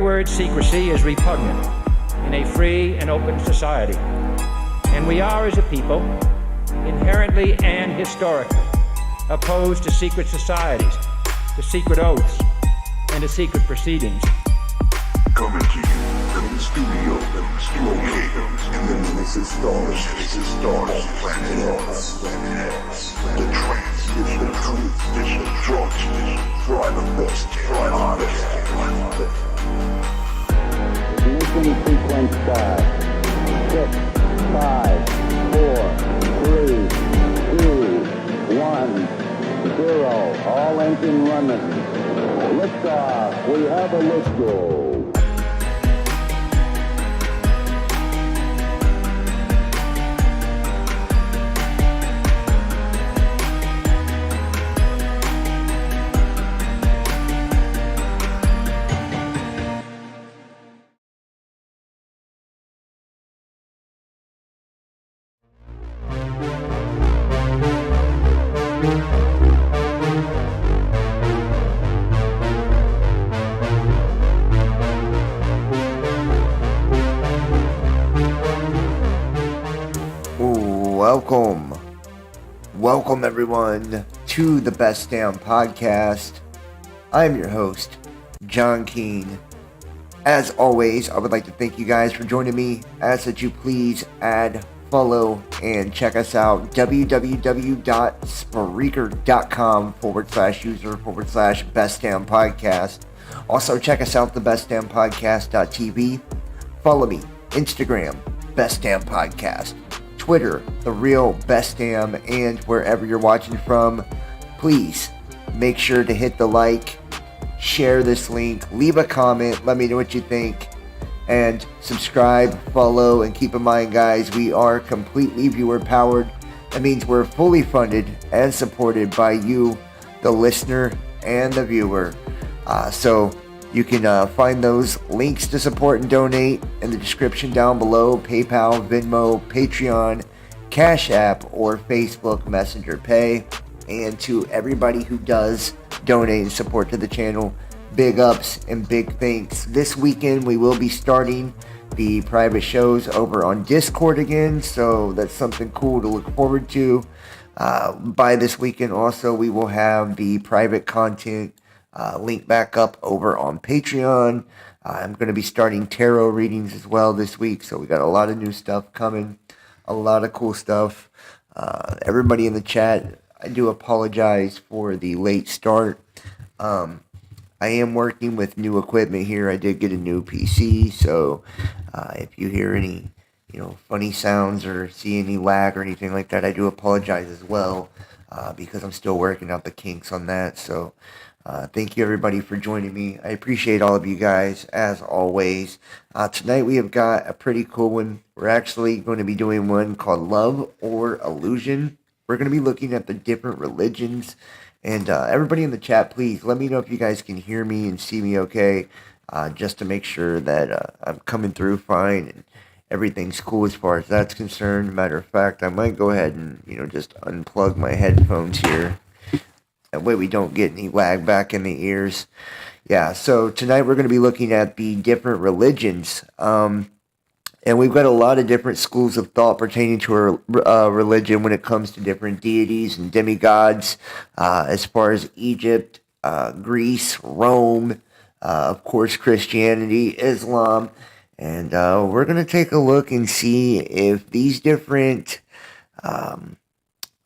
word secrecy is repugnant in a free and open society. And we are, as a people, inherently and historically opposed to secret societies, to secret oaths, and to secret proceedings. Coming to you from the studio, located in the Nemesis stars, on planet Earth. The transmission, the truth, try the best, Ignition sequence start. 6, 5, 4, 3, 2, 1, 0. All engine running. Liftoff. We have a lift. Welcome everyone to the Best Damn Podcast. I'm your host, John Keane. As always, I would like to thank you guys for joining me. Ask that you please add, follow, and check us out. www.spreaker.com/user/Best Damn Podcast. Also check us out, thebestdampodcast.tv. Follow me, Instagram, Best Damn Podcast. Twitter, The Real Best Damn, and wherever you're watching from, please make sure to hit the like, share this link, leave a comment, let me know what you think, and subscribe, follow, and keep in mind, guys, we are completely viewer powered. That means we're fully funded and supported by you, the listener, and the viewer. So you can find those links to support and donate in the description down below. PayPal, Venmo, Patreon, Cash App, or Facebook Messenger Pay. And to everybody who does donate and support to the channel, big ups and big thanks. This weekend we will be starting the private shows over on Discord again, so that's something cool to look forward to. By this weekend also, we will have the private content link back up over on Patreon. I'm going to be starting tarot readings as well this week, so we got a lot of new stuff coming, a lot of cool stuff. Everybody in the chat, I do apologize for the late start. I am working with new equipment here. I did get a new PC, so if you hear any funny sounds or see any lag or anything like that, I do apologize as well, because I'm still working out the kinks on that. So thank you everybody for joining me. I appreciate all of you guys as always. Tonight we have got a pretty cool one. We're actually going to be doing one called Love or Illusion. We're going to be looking at the different religions. And everybody in the chat, please let me know if you guys can hear me and see me okay. Just to make sure that I'm coming through fine and everything's cool as far as that's concerned. Matter of fact, I might go ahead and just unplug my headphones here. That way we don't get any lag back in the ears. Yeah, so tonight we're going to be looking at the different religions. And we've got a lot of different schools of thought pertaining to our religion when it comes to different deities and demigods. As far as Egypt, Greece, Rome, of course Christianity, Islam. And we're going to take a look and see if these different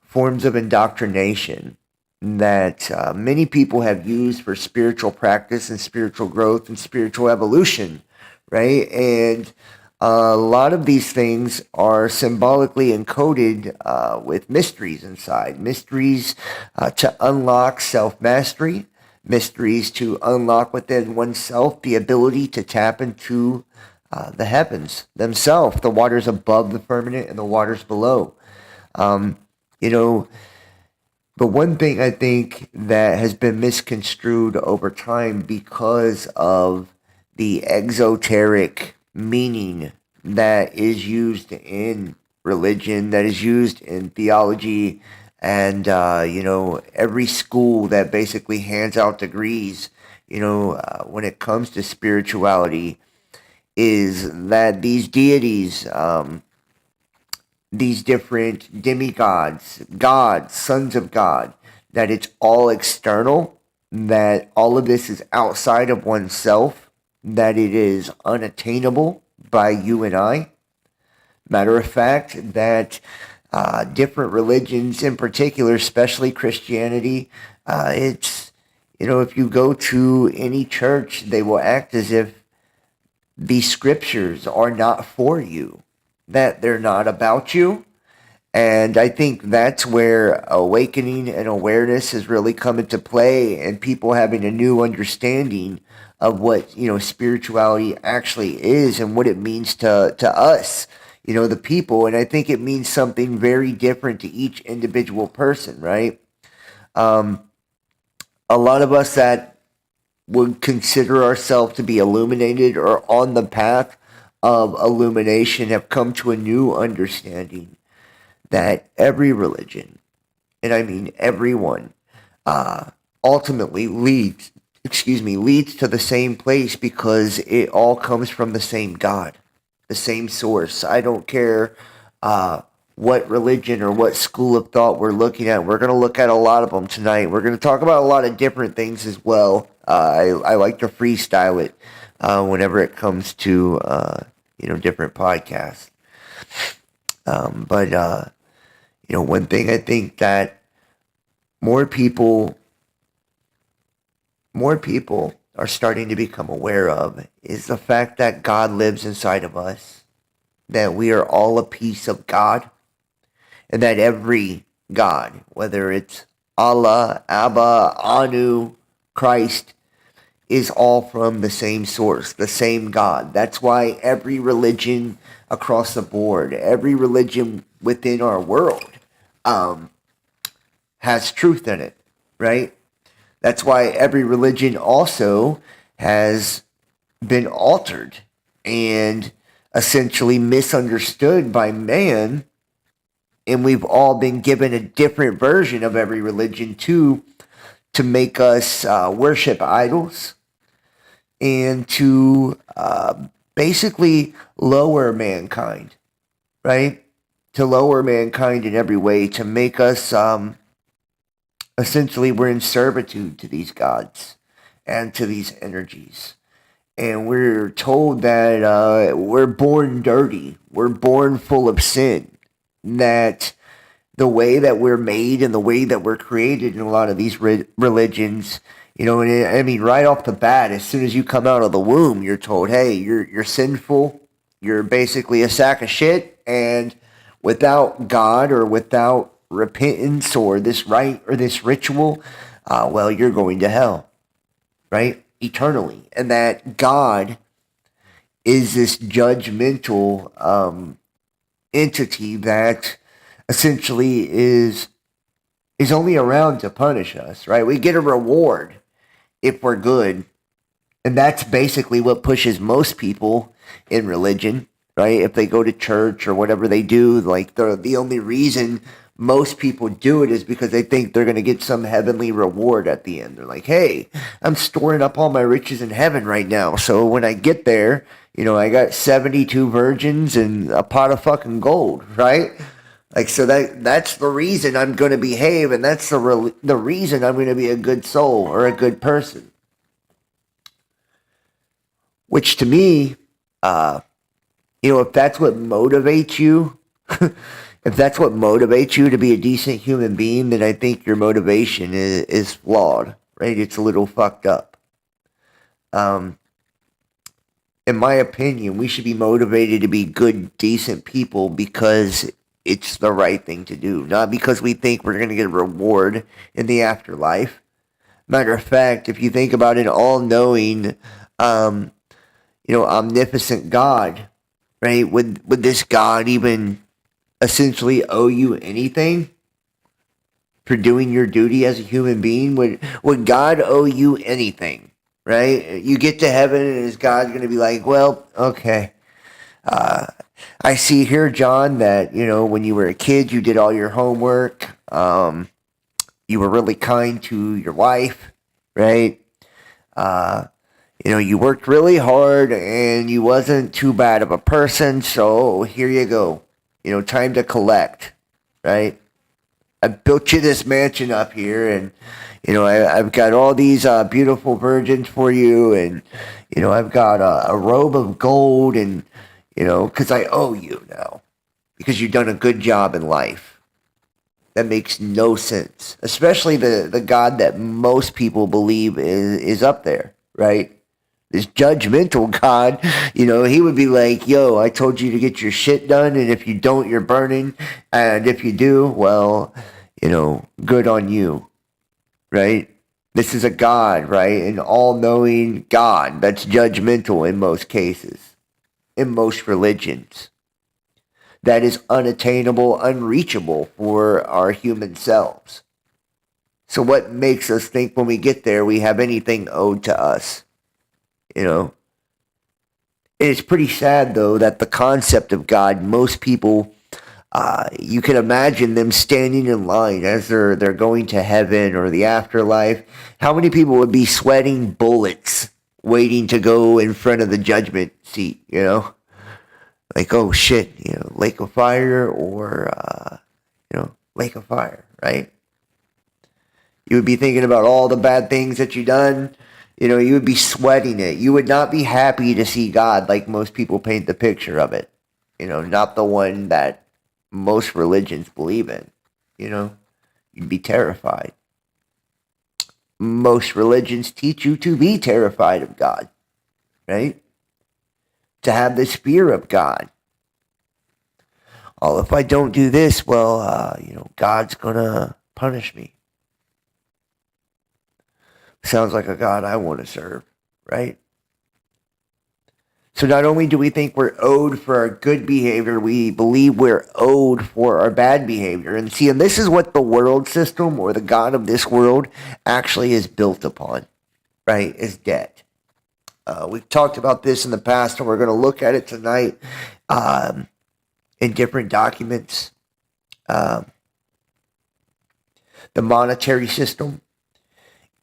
forms of indoctrination that many people have used for spiritual practice and spiritual growth and spiritual evolution, right? And a lot of these things are symbolically encoded with mysteries inside. Mysteries to unlock self-mastery, mysteries to unlock within oneself the ability to tap into the heavens themselves, the waters above the firmament and the waters below. But one thing I think that has been misconstrued over time because of the exoteric meaning that is used in religion, that is used in theology, and every school that basically hands out degrees when it comes to spirituality, is that these deities, these different demigods, gods, sons of God, that it's all external, that all of this is outside of oneself, that it is unattainable by you and I. Matter of fact, that different religions in particular, especially Christianity, it's, if you go to any church, they will act as if these scriptures are not for you, that they're not about you. And I think that's where awakening and awareness has really come into play, and people having a new understanding of what, spirituality actually is and what it means to us, the people. And I think it means something very different to each individual person, right? A lot of us that would consider ourselves to be illuminated or on the path of illumination have come to a new understanding that every religion, and I mean everyone, ultimately leads to the same place, because it all comes from the same God, the same source. I don't care what religion or what school of thought we're looking at. We're going to look at a lot of them tonight. We're going to talk about a lot of different things as well. I like to freestyle it whenever it comes to different podcasts. But one thing I think that more people are starting to become aware of is the fact that God lives inside of us, that we are all a piece of God, and that every God, whether it's Allah, Abba, Anu, Christ, is all from the same source, the same God. That's why every religion across the board, every religion within our world, has truth in it, right? That's why every religion also has been altered and essentially misunderstood by man, and we've all been given a different version of every religion to make us worship idols, and to basically lower mankind, right? To lower mankind in every way, to make us essentially we're in servitude to these gods and to these energies. And we're told that we're born dirty, we're born full of sin, that the way that we're made and the way that we're created in a lot of these religions, and I mean, right off the bat, as soon as you come out of the womb, you're told, hey, you're sinful, you're basically a sack of shit, and without God or without repentance or this rite or this ritual, well, you're going to hell, right? Eternally. And that God is this judgmental entity that essentially is only around to punish us, right? We get a reward if we're good. And that's basically what pushes most people in religion, right? If they go to church or whatever they do, like the only reason most people do it is because they think they're going to get some heavenly reward at the end. They're like, hey, I'm storing up all my riches in heaven right now. So when I get there, I got 72 virgins and a pot of fucking gold, right? Like, so that's the reason I'm going to behave, and that's the reason I'm going to be a good soul or a good person. Which to me, if that's what motivates you, if that's what motivates you to be a decent human being, then I think your motivation is flawed, right? It's a little fucked up. In my opinion, we should be motivated to be good, decent people because it's the right thing to do, not because we think we're going to get a reward in the afterlife. Matter of fact, if you think about an all-knowing, omnipotent God, right? Would this God even essentially owe you anything for doing your duty as a human being? Would God owe you anything, right? You get to heaven and is God going to be like, well, okay, I see here, John, that, when you were a kid, you did all your homework. You were really kind to your wife, right? You worked really hard and you wasn't too bad of a person, so here you go. Time to collect, right? I built you this mansion up here, and I've got all these beautiful virgins for you, and I've got a robe of gold, and because I owe you now, because you've done a good job in life. That makes no sense, especially the God that most people believe is up there, right? This judgmental God, he would be like, yo, I told you to get your shit done, and if you don't, you're burning, and if you do, well, good on you, right? This is a God, right? An all-knowing God that's judgmental in most cases, in most religions. That is unattainable, unreachable for our human selves. So what makes us think when we get there we have anything owed to us? It's pretty sad, though, that the concept of God, most people, you can imagine them standing in line as they're going to heaven or the afterlife. How many people would be sweating bullets waiting to go in front of the judgment seat, Like, oh shit, lake of fire or, lake of fire, right? You would be thinking about all the bad things that you've done. You would be sweating it. You would not be happy to see God like most people paint the picture of it. Not the one that most religions believe in. You'd be terrified. Most religions teach you to be terrified of God, right? To have this fear of God. Oh, if I don't do this, well, God's gonna punish me. Sounds like a God I want to serve, right? So not only do we think we're owed for our good behavior, we believe we're owed for our bad behavior. And this is what the world system or the God of this world actually is built upon, right? Is debt. We've talked about this in the past, and we're going to look at it tonight in different documents. The monetary system,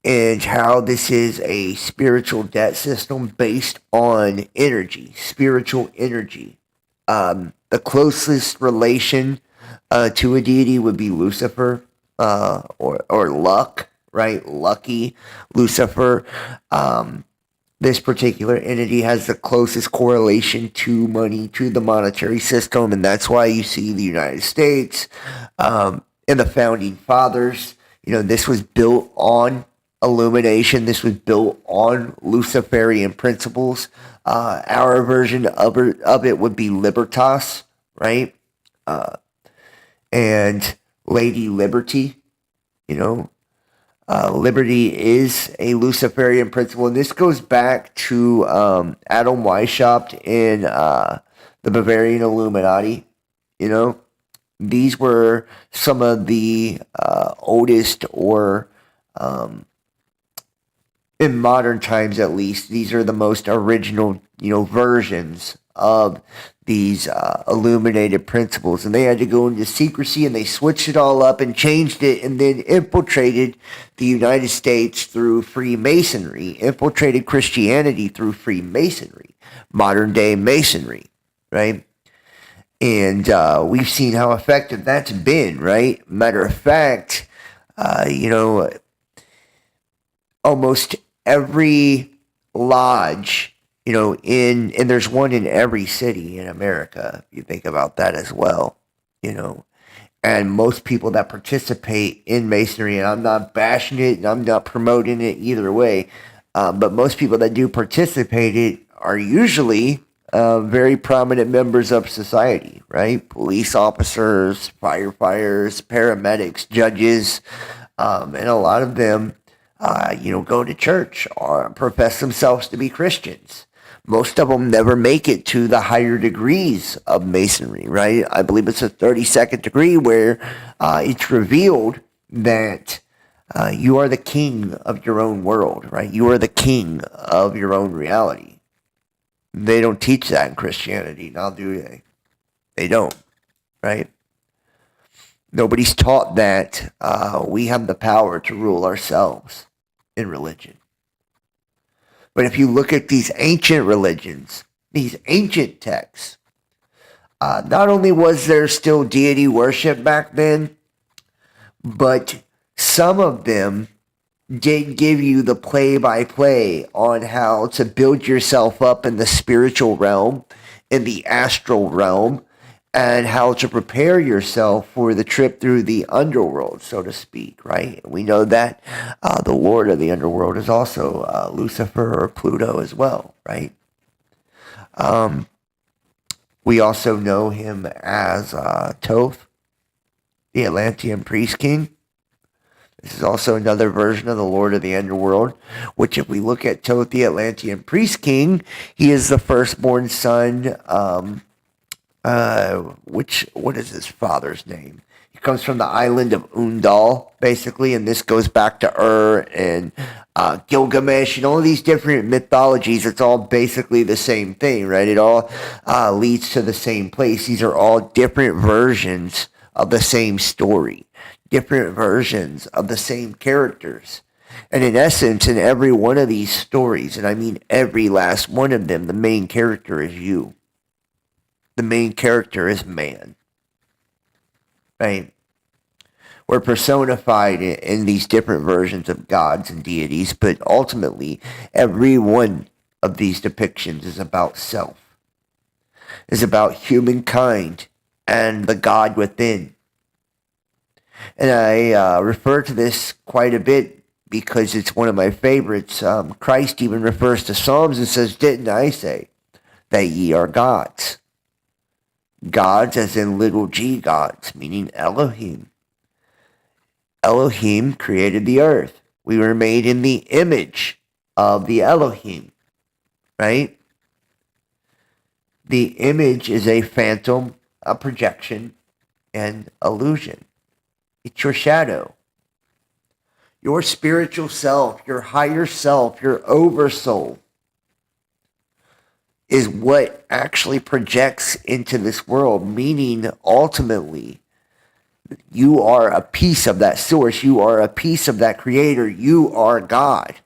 and how this is a spiritual debt system based on energy, spiritual energy. The closest relation to a deity would be Lucifer or luck, right? Lucky Lucifer. This particular entity has the closest correlation to money, to the monetary system, and that's why you see the United States and the founding fathers. This was built on illumination. This was built on Luciferian principles. Our version of it would be Libertas, right? And Lady Liberty, liberty is a Luciferian principle. And this goes back to Adam Weishaupt in the Bavarian Illuminati. These were some of the oldest, or in modern times at least, these are the most original, versions of these illuminated principles. And they had to go into secrecy, and they switched it all up and changed it, and then infiltrated the United States through Freemasonry, infiltrated Christianity through Freemasonry, modern day Masonry, right? And we've seen how effective that's been, right? Matter of fact, almost every lodge, and there's one in every city in America, if you think about that as well, and most people that participate in Masonry, and I'm not bashing it and I'm not promoting it either way, but most people that do participate it are usually very prominent members of society, right? Police officers, firefighters, paramedics, judges, and a lot of them go to church or profess themselves to be Christians. Most of them never make it to the higher degrees of Masonry, right? I believe it's a 32nd degree where it's revealed that you are the king of your own world, right? You are the king of your own reality. They don't teach that in Christianity, now do they? They don't, right? Nobody's taught that we have the power to rule ourselves in religion. But if you look at these ancient religions, these ancient texts, not only was there still deity worship back then, but some of them did give you the play-by-play on how to build yourself up in the spiritual realm, in the astral realm, and how to prepare yourself for the trip through the underworld, so to speak, right? We know that the lord of the underworld is also Lucifer or Pluto as well, right? We also know him as Thoth, the Atlantean priest king. This is also another version of the Lord of the Underworld, which if we look at Thoth, the Atlantean priest king, he is the firstborn son, what is his father's name? He comes from the island of Undal, basically, and this goes back to and Gilgamesh and all these different mythologies. It's all basically the same thing, right? It all leads to the same place. These are all different versions of the same story, different versions of the same characters. And in essence, in every one of these stories, and I mean every last one of them, the main character is you. The main character is man. Right? We're personified in these different versions of gods and deities, but ultimately, every one of these depictions is about self. Is about humankind and the God within. And I refer to this quite a bit because it's one of my favorites. Christ even refers to Psalms and says, "Didn't I say that ye are gods?" Gods as in little g gods, meaning Elohim. Elohim created the earth. We were made in the image of the Elohim, right? The image is a phantom, a projection, and illusion. It's your shadow. Your spiritual self, your higher self, your oversoul is what actually projects into this world, meaning ultimately you are a piece of that source. You are a piece of that creator. You are God.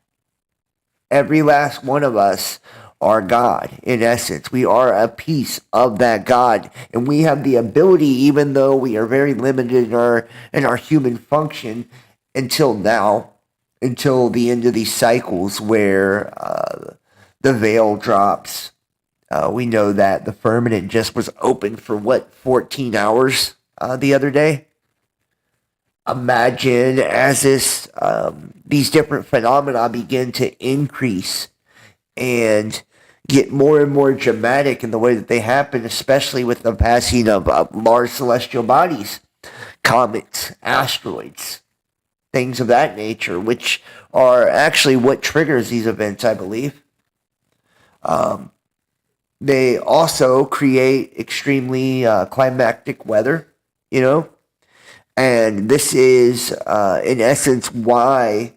Every last one of us are God, in essence. We are a piece of that God. And we have the ability, even though we are very limited in our human function until now, until the end of these cycles where the veil drops. We know that the firmament just was open for 14 hours the other day. Imagine as these different phenomena begin to increase and get more and more dramatic in the way that they happen, especially with the passing of large celestial bodies, comets, asteroids, things of that nature, which are actually what triggers these events, I believe. They also create extremely climactic weather, and this is, in essence, why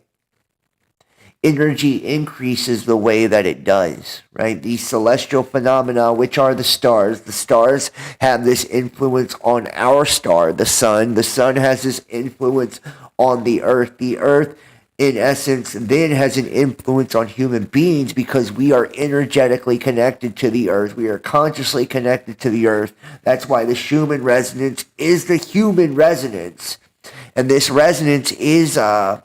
energy increases the way that it does, right? These celestial phenomena, which are the stars have this influence on our star, the sun has this influence on the earth, in essence, then has an influence on human beings because we are energetically connected to the earth. We are consciously connected to the earth. That's why the Schumann resonance is the human resonance. And this resonance is the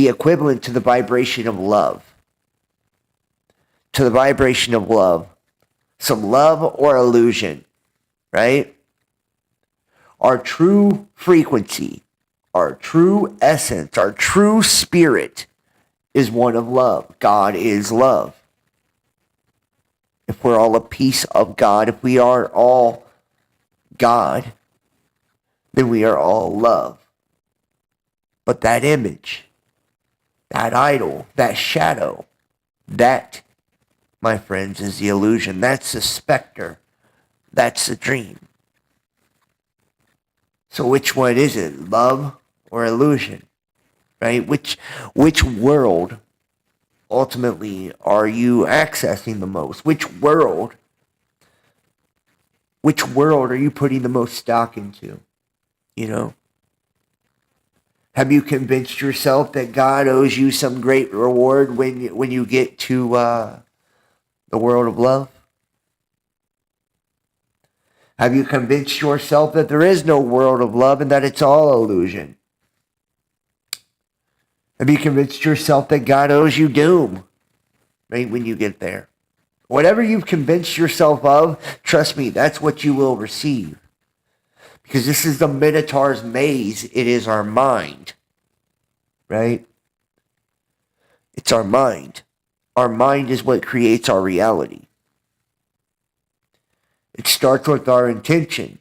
equivalent to the vibration of love. To the vibration of love. Some love or illusion, right? Our true frequency, our true essence, our true spirit is one of love. God is love. If we're all a piece of God, if we are all God, then we are all love. But that image, that idol, that shadow, that, my friends, is the illusion. That's the specter. That's the dream. So which one is it? Love or illusion? Right? Which world ultimately are you accessing the most? Which world are you putting the most stock into? Have you convinced yourself that God owes you some great reward when you get to the world of love? Have you convinced yourself that there is no world of love and that it's all illusion? Have you convinced yourself that God owes you doom, right, when you get there? Whatever you've convinced yourself of, trust me, that's what you will receive. Because this is the Minotaur's maze. It is our mind, right? It's our mind. Our mind is what creates our reality. It starts with our intention,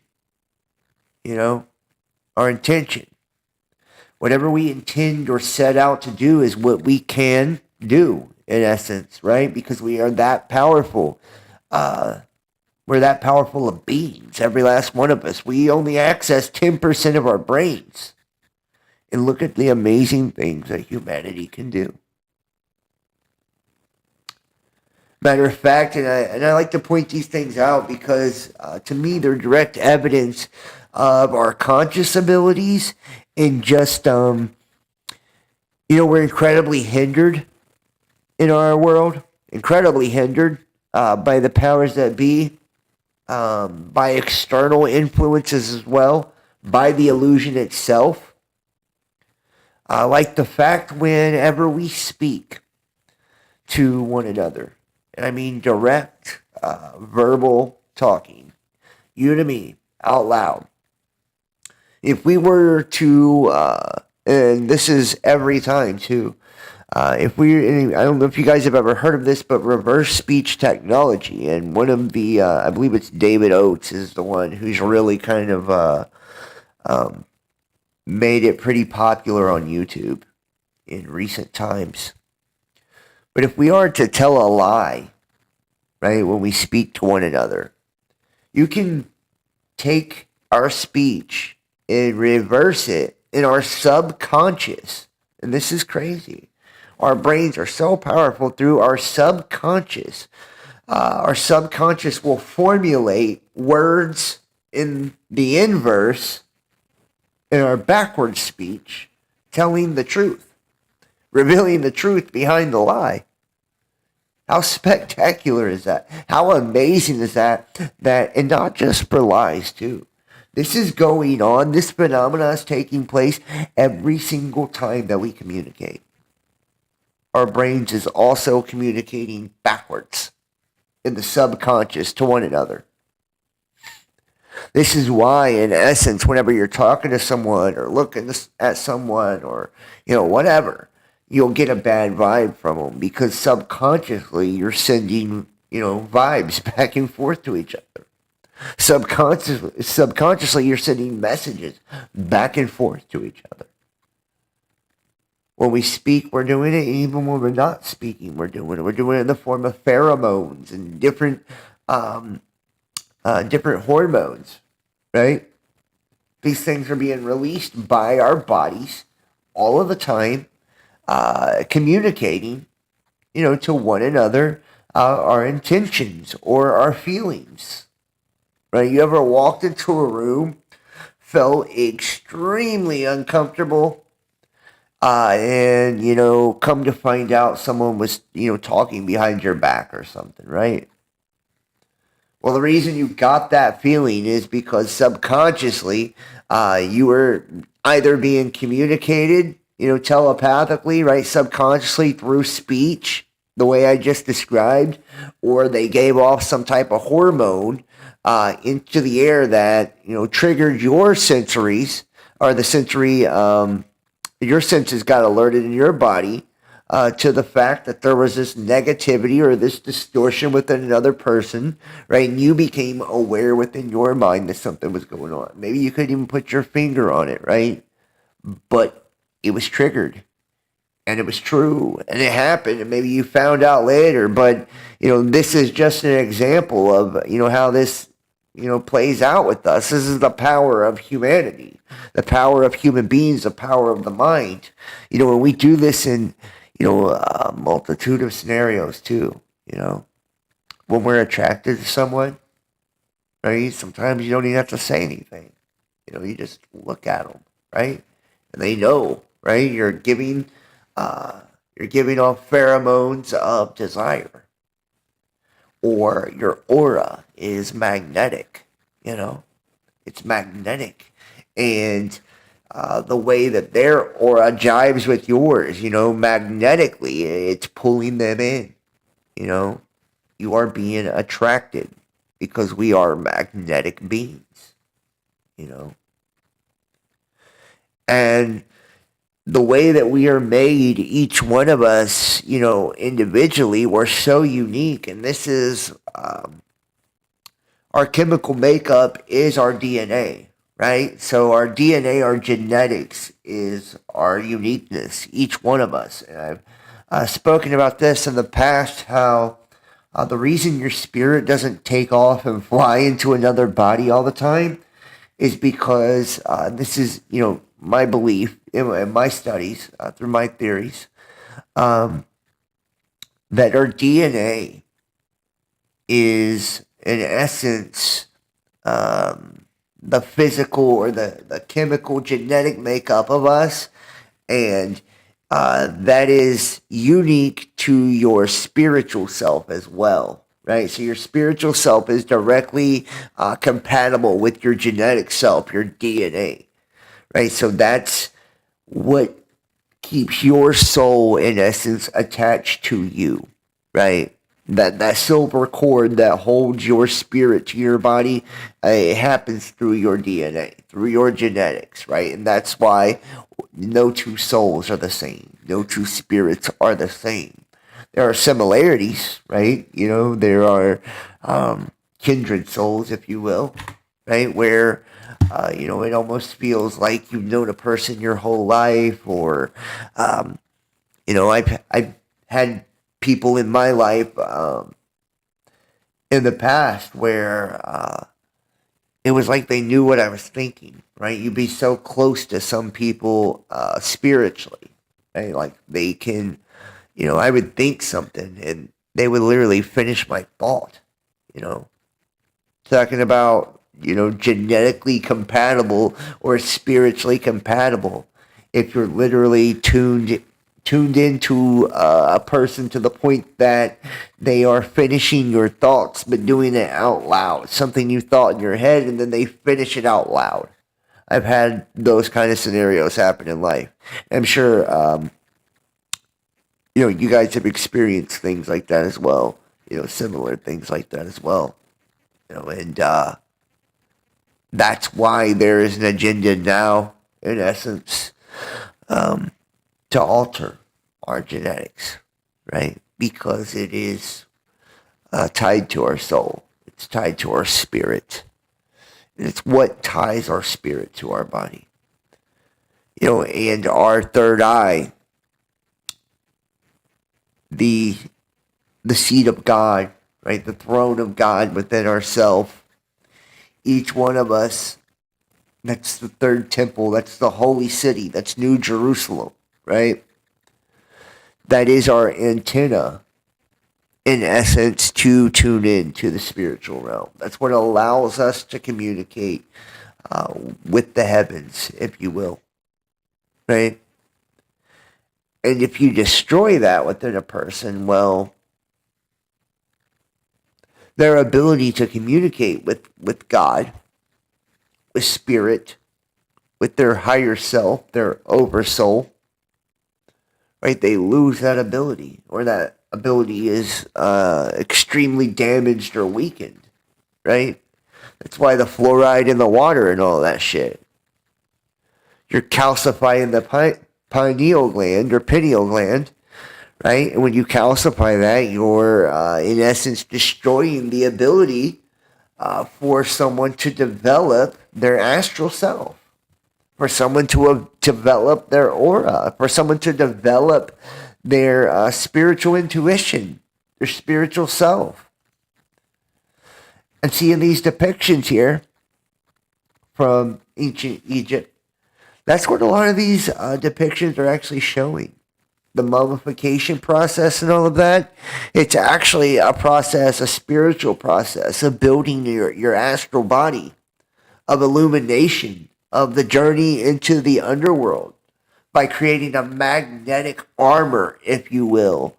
our intention. Whatever we intend or set out to do is what we can do, in essence, right? Because we are that powerful. We're that powerful of beings, every last one of us. We only access 10% of our brains. And look at the amazing things that humanity can do. Matter of fact, and I like to point these things out because to me they're direct evidence of our conscious abilities and just, we're incredibly hindered in our world, incredibly hindered by the powers that be, by external influences as well, by the illusion itself. Like the fact whenever we speak to one another, and I mean direct, verbal talking, you to me, out loud. If we were to, and this is every time too, I don't know if you guys have ever heard of this, but reverse speech technology, and one of the, I believe it's David Oates is the one who's really kind of made it pretty popular on YouTube in recent times. But if we are to tell a lie, right, when we speak to one another, you can take our speech and reverse it in our subconscious. And this is crazy. Our brains are so powerful through our subconscious. Our subconscious will formulate words in the inverse in our backward speech, telling the truth, revealing the truth behind the lie. How spectacular is that? How amazing is that? And not just for lies, too. This is going on. This phenomena is taking place every single time that we communicate. Our brains is also communicating backwards in the subconscious to one another. This is why, in essence, whenever you're talking to someone or looking at someone or, whatever, you'll get a bad vibe from them because subconsciously you're sending, vibes back and forth to each other. Subconsciously you're sending messages back and forth to each other. When we speak, we're doing it. Even when we're not speaking, we're doing it. We're doing it in the form of pheromones and different hormones, right? These things are being released by our bodies all of the time, communicating, to one another, our intentions or our feelings, right? You ever walked into a room, felt extremely uncomfortable, and, come to find out someone was, talking behind your back or something, right? Well, the reason you got that feeling is because subconsciously you were either being communicated, telepathically, right, subconsciously through speech, the way I just described, or they gave off some type of hormone into the air that, triggered your sensories, or the sensory, your senses got alerted in your body to the fact that there was this negativity or this distortion within another person, right? And you became aware within your mind that something was going on. Maybe you couldn't even put your finger on it, right? But it was triggered. And it was true. And it happened. And maybe you found out later. But, this is just an example of, how this, plays out with us. This is the power of humanity. The power of human beings. The power of the mind. When we do this in, a multitude of scenarios too, when we're attracted to someone, right? Sometimes you don't even have to say anything. You just look at them, right? and they know, right? You're giving off pheromones of desire, or your aura is magnetic. It's magnetic, and the way that their aura jives with yours, magnetically, it's pulling them in. You are being attracted because we are magnetic beings. And the way that we are made, each one of us, individually, we're so unique. And this is our chemical makeup is our DNA, right? So our DNA, our genetics is our uniqueness, each one of us. And I've spoken about this in the past, how the reason your spirit doesn't take off and fly into another body all the time is because this is, my belief in my studies, through my theories, that our DNA is, in essence, the physical or the chemical genetic makeup of us, and that is unique to your spiritual self as well, right? So your spiritual self is directly compatible with your genetic self, your DNA, right? So that's what keeps your soul, in essence, attached to you, right? That silver cord that holds your spirit to your body, it happens through your DNA, through your genetics, right? And that's why no two souls are the same. No two spirits are the same. There are similarities, right? There are kindred souls, if you will, right? Where, it almost feels like you've known a person your whole life, or, I've had people in my life in the past where it was like they knew what I was thinking, right? You'd be so close to some people spiritually, right? Like they can, I would think something and they would literally finish my thought, talking about, genetically compatible or spiritually compatible. If you're literally tuned into a person to the point that they are finishing your thoughts, but doing it out loud. Something you thought in your head, and then they finish it out loud. I've had those kind of scenarios happen in life. I'm sure, you guys have experienced things like that as well. Similar things like that as well. And that's why there is an agenda now, in essence, to alter our genetics, right? Because it is tied to our soul. It's tied to our spirit. And it's what ties our spirit to our body. And our third eye, the seat of God, right? The throne of God within ourselves. Each one of us, that's the third temple. That's the holy city. That's New Jerusalem, right? That is our antenna, in essence, to tune in to the spiritual realm. That's what allows us to communicate with the heavens, if you will, right? And if you destroy that within a person, well, their ability to communicate with God, with spirit, with their higher self, their oversoul, right? They lose that ability, or that ability is extremely damaged or weakened, right? That's why the fluoride in the water and all that shit. You're calcifying the pineal gland or pineal gland, right? And when you calcify that, you're in essence destroying the ability for someone to develop their astral self, for someone to develop their aura, for someone to develop their spiritual intuition, their spiritual self. And seeing these depictions here from ancient Egypt, that's what a lot of these depictions are actually showing. The mummification process and all of that, it's actually a process, a spiritual process of building your astral body, of illumination, of the journey into the underworld, by creating a magnetic armor, if you will.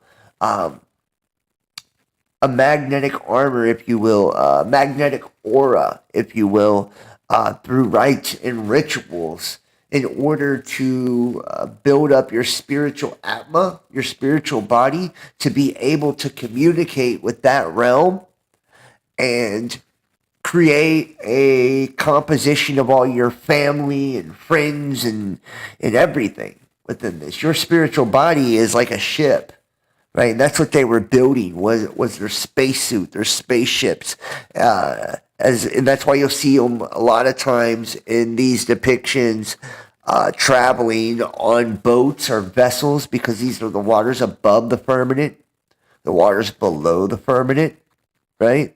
A magnetic armor, if you will, magnetic aura, if you will, through rites and rituals in order to build up your spiritual atma, your spiritual body, to be able to communicate with that realm and create a composition of all your family and friends and everything within this. Your spiritual body is like a ship. Right, and that's what they were building was their spacesuit, their spaceships, and that's why you'll see them a lot of times in these depictions, traveling on boats or vessels, because these are the waters above the firmament, the waters below the firmament, right,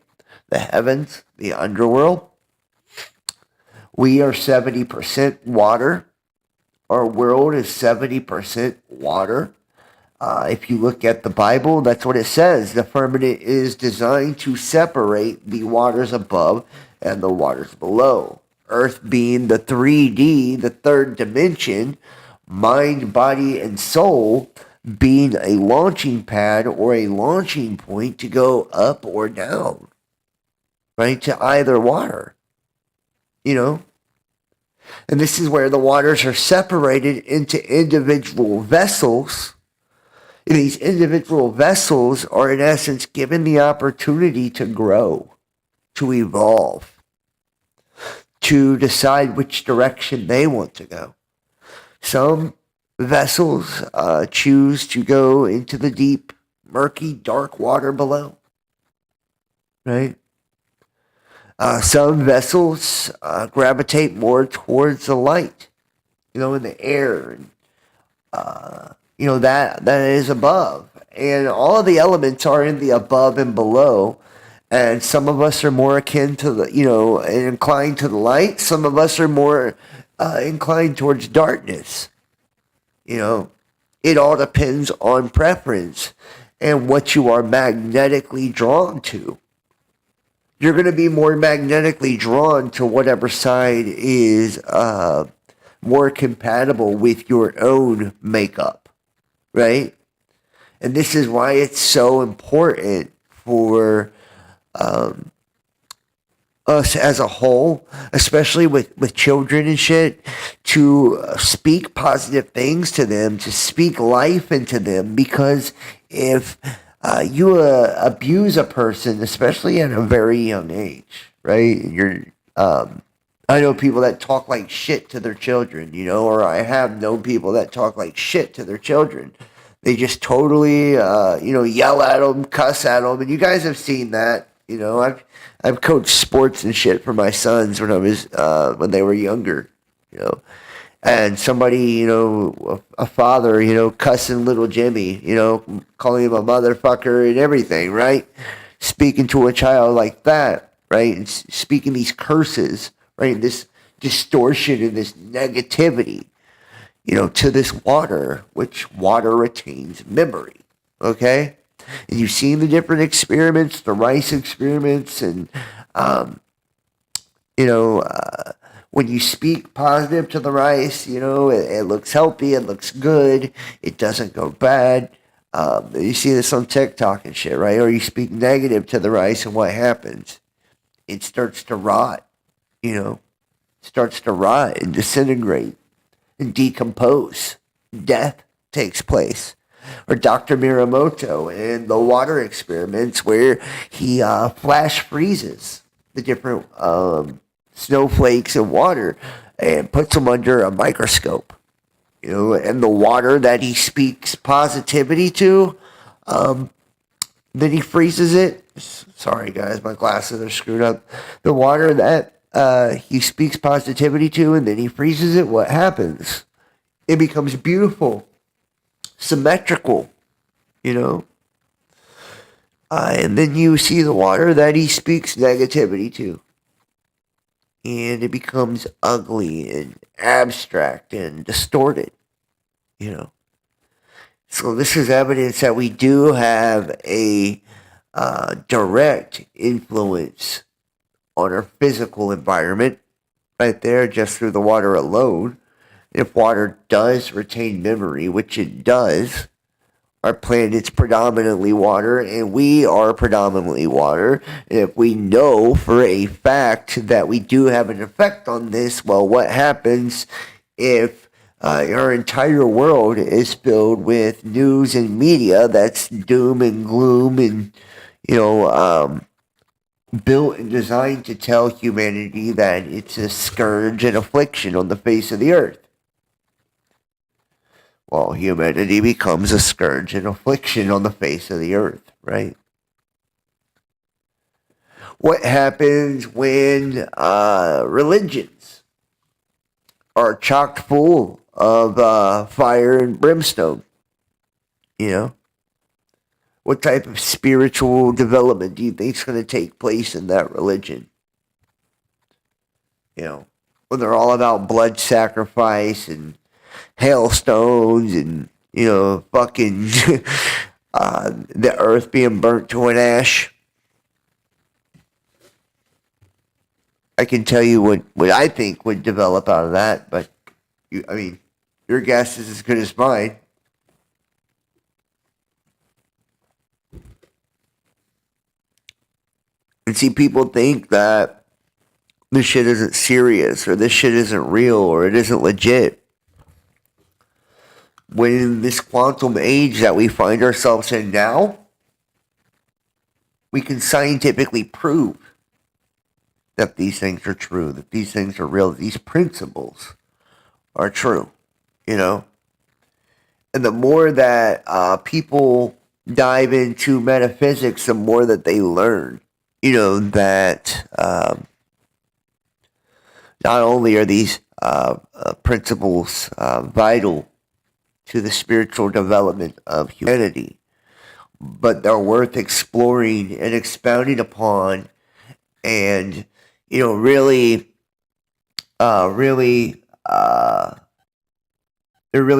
the heavens, the underworld. We are 70% water. Our world is 70% water. If you look at the Bible, that's what it says. The firmament is designed to separate the waters above and the waters below. Earth being the 3D, the third dimension, mind, body, and soul being a launching pad or a launching point to go up or down, right, to either water, you know. And this is where the waters are separated into individual vessels. These individual vessels are, in essence, given the opportunity to grow, to evolve, to decide which direction they want to go. Some vessels choose to go into the deep, murky, dark water below, right? Some vessels gravitate more towards the light, in the air, and that is above. And all of the elements are in the above and below. And some of us are more akin to the, and inclined to the light. Some of us are more inclined towards darkness. It all depends on preference and what you are magnetically drawn to. You're going to be more magnetically drawn to whatever side is more compatible with your own makeup. Right? And this is why it's so important for us as a whole, especially with children and shit, to speak positive things to them, to speak life into them. Because if you abuse a person, especially at a very young age, right? I know people that talk like shit to their children, or I have known people that talk like shit to their children. They just totally, yell at them, cuss at them, and you guys have seen that. I've coached sports and shit for my sons when they were younger, and somebody, a father, cussing little Jimmy, calling him a motherfucker and everything, right? Speaking to a child like that, right? And speaking these curses, right? This distortion and this negativity, to this water, which water retains memory, okay? And you've seen the different experiments, the rice experiments, and, when you speak positive to the rice, it looks healthy, it looks good, it doesn't go bad. You see this on TikTok and shit, right? Or you speak negative to the rice, and what happens? It starts to rot, starts to rot and disintegrate and decompose. Death takes place. Or Dr. Miramoto in the water experiments, where he flash freezes the different snowflakes of water and puts them under a microscope. And the water that he speaks positivity to, then he freezes it. Sorry guys, my glasses are screwed up. The water that he speaks positivity to, and then he freezes it, what happens? It becomes beautiful, symmetrical, and then you see the water that he speaks negativity to, and it becomes ugly and abstract and distorted, So this is evidence that we do have a direct influence on our physical environment right there, just through the water alone. If water does retain memory, which it does, our planet's predominantly water, and we are predominantly water. And if we know for a fact that we do have an effect on this, well, what happens if our entire world is filled with news and media that's doom and gloom and, built and designed to tell humanity that it's a scourge and affliction on the face of the earth? Well, humanity becomes a scourge and affliction on the face of the earth, right? What happens when religions are chock full of fire and brimstone? What type of spiritual development do you think is going to take place in that religion? When they're all about blood sacrifice and hailstones and, fucking the earth being burnt to an ash. I can tell you what I think would develop out of that, but, your guess is as good as mine. And see, people think that this shit isn't serious, or this shit isn't real, or it isn't legit. When in this quantum age that we find ourselves in now, we can scientifically prove that these things are true, that these things are real, that these principles are true, And the more that people dive into metaphysics, the more that they learn, that not only are these principles vital to the spiritual development of humanity, but they're worth exploring and expounding upon, and they're really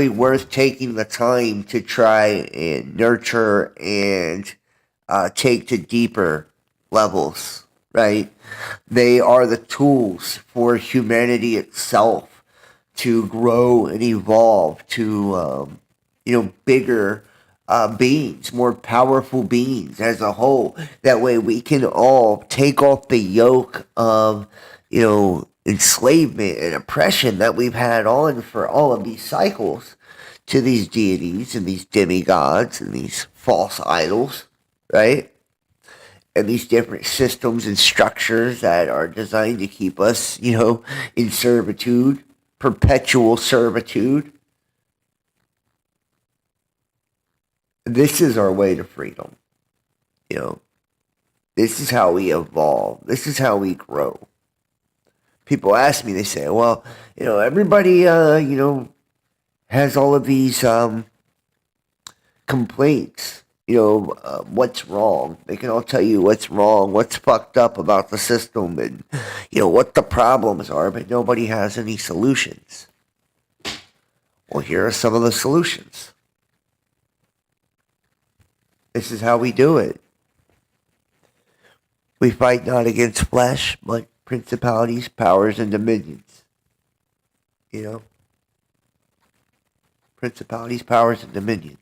worth taking the time to try and nurture and take to deeper levels, right? They are the tools for humanity itself to grow and evolve to, bigger beings, more powerful beings as a whole. That way we can all take off the yoke of, enslavement and oppression that we've had on for all of these cycles to these deities and these demigods and these false idols, right? And these different systems and structures that are designed to keep us, in servitude. Perpetual servitude. This is our way to freedom. This is how we evolve. This is how we grow. People ask me, they say, well, everybody, has all of these complaints. What's wrong. They can all tell you what's wrong, what's fucked up about the system, and, what the problems are, but nobody has any solutions. Well, here are some of the solutions. This is how we do it. We fight not against flesh, but principalities, powers, and dominions. Principalities, powers, and dominions.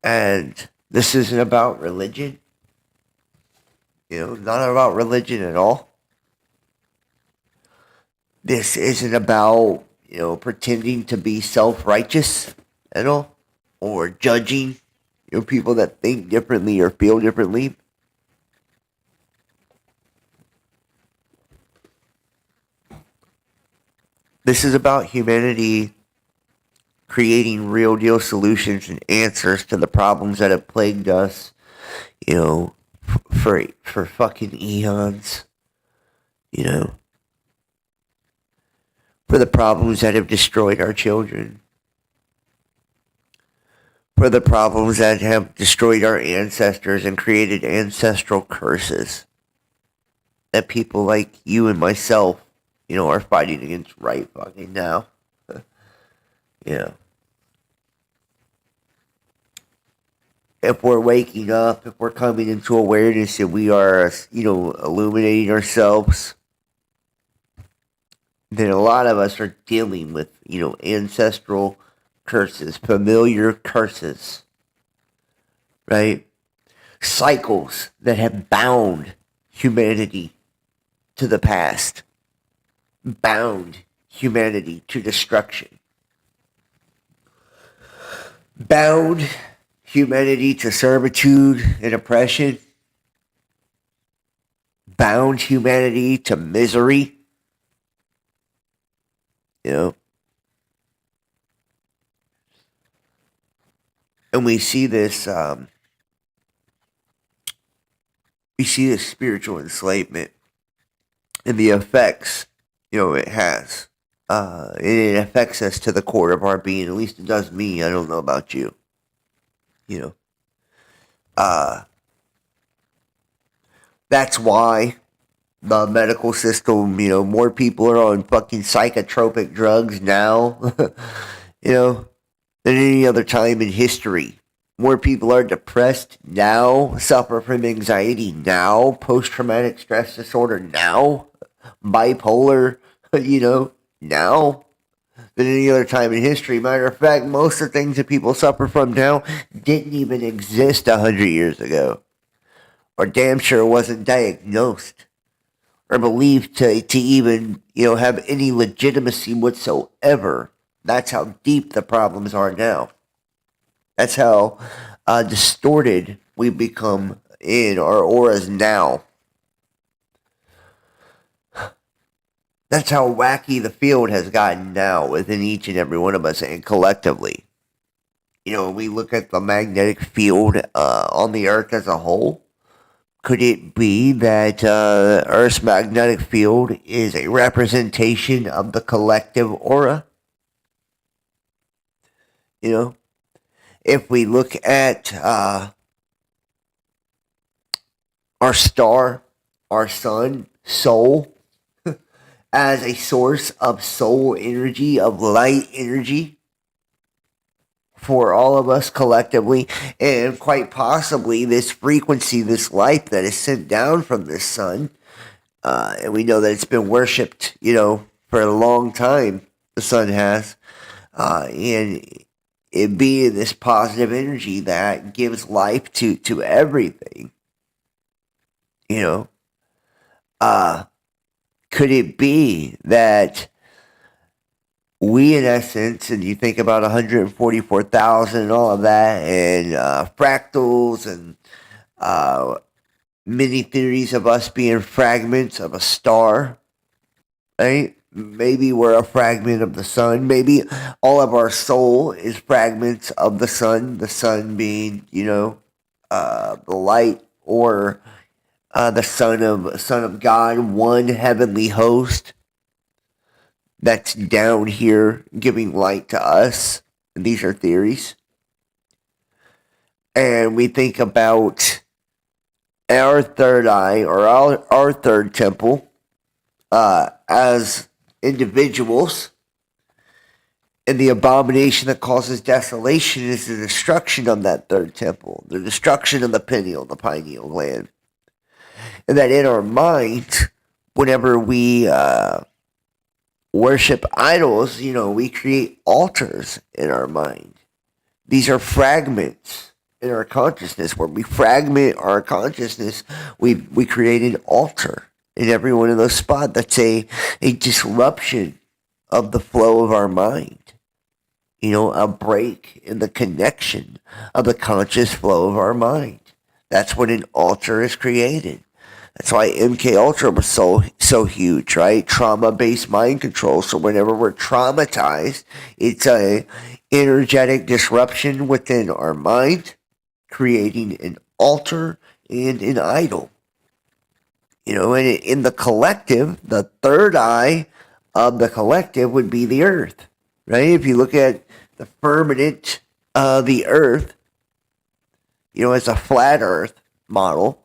And this isn't about religion. Not about religion at all. This isn't about, pretending to be self-righteous at all. Or judging, people that think differently or feel differently. This is about humanity creating real deal solutions and answers to the problems that have plagued us, for fucking eons, for the problems that have destroyed our children, for the problems that have destroyed our ancestors and created ancestral curses that people like you and myself, are fighting against right fucking now. If we're waking up, if we're coming into awareness and we are, illuminating ourselves, that a lot of us are dealing with, ancestral curses, familiar curses, right? Cycles that have bound humanity to the past, bound humanity to destruction, bound humanity to servitude and oppression, bound humanity to misery, and we see this spiritual enslavement and the effects, it has. It affects us to the core of our being. At least it does me. I don't know about you. That's why the medical system, more people are on fucking psychotropic drugs now, than any other time in history. More people are depressed now, suffer from anxiety now, post-traumatic stress disorder now, bipolar, now, than any other time in history. Matter of fact, most of the things that people suffer from now didn't even exist 100 years ago. Or damn sure wasn't diagnosed or believed to even, have any legitimacy whatsoever. That's how deep the problems are now. That's how distorted we become in our auras now. That's how wacky the field has gotten now within each and every one of us and collectively. We look at the magnetic field on the Earth as a whole. Could it be that Earth's magnetic field is a representation of the collective aura? If we look at our star, our sun, soul, as a source of soul energy, of light energy for all of us collectively, and quite possibly this frequency, this light that is sent down from this sun, and we know that it's been worshipped, for a long time, the sun has, and it being this positive energy that gives life to everything, could it be that we, in essence, and you think about 144,000 and all of that, and fractals and many theories of us being fragments of a star, right? Maybe we're a fragment of the sun. Maybe all of our soul is fragments of the sun being, the light, or the Son of God, one heavenly host that's down here giving light to us. And these are theories. And we think about our third eye, or our third temple, as individuals. And the abomination that causes desolation is the destruction of that third temple, the destruction of the pineal gland. And that in our mind, whenever we worship idols, we create altars in our mind. These are fragments in our consciousness. Where we fragment our consciousness, we create an altar in every one of those spots. That's a disruption of the flow of our mind. A break in the connection of the conscious flow of our mind. That's when an altar is created. That's why MK Ultra was so huge, right? Trauma-based mind control. So whenever we're traumatized, it's a energetic disruption within our mind, creating an altar and an idol. And in the collective, the third eye of the collective would be the earth, right? If you look at the firmament of the earth, as a flat earth model,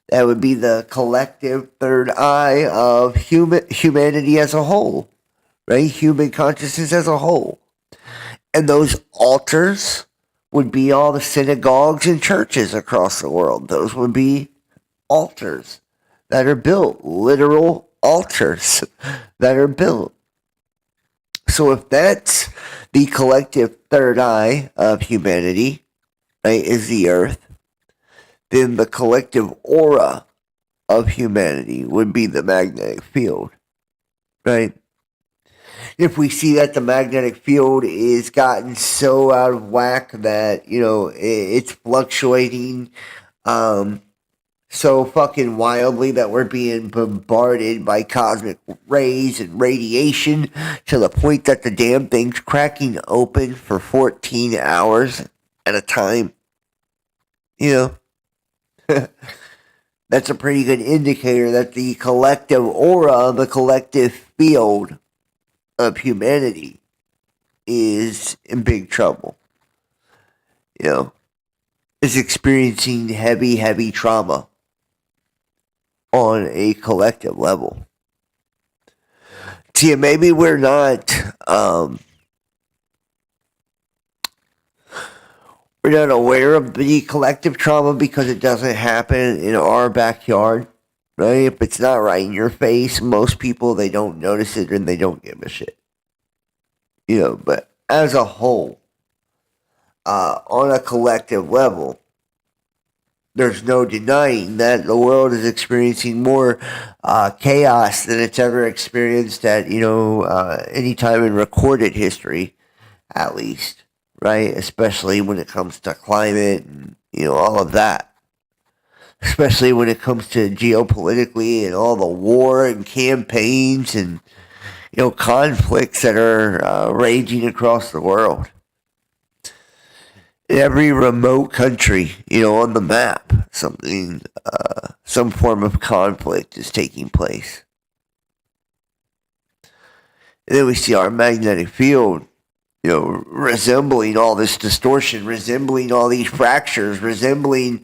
that would be the collective third eye of humanity as a whole, right? Human consciousness as a whole. And those altars would be all the synagogues and churches across the world. Those would be altars that are built, literal altars that are built. So if that's the collective third eye of humanity, right, is the earth, then the collective aura of humanity would be the magnetic field, right? If we see that the magnetic field is gotten so out of whack that, it's fluctuating so fucking wildly that we're being bombarded by cosmic rays and radiation to the point that the damn thing's cracking open for 14 hours at a time, that's a pretty good indicator that the collective aura, the collective field of humanity is in big trouble. Is experiencing heavy trauma on a collective level. See, maybe we're not aware of the collective trauma because it doesn't happen in our backyard, right? If it's not right in your face, most people, they don't notice it and they don't give a shit. But as a whole, on a collective level, there's no denying that the world is experiencing more chaos than it's ever experienced at, any time in recorded history, at least, right? Especially when it comes to climate and, all of that. Especially when it comes to geopolitically and all the war and campaigns and, conflicts that are raging across the world. Every remote country, on the map, some form of conflict is taking place. And then we see our magnetic field, resembling all this distortion, resembling all these fractures, resembling,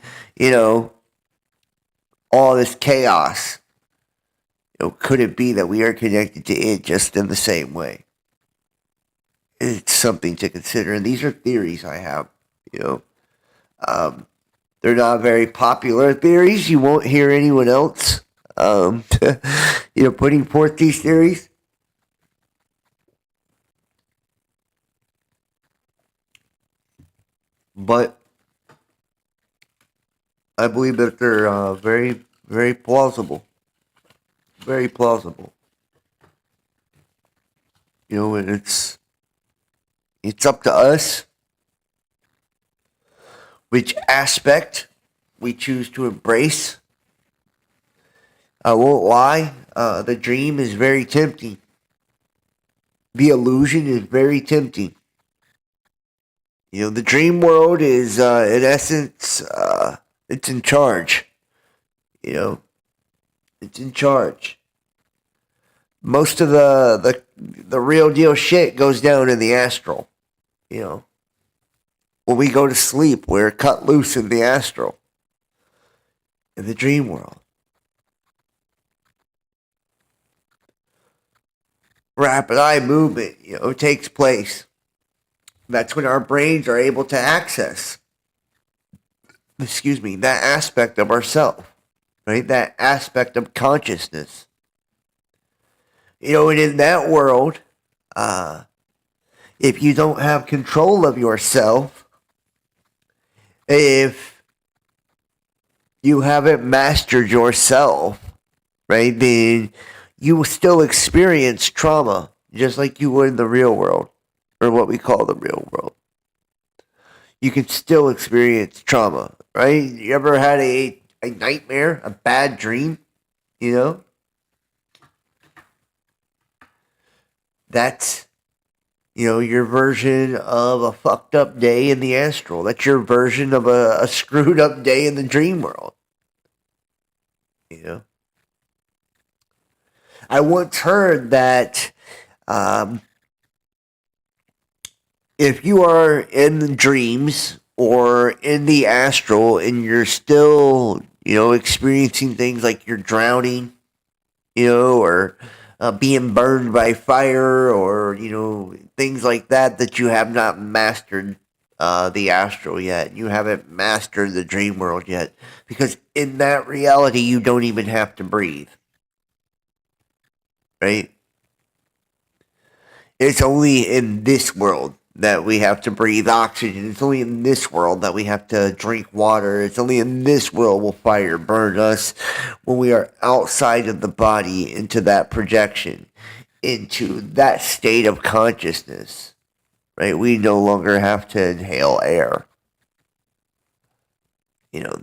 all this chaos. Could it be that we are connected to it just in the same way? It's something to consider, and these are theories I have. They're not very popular theories. You won't hear anyone else, putting forth these theories. But I believe that they're very, very plausible. Very plausible. And it's up to us which aspect we choose to embrace. I won't lie, the dream is very tempting. The illusion is very tempting. The dream world is, in essence, it's in charge. It's in charge. Most of the real deal shit goes down in the astral. When we go to sleep, we're cut loose in the astral, in the dream world. Rapid eye movement, takes place. That's when our brains are able to access, that aspect of ourself, right? That aspect of consciousness. And in that world, if you don't have control of yourself, if you haven't mastered yourself, right, then you will still experience trauma just like you would in the real world, or what we call the real world. You can still experience trauma, right? You ever had a nightmare, a bad dream, That's your version of a fucked up day in the astral. That's your version of a screwed up day in the dream world. I once heard that if you are in the dreams or in the astral and you're still, experiencing things like you're drowning, or being burned by fire, or things like that you have not mastered the astral yet. You haven't mastered the dream world yet, because in that reality you don't even have to breathe, right? It's only in this world that we have to breathe oxygen. It's only in this world that we have to drink water. It's only in this world will fire burn us when we are outside of the body into that projection, into that state of consciousness, right? We no longer have to inhale air.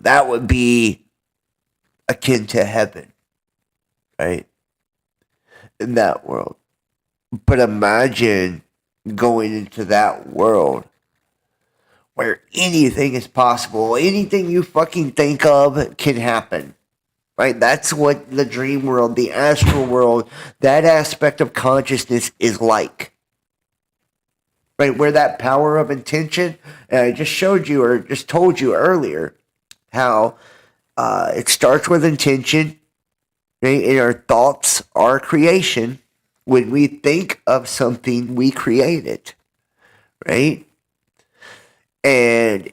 That would be akin to heaven, right? In that world. But imagine going into that world where anything is possible. Anything you fucking think of can happen. Right? That's what the dream world, the astral world, that aspect of consciousness is like. Right? Where that power of intention, and I just showed you or just told you earlier how it starts with intention, right? And our thoughts are creation. When we think of something, we create it, right? And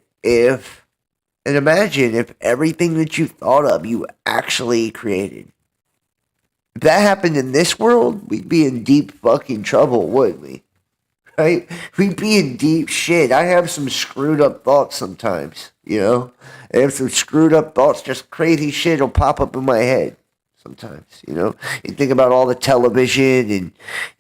imagine if everything that you thought of, you actually created. If that happened in this world, we'd be in deep fucking trouble, wouldn't we? Right? We'd be in deep shit. I have some screwed up thoughts sometimes, I have some screwed up thoughts, just crazy shit will pop up in my head. Sometimes, you think about all the television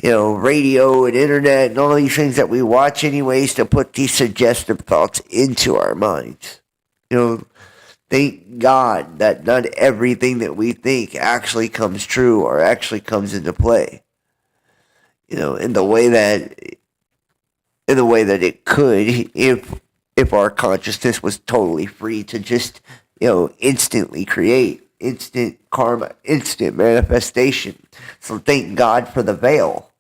and, radio and internet and all these things that we watch anyways to put these suggestive thoughts into our minds. Thank God that not everything that we think actually comes true or actually comes into play. In the way that it could if our consciousness was totally free to just, instantly create. Instant karma, instant manifestation. So thank God for the veil,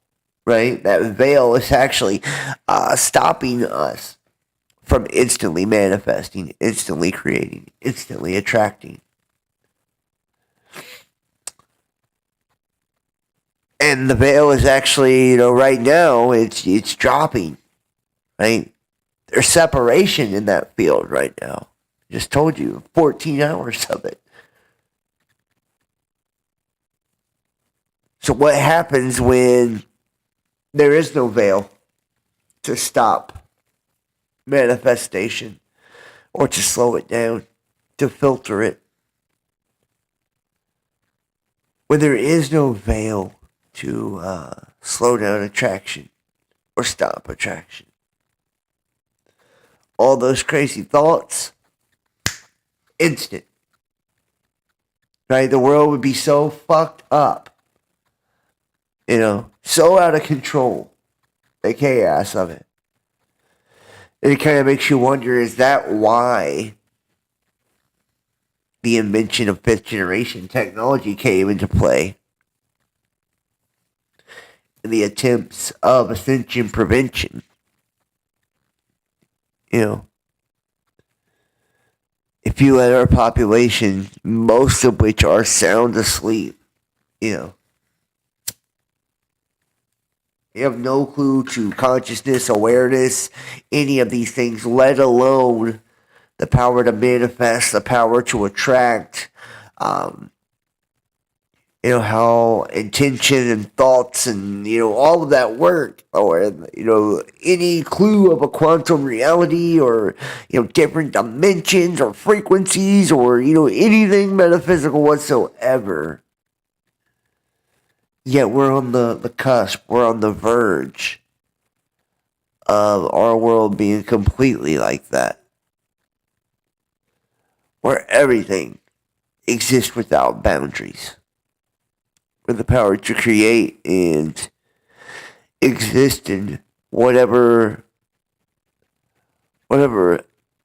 right? That veil is actually stopping us from instantly manifesting, instantly creating, instantly attracting. And the veil is actually, right now, it's dropping, right? There's separation in that field right now. Just told you, 14 hours of it. So what happens when there is no veil to stop manifestation or to slow it down, to filter it? When there is no veil to slow down attraction or stop attraction. All those crazy thoughts, instant. Right? The world would be so fucked up. So out of control, the chaos of it. And it kind of makes you wonder, is that why the invention of fifth generation technology came into play? And the attempts of ascension prevention. If you let our population, most of which are sound asleep, you have no clue to consciousness, awareness, any of these things, let alone the power to manifest, the power to attract, how intention and thoughts and, all of that work, or, any clue of a quantum reality or, different dimensions or frequencies or, anything metaphysical whatsoever. Yet we're on the cusp, we're on the verge of our world being completely like that. Where everything exists without boundaries. With the power to create and exist in whatever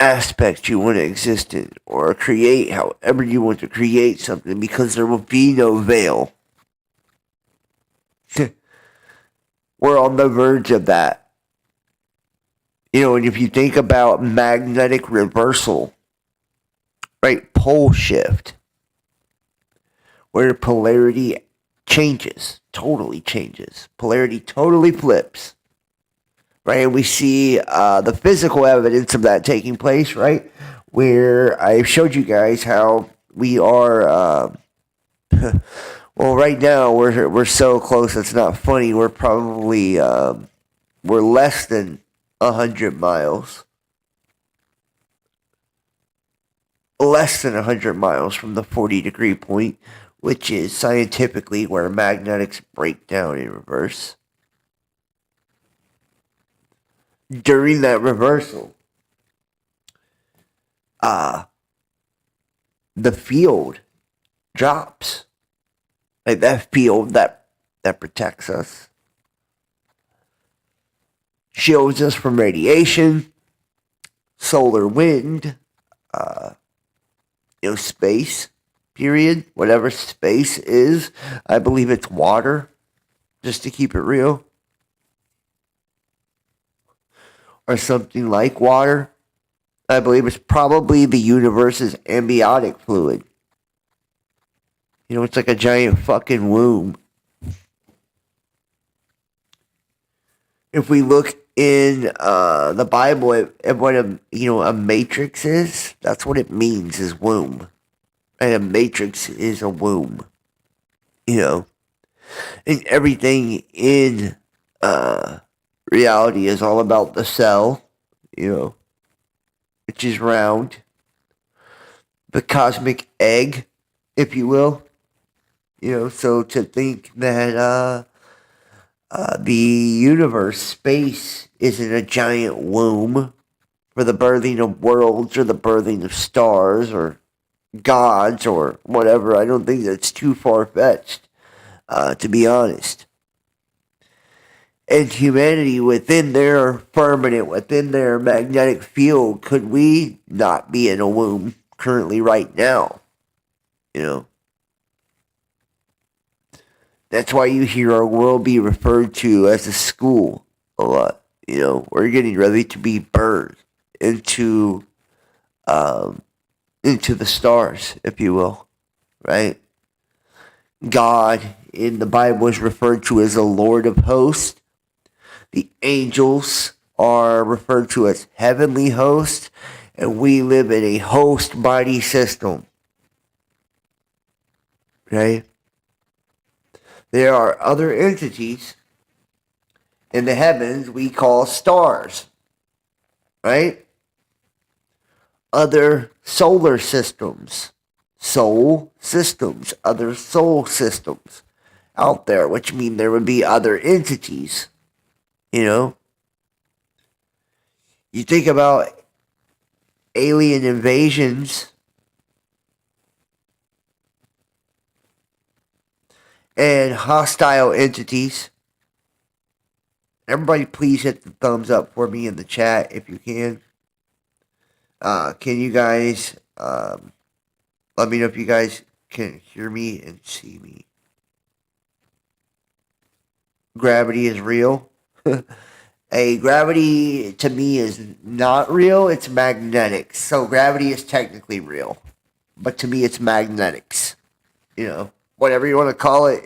aspect you want to exist in. Or create however you want to create something, because there will be no veil. We're on the verge of that. And if you think about magnetic reversal, right, pole shift, where polarity totally changes. Polarity totally flips, right? And we see the physical evidence of that taking place, right? Where I showed you guys how we are... well, right now we're so close. It's not funny. We're probably we're less than 100 miles. Less than 100 miles from the 40-degree point, which is scientifically where magnetics break down in reverse. During that reversal, the field drops. Like that field that protects us, shields us from radiation, solar wind, space, period. Whatever space is, I believe it's water, just to keep it real. Or something like water. I believe it's probably the universe's amniotic fluid. It's like a giant fucking womb. If we look in the Bible at what a matrix is, that's what it means, is womb. And a matrix is a womb. And everything in reality is all about the cell, which is round. The cosmic egg, if you will. So to think that the universe, space, isn't a giant womb for the birthing of worlds or the birthing of stars or gods or whatever, I don't think that's too far-fetched, to be honest. And humanity, within their firmament, within their magnetic field, could we not be in a womb currently right now? That's why you hear our world be referred to as a school a lot. We're getting ready to be birthed into the stars, if you will, right? God in the Bible is referred to as the Lord of hosts. The angels are referred to as heavenly hosts, and we live in a host body system, right? There are other entities in the heavens we call stars, right? Other solar systems, other soul systems out there, which mean there would be other entities, You think about alien invasions and hostile entities. Everybody please hit the thumbs up for me in the chat if you can. Can you guys let me know if you guys can hear me and see me. Gravity is real. Gravity to me is not real, it's magnetics. So gravity is technically real, but to me it's magnetics. Whatever you want to call it,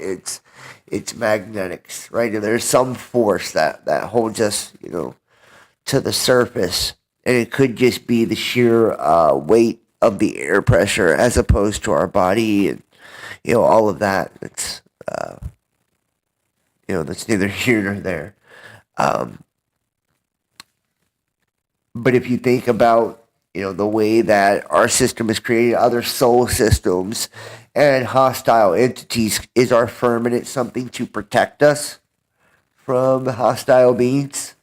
it's magnetics, right? And there's some force that holds us, to the surface, and it could just be the sheer weight of the air pressure as opposed to our body, and all of that. It's that's neither here nor there. But if you think about the way that our system is created, other soul systems and hostile entities, is our firmament something to protect us from hostile beings?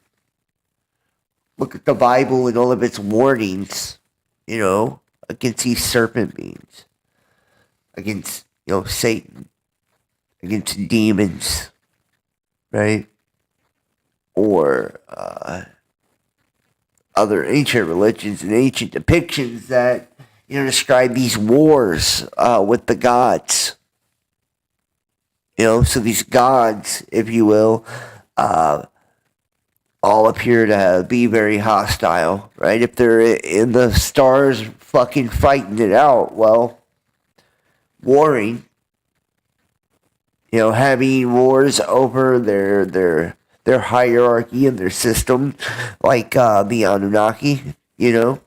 Look at the Bible and all of its warnings, against these serpent beings, against, Satan, against demons, right? Or other ancient religions and ancient depictions that describe these wars with the gods. So these gods, if you will, all appear to be very hostile, right? If they're in the stars fucking fighting it out, well, warring, having wars over their hierarchy and their system, like the Anunnaki, the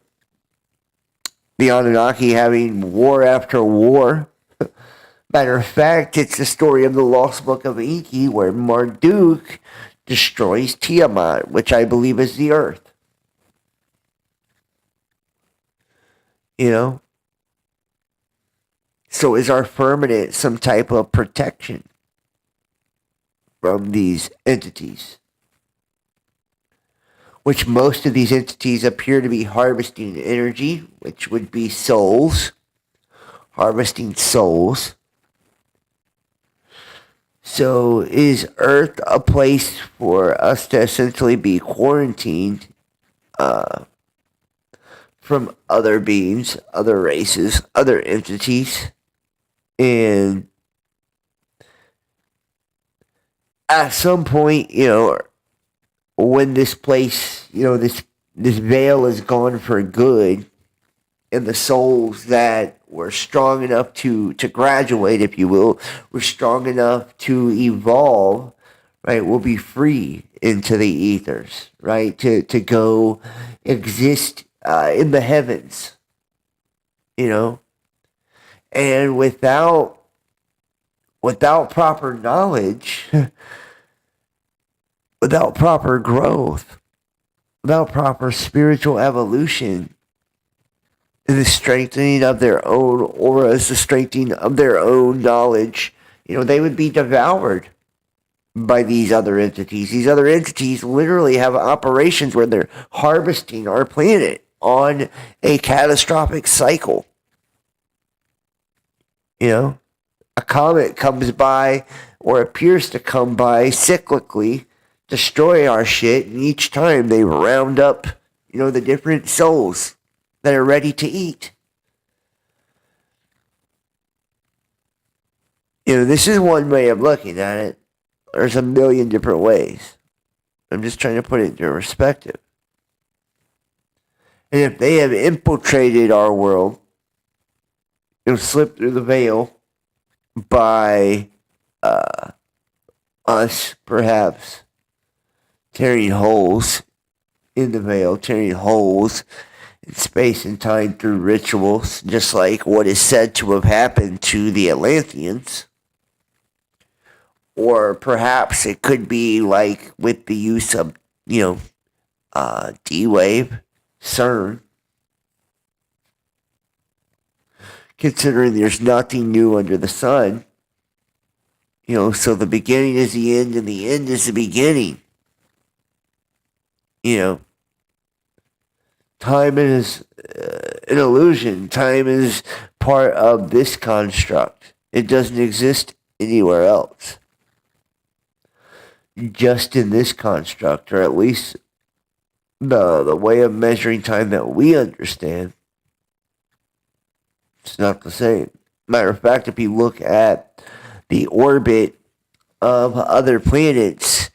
Anunnaki having war after war. Matter of fact, it's the story of the Lost Book of Enki, where Marduk destroys Tiamat, which I believe is the earth. You know? So is our firmament some type of protection from these entities? Which most of these entities appear to be harvesting energy, which would be souls. Harvesting souls. So is Earth a place for us to essentially be quarantined from other beings, other races, other entities? And at some point, you know, when this place, you know, this veil is gone for good, and the souls that were strong enough to graduate, if you will, were strong enough to evolve, right, will be free into the ethers, right, to go exist in the heavens, you know, and without proper knowledge, without proper growth, without proper spiritual evolution, the strengthening of their own auras, the strengthening of their own knowledge, you know, they would be devoured by these other entities. These other entities literally have operations where they're harvesting our planet on a catastrophic cycle. You know, a comet comes by or appears to come by cyclically, destroy our shit, and each time they round up, you know, the different souls that are ready to eat. You know, this is one way of looking at it. There's a million different ways. I'm just trying to put it into perspective. And if they have infiltrated our world, and slipped through the veil by us, perhaps, tearing holes in the veil, tearing holes in space and time through rituals, just like what is said to have happened to the Atlanteans. Or perhaps it could be like with the use of, you know, D-Wave, CERN. Considering there's nothing new under the sun. You know, so the beginning is the end and the end is the beginning. You know, time is an illusion. Time is part of this construct. It doesn't exist anywhere else. Just in this construct, or at least the way of measuring time that we understand. It's not the same. Matter of fact, if you look at the orbit of other planets,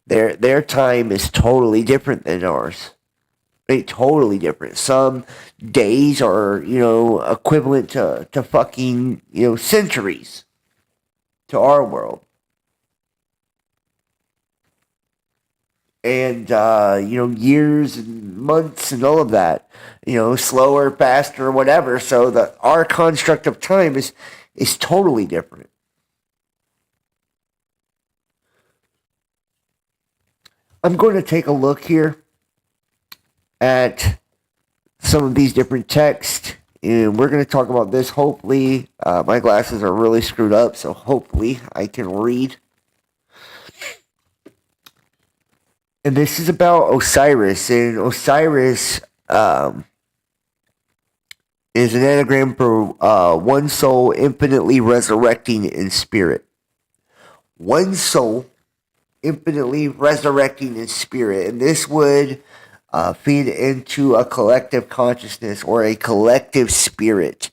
their time is totally different than ours. Right? Totally different. Some days are, you know, equivalent to fucking, you know, centuries to our world. And, you know, years and months and all of that, you know, slower, faster, whatever. So our construct of time is totally different. I'm going to take a look here at some of these different texts, and we're going to talk about this. Hopefully, my glasses are really screwed up, so hopefully I can read. And this is about Osiris, and Osiris is an anagram for one soul infinitely resurrecting in spirit. One soul infinitely resurrecting in spirit, and this would feed into a collective consciousness or a collective spirit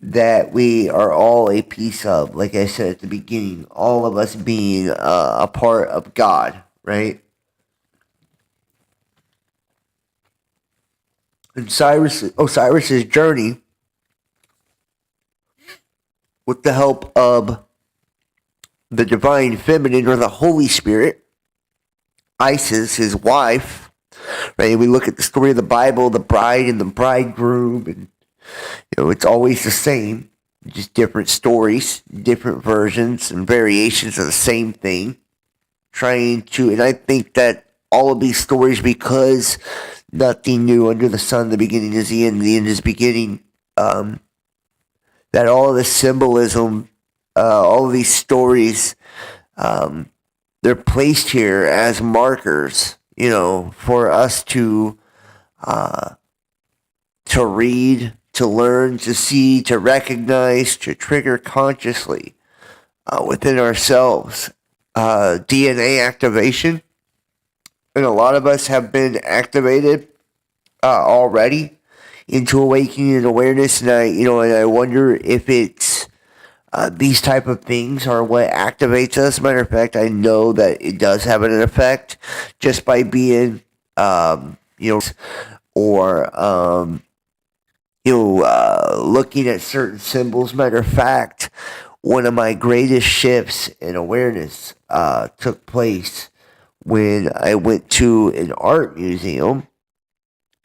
that we are all a piece of. Like I said at the beginning, all of us being a part of God, right? Osiris's journey, with the help of the divine feminine or the Holy Spirit, Isis, his wife, right? We look at the story of the Bible, the bride and the bridegroom, and you know, it's always the same, just different stories, different versions and variations of the same thing. trying to, and I think that all of these stories, because nothing new under the sun, the beginning is the end is beginning, that all of the symbolism, all of these stories, they're placed here as markers, for us to read, to learn, to see, to recognize, to trigger consciously within ourselves. DNA activation, and a lot of us have been activated already into awakening and awareness, and I wonder if it's these type of things are what activates us. Matter of fact, I know that it does have an effect just by being, looking at certain symbols. Matter of fact, one of my greatest shifts in awareness took place when I went to an art museum,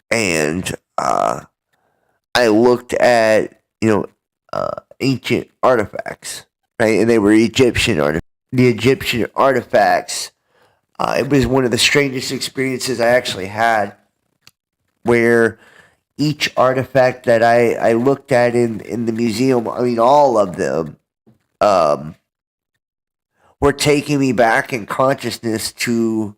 and I looked at, ancient artifacts, right? And they were Egyptian artifacts. The Egyptian artifacts, it was one of the strangest experiences I actually had, where each artifact that I looked at in the museum, all of them, were taking me back in consciousness to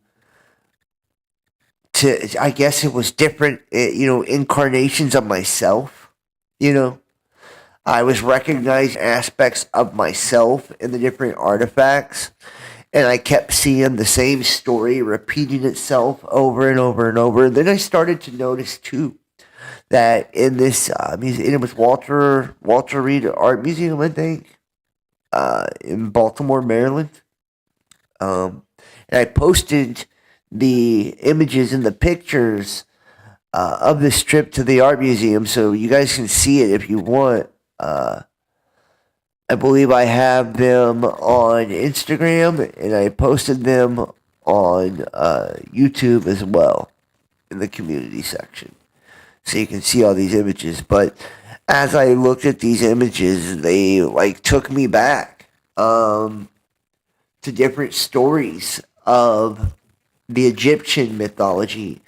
I guess it was different, incarnations of myself, I was recognizing aspects of myself in the different artifacts, and I kept seeing the same story repeating itself over and over and over. And then I started to notice too that in this museum, it was Walter Reed Art Museum, I think, in Baltimore, Maryland. And I posted the images and the pictures of this trip to the art museum, so you guys can see it if you want. I believe I have them on Instagram, and I posted them on YouTube as well in the community section, so you can see all these images. But as I looked at these images, they took me back to different stories of the Egyptian mythology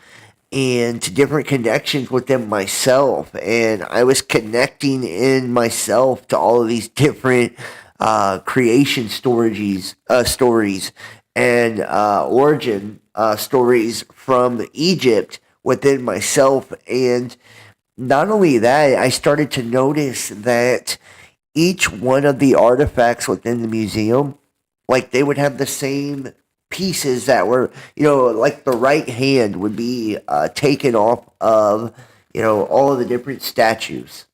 and to different connections within myself. And I was connecting in myself to all of these different creation stories and origin stories from Egypt within myself. And not only that, I started to notice that each one of the artifacts within the museum, they would have the same pieces that were, the right hand would be taken off of, all of the different statues.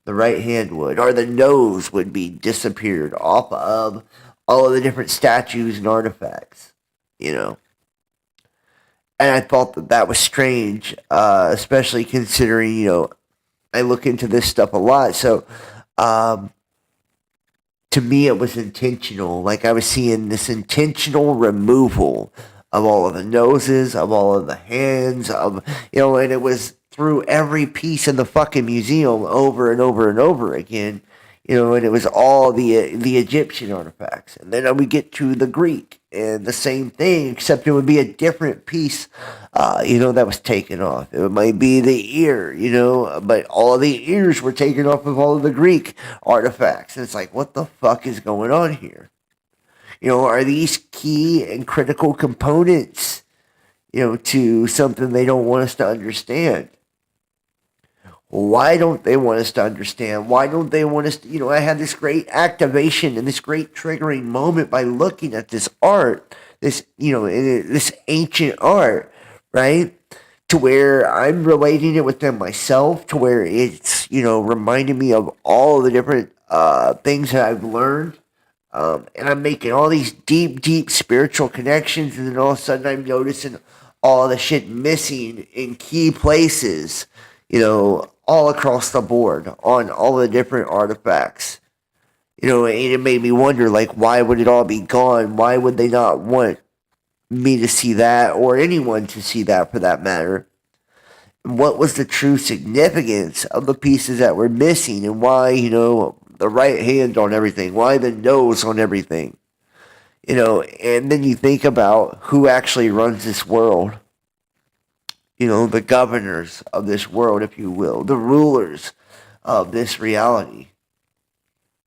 The right hand would, or the nose would be disappeared off of all of the different statues and artifacts, And I thought that was strange, especially considering, I look into this stuff a lot. So, to me, it was intentional. I was seeing this intentional removal of all of the noses, of all of the hands, and it was through every piece in the fucking museum over and over and over again, and it was all the Egyptian artifacts. And then I would get to the Greek, and the same thing, except it would be a different piece, that was taken off. It might be the ear, but all of the ears were taken off of all of the Greek artifacts. And it's what the fuck is going on here? Are these key and critical components, to something they don't want us to understand? Why don't they want us to understand? Why don't they want us to, I had this great activation and this great triggering moment by looking at this art, this ancient art, right? To where I'm relating it within myself, to where it's, reminding me of all the different things that I've learned. And I'm making all these deep spiritual connections, and then all of a sudden I'm noticing all the shit missing in key places, all across the board on all the different artifacts. And it made me wonder, why would it all be gone? Why would they not want me to see that, or anyone to see that for that matter? And what was the true significance of the pieces that were missing, and why, the right hand on everything? Why the nose on everything? And then you think about who actually runs this world. The governors of this world, if you will, the rulers of this reality,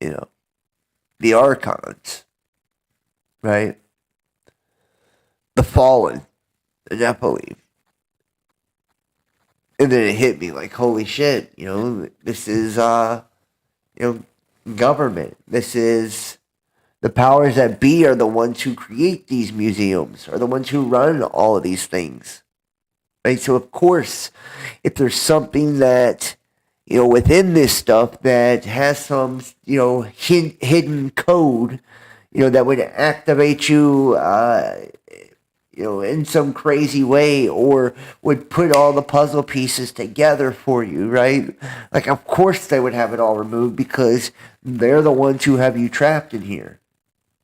the archons, right? The fallen, the Nephilim. And then it hit me like, holy shit, this is, government. This is the powers that be are the ones who create these museums, are the ones who run all of these things. Right? So, of course, if there's something that, within this stuff that has some, hidden code, that would activate you, in some crazy way, or would put all the puzzle pieces together for you, right? Like, of course they would have it all removed because they're the ones who have you trapped in here.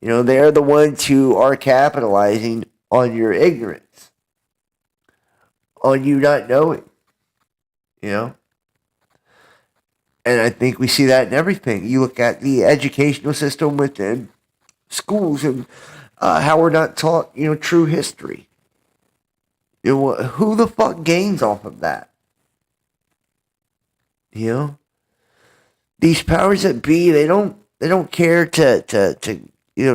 They're the ones who are capitalizing on your ignorance, on you not knowing, And I think we see that in everything. You look at the educational system within schools and how we're not taught, true history. Who the fuck gains off of that? These powers that be, they don't care to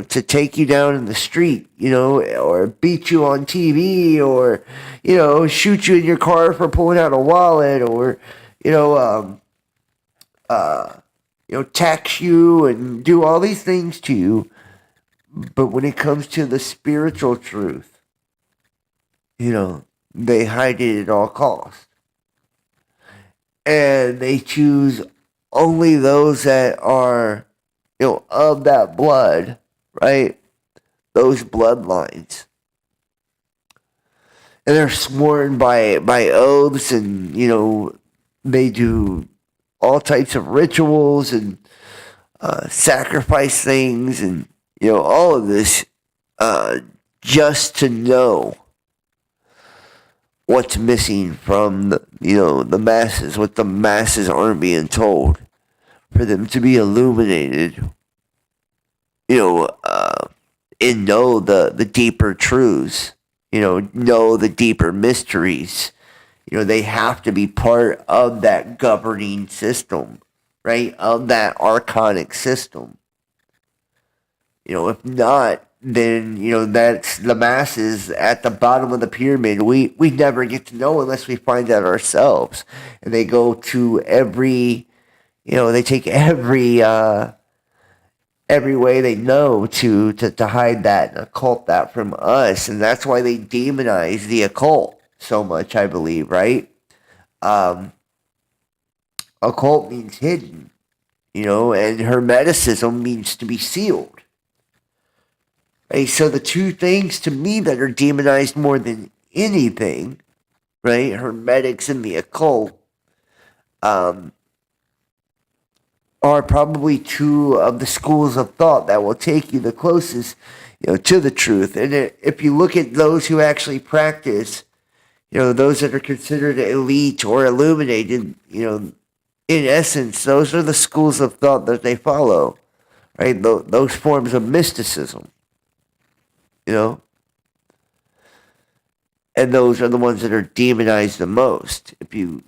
take you down in the street, or beat you on TV, or shoot you in your car for pulling out a wallet, or tax you and do all these things to you. But when it comes to the spiritual truth, they hide it at all costs. And they choose only those that are, of that blood, right? Those bloodlines. And they're sworn by oaths, and, they do all types of rituals and sacrifice things, and all of this, just to know what's missing from the masses, what the masses aren't being told, for them to be illuminated, and know the deeper truths, know the deeper mysteries. They have to be part of that governing system, right? Of that archonic system. If not, then, that's the masses at the bottom of the pyramid. We never get to know unless we find out ourselves. And they go to every, they take every way they know to hide that and occult that from us. And that's why they demonize the occult so much, I believe, right? Occult means hidden, and hermeticism means to be sealed. Right, so the two things to me that are demonized more than anything, right, hermetics and the occult, are probably two of the schools of thought that will take you the closest, to the truth. And if you look at those who actually practice, those that are considered elite or illuminated, in essence, those are the schools of thought that they follow, right? Those forms of mysticism. And those are the ones that are demonized the most. If you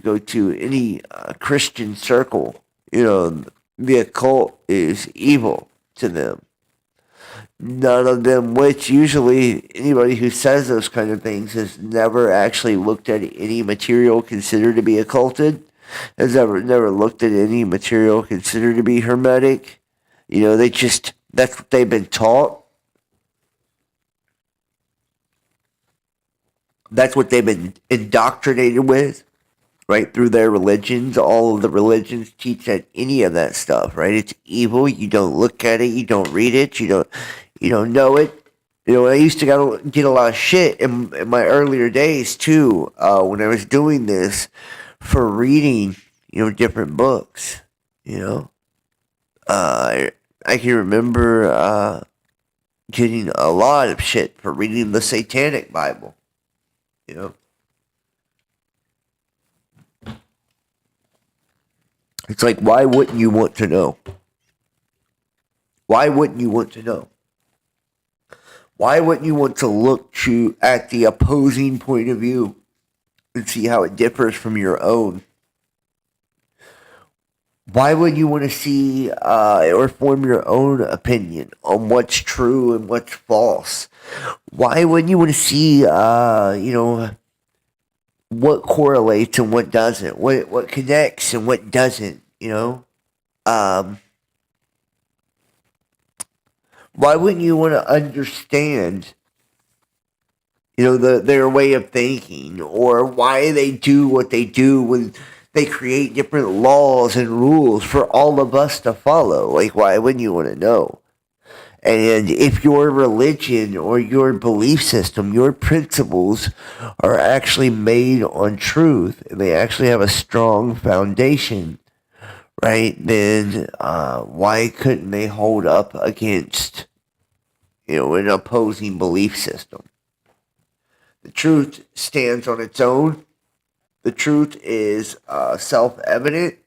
go to any Christian circle, the occult is evil to them. None of them, which usually anybody who says those kind of things has never actually looked at any material considered to be occulted, has never looked at any material considered to be hermetic. That's what they've been taught. That's what they've been indoctrinated with, right, through their religions. All of the religions teach that any of that stuff, right? It's evil. You don't look at it. You don't read it. You don't know it. I used to get a lot of shit in my earlier days, too, when I was doing this, for reading, different books, I can remember getting a lot of shit for reading the Satanic Bible. It's like, why wouldn't you want to know? Why wouldn't you want to know? Why wouldn't you want to look at the opposing point of view and see how it differs from your own? Why would you want to see or form your own opinion on what's true and what's false? Why wouldn't you want to see, what correlates and what doesn't? What connects and what doesn't? Why wouldn't you want to understand, their way of thinking, or why they do what they do when they create different laws and rules for all of us to follow? Like, why wouldn't you want to know? And if your religion or your belief system, your principles are actually made on truth and they actually have a strong foundation, right, then why couldn't they hold up against, an opposing belief system? The truth stands on its own. The truth is self-evident.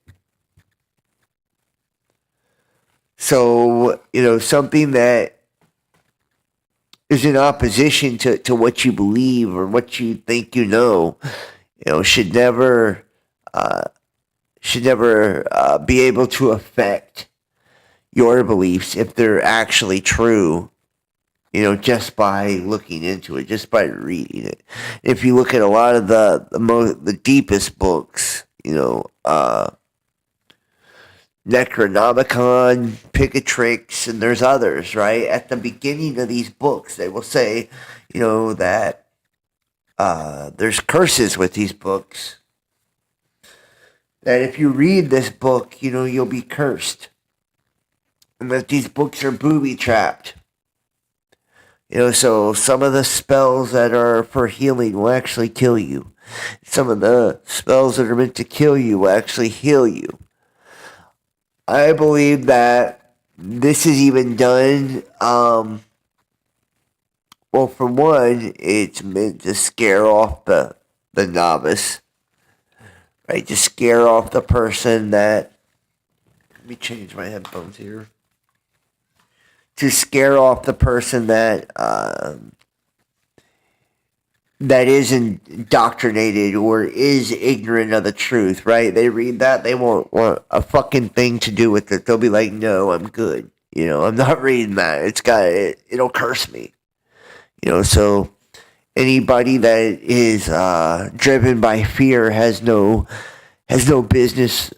So, something that is in opposition to what you believe or what you think should never be able to affect your beliefs if they're actually true, just by looking into it, just by reading it. If you look at a lot of the deepest books, Necronomicon, Picatrix, and there's others, right? At the beginning of these books, they will say, that there's curses with these books. That if you read this book, you'll be cursed. And that these books are booby-trapped. So some of the spells that are for healing will actually kill you. Some of the spells that are meant to kill you will actually heal you. I believe that this is even done, well, for one, it's meant to scare off the novice, right? To scare off the person that, let me change my headphones here. To scare off the person that is indoctrinated or is ignorant of the truth, right? They read that, they won't want a fucking thing to do with it. They'll be like, no, I'm good. I'm not reading that. It'll curse me. So anybody that is driven by fear has no business,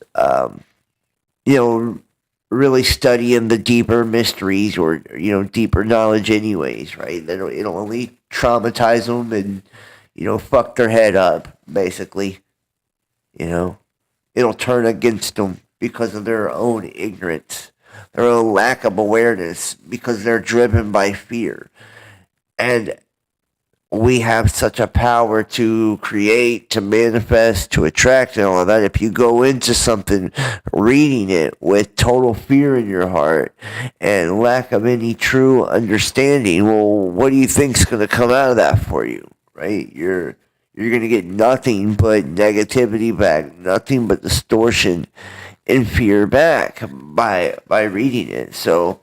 really studying the deeper mysteries or, deeper knowledge anyways, right? It'll only traumatize them and, fuck their head up, basically. It'll turn against them because of their own ignorance, their own lack of awareness, because they're driven by fear. And we have such a power to create, to manifest, to attract, and all of that. If you go into something, reading it with total fear in your heart and lack of any true understanding, well, what do you think's going to come out of that for you, right? You're going to get nothing but negativity back, nothing but distortion and fear back by reading it. So,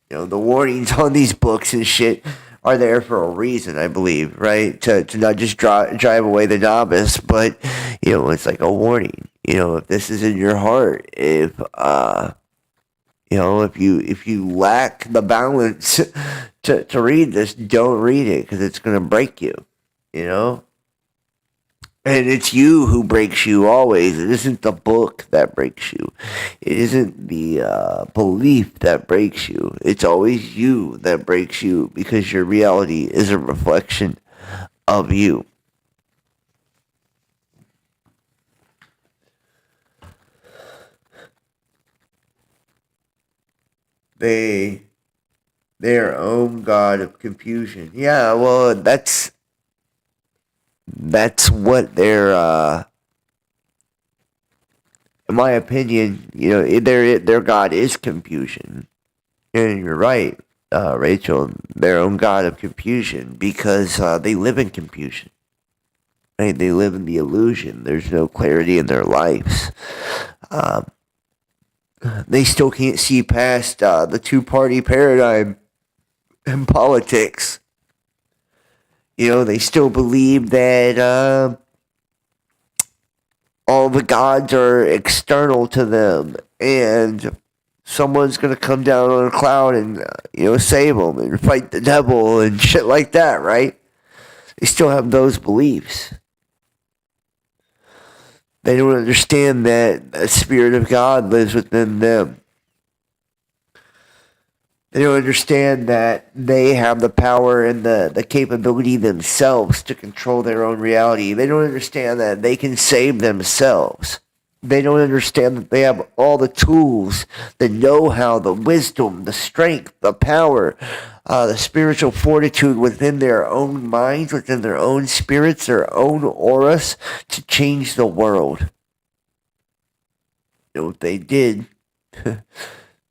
the warnings on these books and shit are there for a reason, I believe, right? To not just drive away the novice, but, it's like a warning. If this is in your heart, if you lack the balance to read this, don't read it, because it's going to break you, And it's you who breaks you always. It isn't the book that breaks you. It isn't the belief that breaks you. It's always you that breaks you, because your reality is a reflection of you. Their own god of confusion. Yeah, well, that's what they're, in my opinion, their god is confusion. And you're right, Rachel, their own god of confusion, because they live in confusion. Right? They live in the illusion. There's no clarity in their lives. They still can't see past the two-party paradigm in politics. They still believe that all the gods are external to them, and someone's gonna come down on a cloud and save them and fight the devil and shit like that, right? They still have those beliefs. They don't understand that the Spirit of God lives within them. They don't understand that they have the power and the capability themselves to control their own reality. They don't understand that they can save themselves. They don't understand that they have all the tools, the know-how, the wisdom, the strength, the power, the spiritual fortitude within their own minds, within their own spirits, their own auras to change the world. If they did,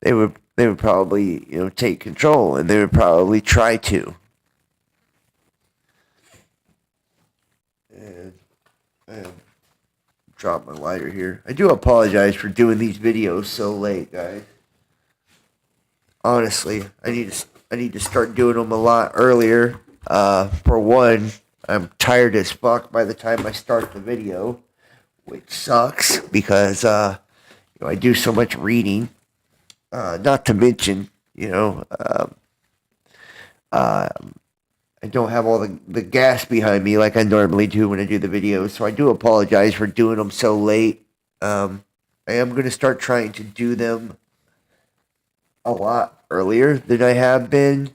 they would probably take control, and they would probably try to. And drop my lighter here. I do apologize for doing these videos so late, guys. Honestly, I need to start doing them a lot earlier. For one, I'm tired as fuck by the time I start the video, which sucks because I do so much reading. Not to mention, I don't have all the gas behind me like I normally do when I do the videos, so I do apologize for doing them so late. I am going to start trying to do them a lot earlier than I have been.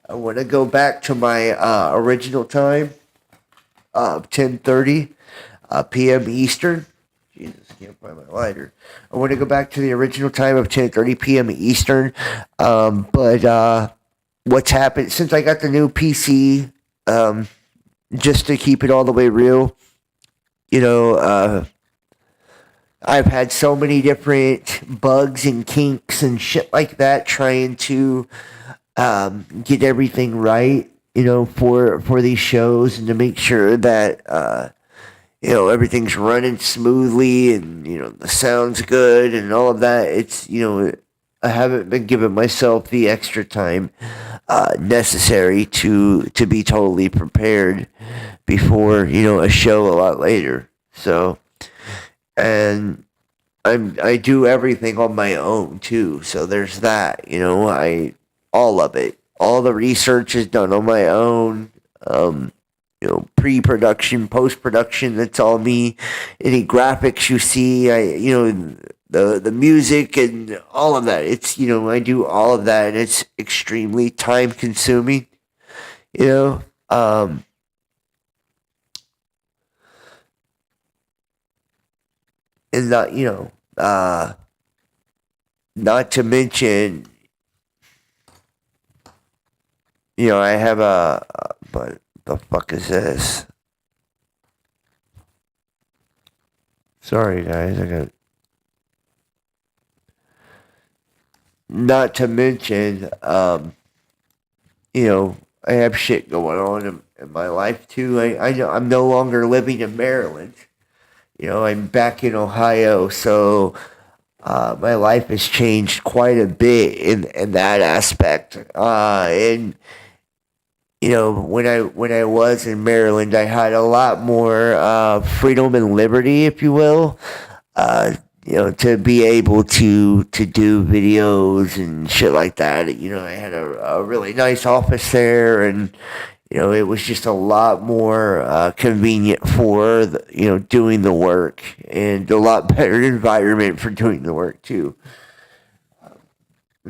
I want to go back to my original time of 10:30 p.m. Eastern. Jesus, I can't find my lighter. I want to go back to the original time of 10:30 p.m. Eastern, but what's happened since I got the new PC, just to keep it all the way real, I've had so many different bugs and kinks and shit like that trying to get everything right, for these shows and to make sure that everything's running smoothly and the sound's good and all of that. It's I haven't been giving myself the extra time necessary to be totally prepared before a show a lot later. So, and I do everything on my own too. So there's that. All of it, all the research is done on my own. Pre-production, post-production, that's all me. Any graphics you see, the music and all of that. It's, I do all of that, and it's extremely time consuming, and not to mention, I have but the fuck is this? Sorry, guys, I got. Not to mention, I have shit going on in my life too. I know I'm no longer living in Maryland. I'm back in Ohio, so my life has changed quite a bit in that aspect. And when I was in Maryland, I had a lot more freedom and liberty, if you will. To be able to do videos and shit like that. I had a really nice office there, and it was just a lot more convenient for doing the work, and a lot better environment for doing the work too.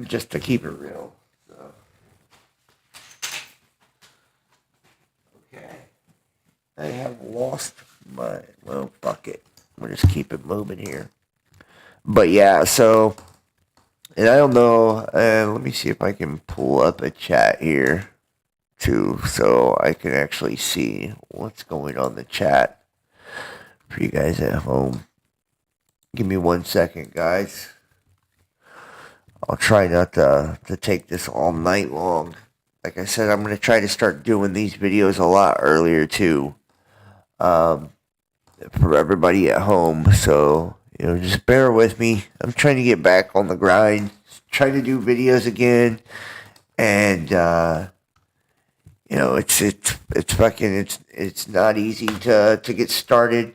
Just to keep it real. So. Okay, I have lost my. Well, fuck it. We'll just keep it moving here. But yeah, so, and I don't know, let me see if I can pull up a chat here, too, so I can actually see what's going on in the chat for you guys at home. Give me 1 second, guys. I'll try not to take this all night long. Like I said, I'm going to try to start doing these videos a lot earlier, too, for everybody at home, so... just bear with me. I'm trying to get back on the grind, trying to do videos again, and, it's not easy to get started.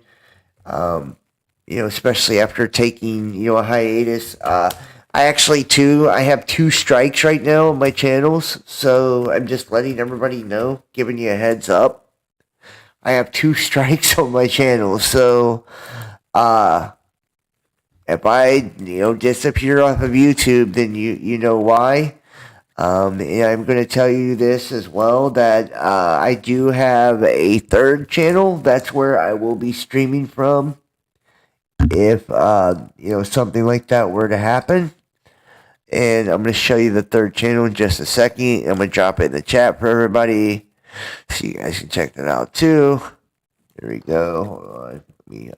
Especially after taking a hiatus. I have 2 strikes right now on my channels, so I'm just letting everybody know, giving you a heads up. I have 2 strikes on my channel, so if I disappear off of YouTube, then you know why. And I'm going to tell you this as well, that I do have a 3rd channel. That's where I will be streaming from if something like that were to happen. And I'm going to show you the 3rd channel in just a second. I'm going to drop it in the chat for everybody so you guys can check that out too. Here we go. Hold on. Let me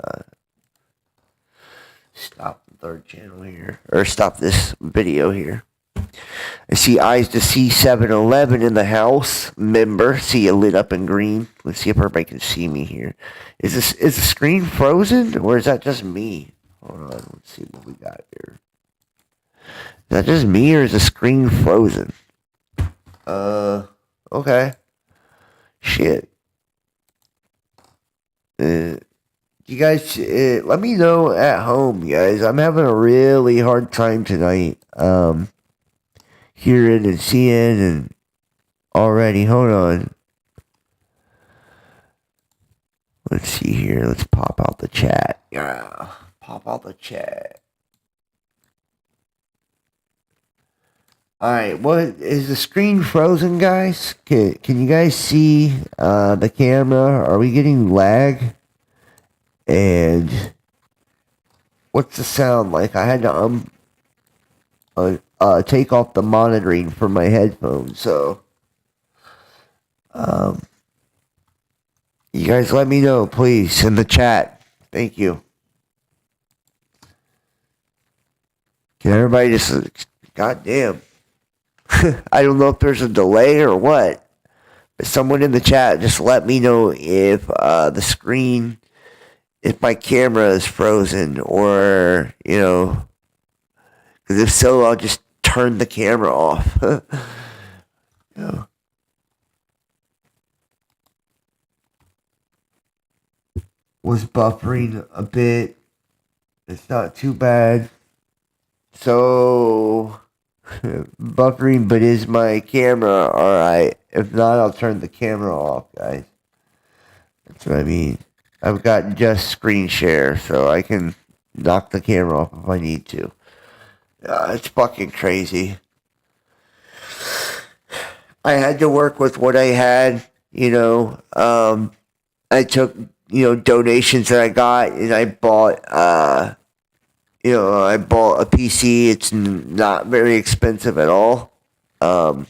stop the 3rd channel here, or stop this video here. I see Eyes to C711 in the house. Member, see you lit up in green. Let's see if everybody can see me here. Is the screen frozen, or is that just me? Hold on, let's see what we got here. Is that just me, or is the screen frozen? Okay. Shit. You guys, let me know at home, guys. I'm having a really hard time tonight. Hearing and seeing and already. Hold on. Let's see here. Let's pop out the chat. Yeah, pop out the chat. Alright, what is the screen frozen, guys? Can you guys see the camera? Are we getting lag? And what's the sound like? I had to take off the monitoring for my headphones, so you guys let me know, please, in the chat. Thank you. Can everybody just, goddamn. I don't know if there's a delay or what, but someone in the chat just let me know if the screen, if my camera is frozen, or, because if so, I'll just turn the camera off. Was buffering a bit. It's not too bad. So, buffering, but is my camera alright? If not, I'll turn the camera off, guys. That's what I mean. I've got just screen share, so I can knock the camera off if I need to. It's fucking crazy. I had to work with what I had, I took, donations that I got, and I bought, I bought a PC. It's not very expensive at all. I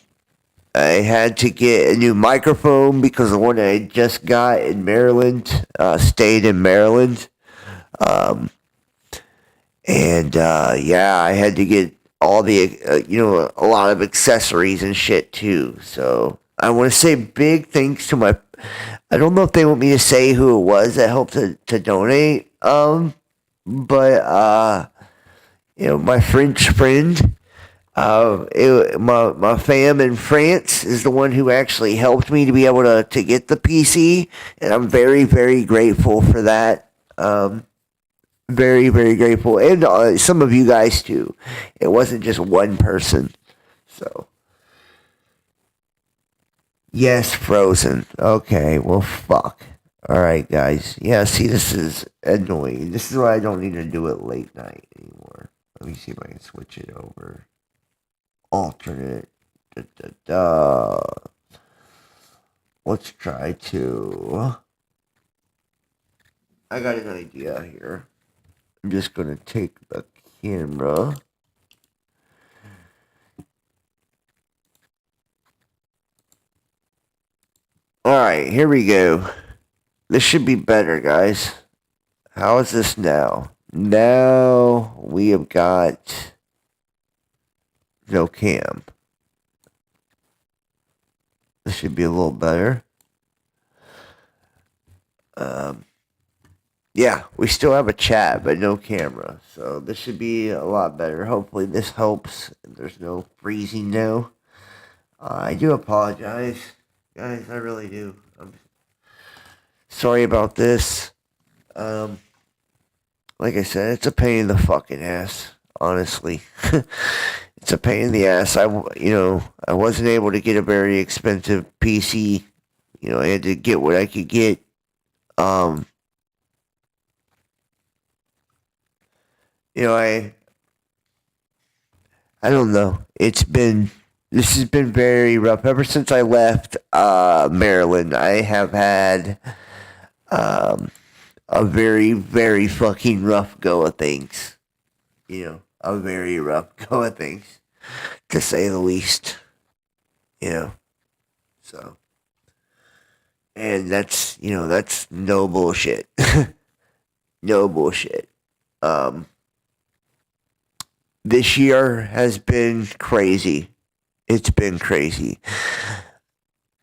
had to get a new microphone because the one that I just got in Maryland, stayed in Maryland. I had to get all the, a lot of accessories and shit too. So I want to say big thanks to I don't know if they want me to say who it was that helped to donate. My French friend, my fam in France is the one who actually helped me to be able to get the PC, and I'm very, very grateful for that. Very, very grateful, and some of you guys too. It wasn't just one person, so. Yes, frozen. Okay, well, fuck. Alright, guys. Yeah, see, this is annoying. This is why I don't need to do it late night anymore. Let me see if I can switch it over. Alternate. Let's try to. I got an idea here. I'm just going to take the camera. Alright, here we go. This should be better, guys. How is this now? Now we have got no cam. This should be a little better. Yeah, we still have a chat, but no camera. So this should be a lot better. Hopefully this helps. There's no freezing now. I do apologize. Guys, I really do. I'm sorry about this. Like I said, it's a pain in the fucking ass, honestly. It's a pain in the ass. I wasn't able to get a very expensive PC. I had to get what I could get. Um, I don't know. This has been very rough. Ever since I left Maryland, I have had a very, very fucking rough go of things. A very rough go of things, to say the least. So. And that's no bullshit. No bullshit. This year has been crazy. It's been crazy.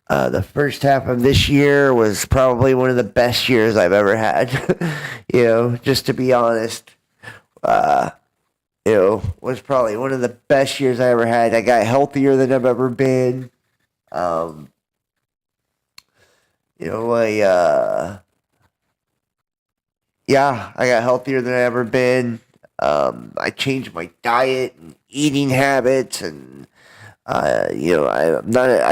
The first half of this year was probably one of the best years I've ever had. Just to be honest. Was probably one of the best years I ever had. I got healthier than I've ever been. I got healthier than I ever been. I changed my diet and eating habits, and I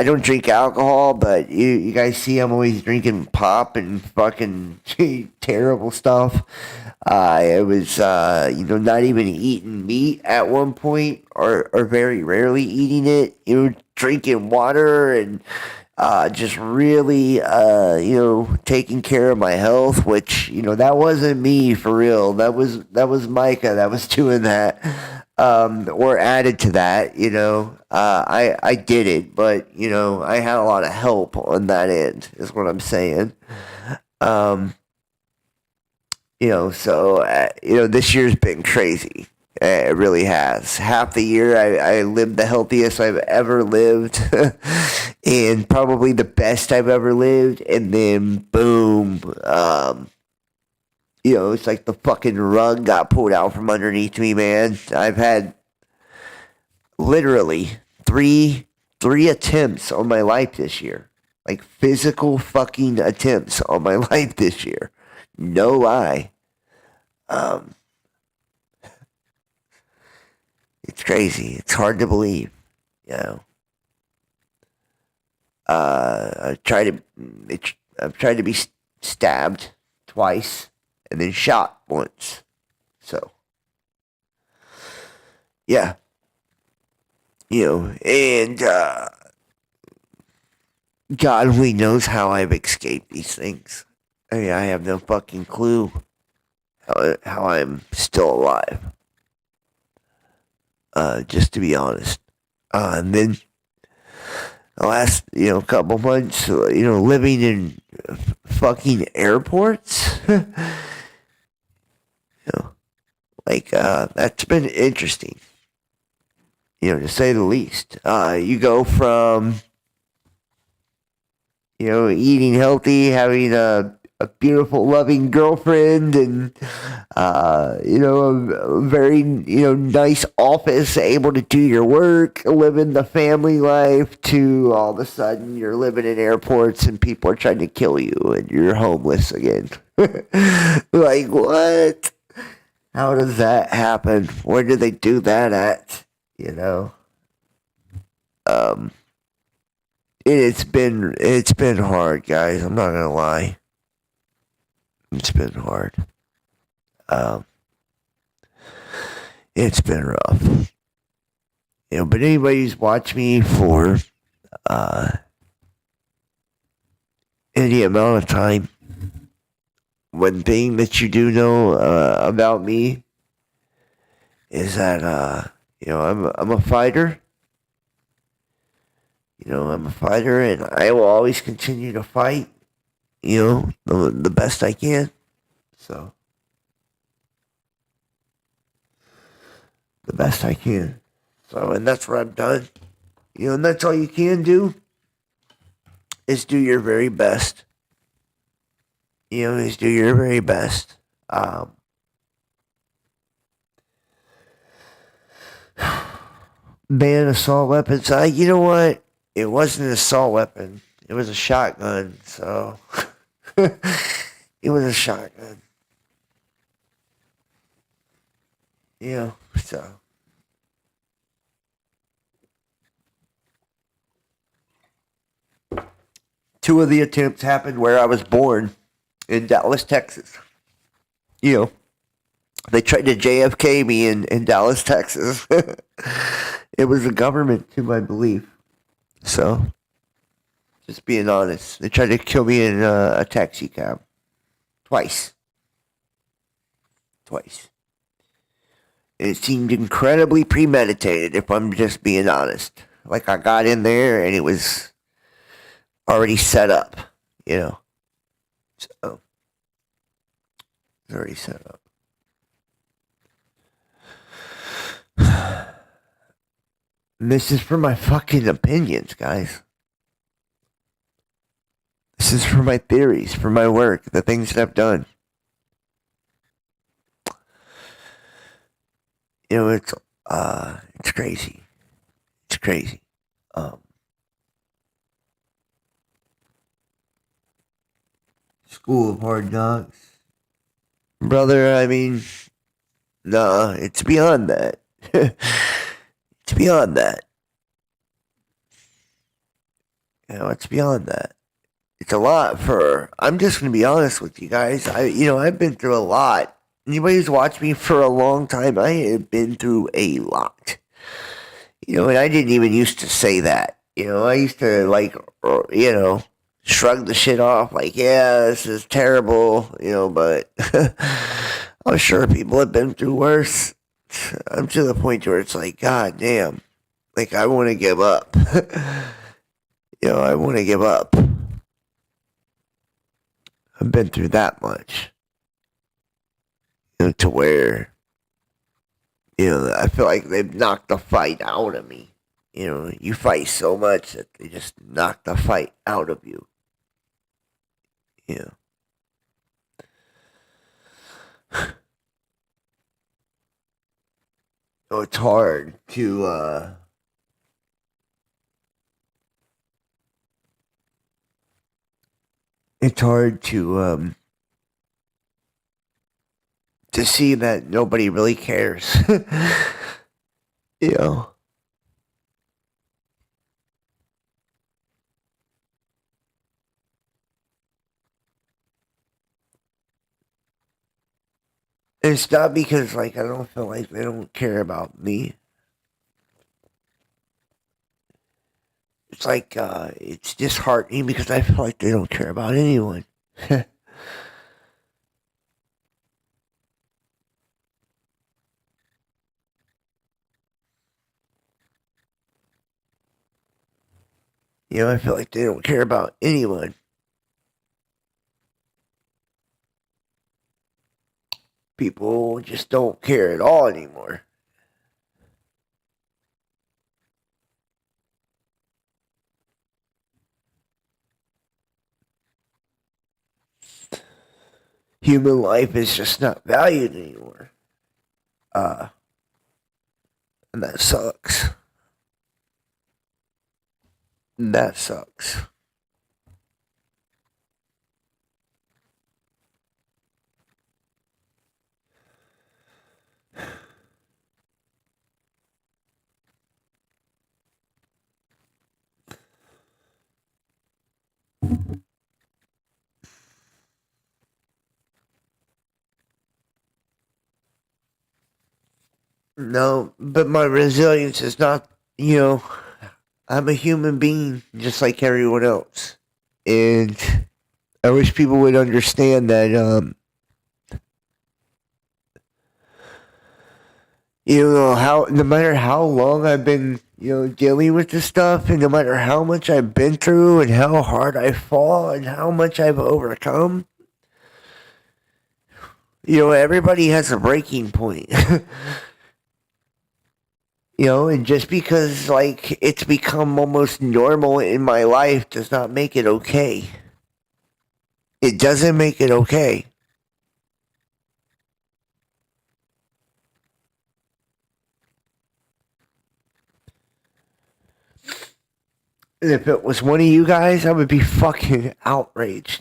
don't drink alcohol, but you guys see I'm always drinking pop and fucking terrible stuff. I was not even eating meat at one point, or very rarely eating it. Drinking water and just really, taking care of my health, which, that wasn't me for real. That was Micah that was doing that, or added to that, I did it, but, I had a lot of help on that end, is what I'm saying. This year's been crazy. It really has. Half the year, I lived the healthiest I've ever lived, and probably the best I've ever lived. And then, boom, it's like the fucking rug got pulled out from underneath me, man. I've had literally three attempts on my life this year, like physical fucking attempts on my life this year. No lie. It's crazy. It's hard to believe, I've tried to be stabbed twice and then shot once. So, yeah, and God only knows how I've escaped these things. I mean, I have no fucking clue how I'm still alive. Just to be honest. And then the last, couple months, living in fucking airports. That's been interesting. To say the least. You go from, eating healthy, having a beautiful, loving girlfriend, and a very nice office, able to do your work, living the family life, to all of a sudden you're living in airports and people are trying to kill you and you're homeless again. Like, what? How does that happen? Where do they do that at? It's been hard, guys. I'm not gonna lie. It's been hard. It's been rough. But anybody who's watched me for any amount of time, one thing that you do know about me is that I'm a fighter. I'm a fighter, and I will always continue to fight. The best I can. So, the best I can. So, and that's what I've done. And that's all you can do, is do your very best. Is do your very best. Ban assault weapons. You know what? It wasn't an assault weapon. It was a shotgun, so it was a shotgun. Yeah, so. Two of the attempts happened where I was born in Dallas, Texas. You know, they tried to JFK me in Dallas, Texas. It was the government, to my belief. So, just being honest, they tried to kill me in a taxi cab. Twice. It seemed incredibly premeditated, if I'm just being honest. Like I got in there and it was already set up, you know. So, it's already set up. And this is for my fucking opinions, guys. This is for my theories, for my work, the things that I've done. You know, it's crazy. It's crazy. School of Hard Knocks. Brother, I mean, nah, it's beyond that. It's beyond that. You know, it's beyond that. It's a lot for. I'm just gonna be honest with you guys. I've been through a lot. Anybody who's watched me for a long time, I have been through a lot. You know, and I didn't even used to say that. You know, I used to shrug the shit off, like, yeah, this is terrible. You know, but I'm sure people have been through worse. I'm to the point where it's like, God damn, like I want to give up. I want to give up. I've been through that much. To where, I feel like they've knocked the fight out of me. You fight so much that they just knock the fight out of you. So it's hard to, to see that nobody really cares. you know. It's not because, like, I don't feel like they don't care about me. It's like, it's disheartening because I feel like they don't care about anyone. I feel like they don't care about anyone. People just don't care at all anymore. Human life is just not valued anymore. And that sucks. That sucks. No, but my resilience is not, I'm a human being just like everyone else. And I wish people would understand that, no matter how long I've been, dealing with this stuff, and no matter how much I've been through and how hard I fall and how much I've overcome, everybody has a breaking point. And just because, like, it's become almost normal in my life does not make it okay. It doesn't make it okay. And if it was one of you guys, I would be fucking outraged.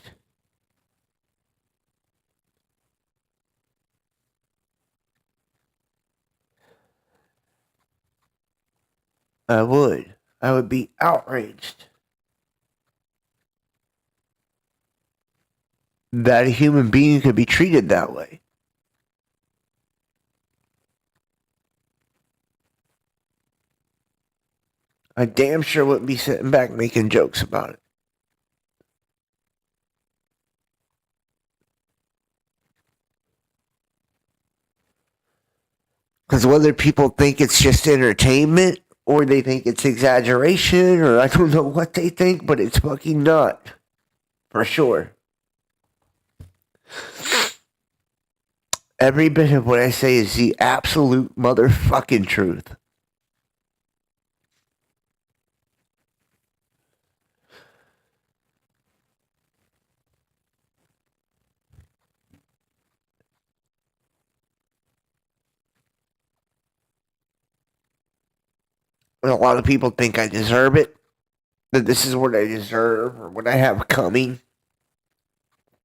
I would. I would be outraged that a human being could be treated that way. I damn sure wouldn't be sitting back making jokes about it. Because whether people think it's just entertainment or they think it's exaggeration or I don't know what they think, but it's fucking not. For sure. Every bit of what I say is the absolute motherfucking truth. And a lot of people think I deserve it. That this is what I deserve or what I have coming.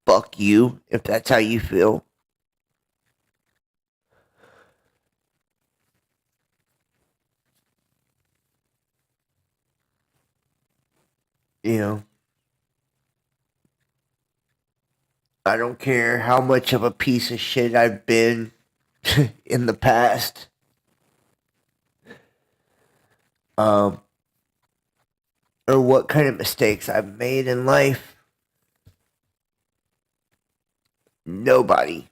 Fuck you, if that's how you feel. You know, I don't care how much of a piece of shit I've been in the past. Or what kind of mistakes I've made in life. Nobody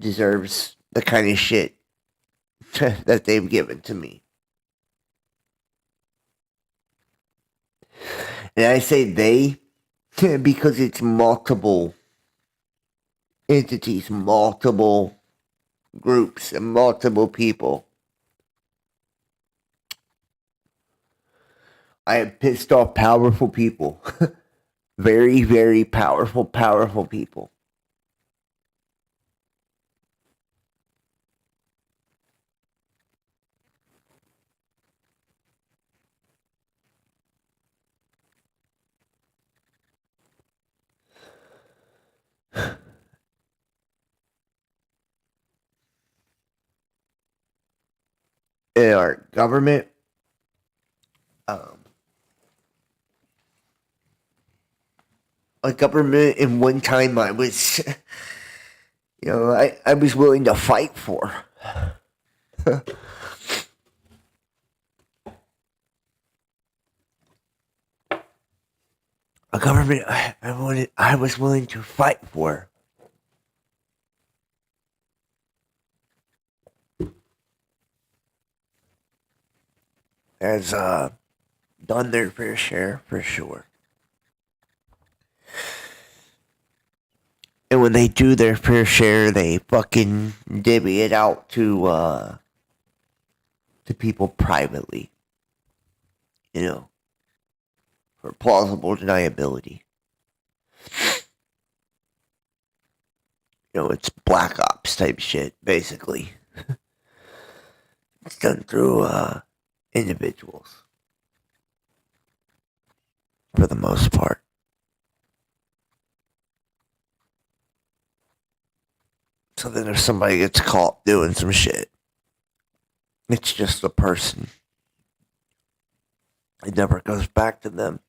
deserves the kind of shit that they've given to me. And I say they because it's multiple entities, multiple groups, and multiple people. I have pissed off powerful people. Very, very powerful people. In our government, a government in one time I was, I was willing to fight for. A government I was willing to fight for. Has done their fair share for sure. And when they do their fair share, they fucking divvy it out to people privately. For plausible deniability. It's black ops type shit, basically. It's done through individuals. For the most part. So then if somebody gets caught doing some shit, it's just the person. It never goes back to them.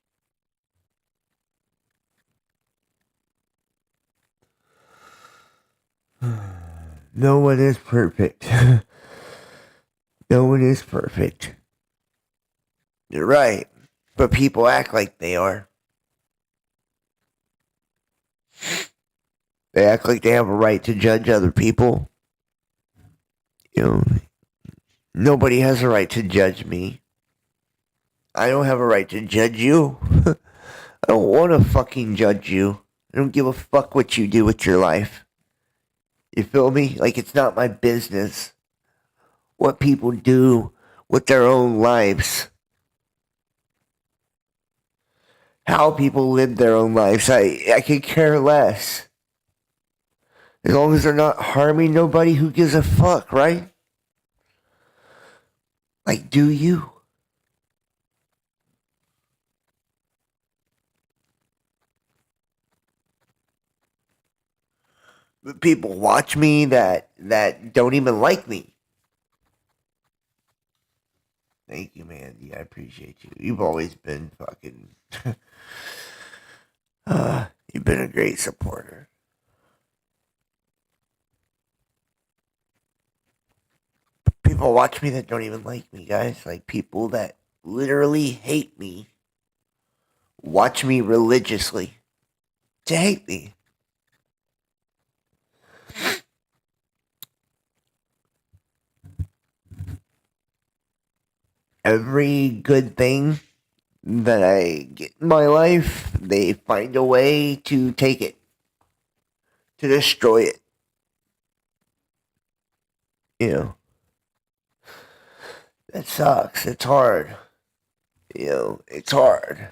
No one is perfect. No one is perfect. You're right. But people act like they are. They act like they have a right to judge other people. Nobody has a right to judge me. I don't have a right to judge you. I don't want to fucking judge you. I don't give a fuck what you do with your life. You feel me? Like, it's not my business what people do with their own lives. How people live their own lives. I could care less. As long as they're not harming nobody, who gives a fuck, right? Like, do you? people watch me that don't even like me. Thank you, Mandy. I appreciate you. You've always been fucking. You've been a great supporter. People watch me that don't even like me, guys. Like people that literally hate me watch me religiously to hate me. Every good thing that I get in my life, they find a way to take it, to destroy it. You know, that sucks. It's hard. You know, it's hard.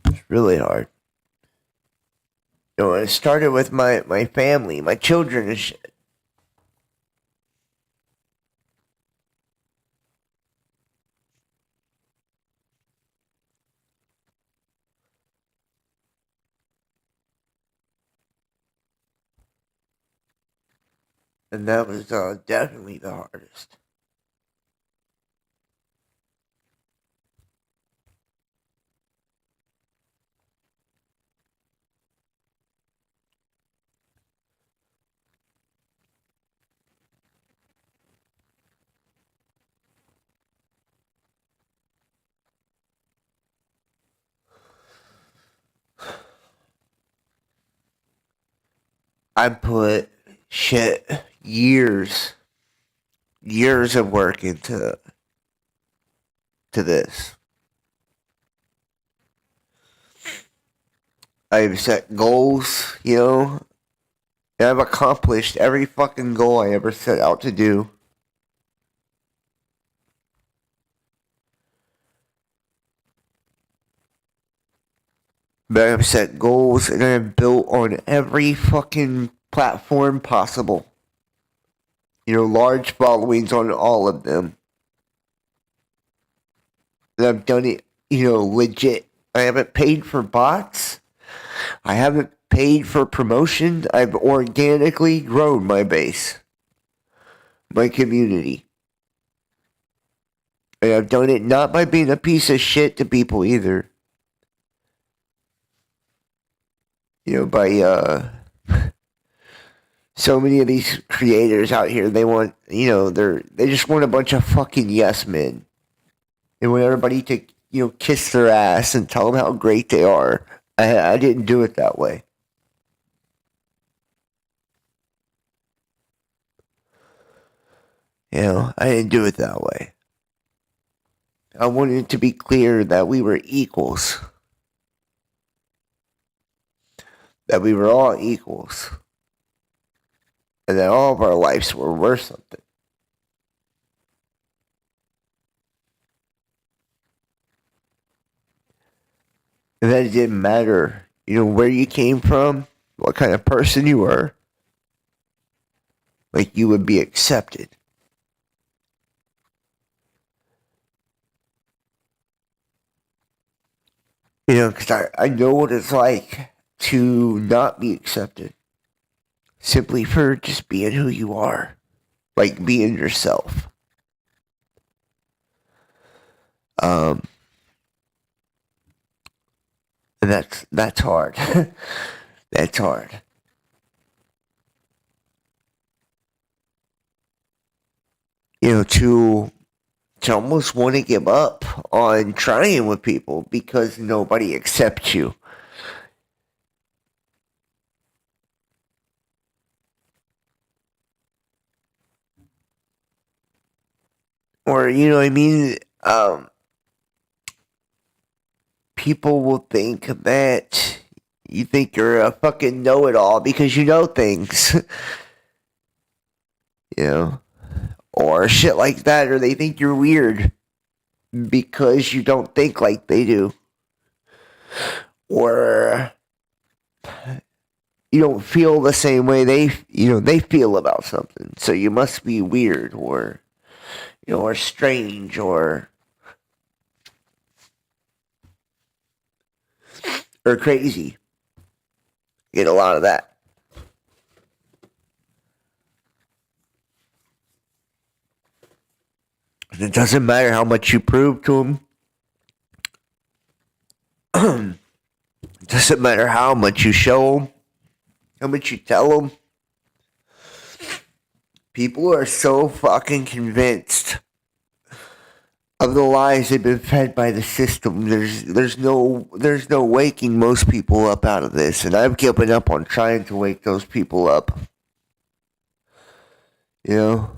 It's really hard. You know, it started with my family, my children and shit. And that was definitely the hardest. I put years of work into this. I've set goals, you know, and I've accomplished every fucking goal I ever set out to do. But I've set goals and I've built on every fucking platform possible. You know, large followings on all of them. And I've done it, you know, legit. I haven't paid for bots. I haven't paid for promotion. I've organically grown my base, my community. And I've done it not by being a piece of shit to people either. You know, by so many of these creators out here, they want, you know, they just want a bunch of fucking yes men. They want everybody to, you know, kiss their ass and tell them how great they are. I didn't do it that way. You know, I didn't do it that way. I wanted it to be clear that we were equals. That we were all equals. And that all of our lives were worth something. And that it didn't matter, you know, where you came from, what kind of person you were. Like, you would be accepted. You know, because I know what it's like to not be accepted. Simply for just being who you are. Like, being yourself. And that's hard. That's hard. You know, to almost want to give up on trying with people because nobody accepts you. Or, you know what I mean? People will think that you think you're a fucking know-it-all because you know things. You know? Or shit like that, or they think you're weird because you don't think like they do. Or you don't feel the same way they feel about something. So you must be weird or, you know, or strange or or crazy. Get a lot of that. And it doesn't matter how much you prove to them. It doesn't matter how much you show them, how much you tell them. People are so fucking convinced of the lies they've been fed by the system. There's no waking most people up out of this, and I've given up on trying to wake those people up. You know,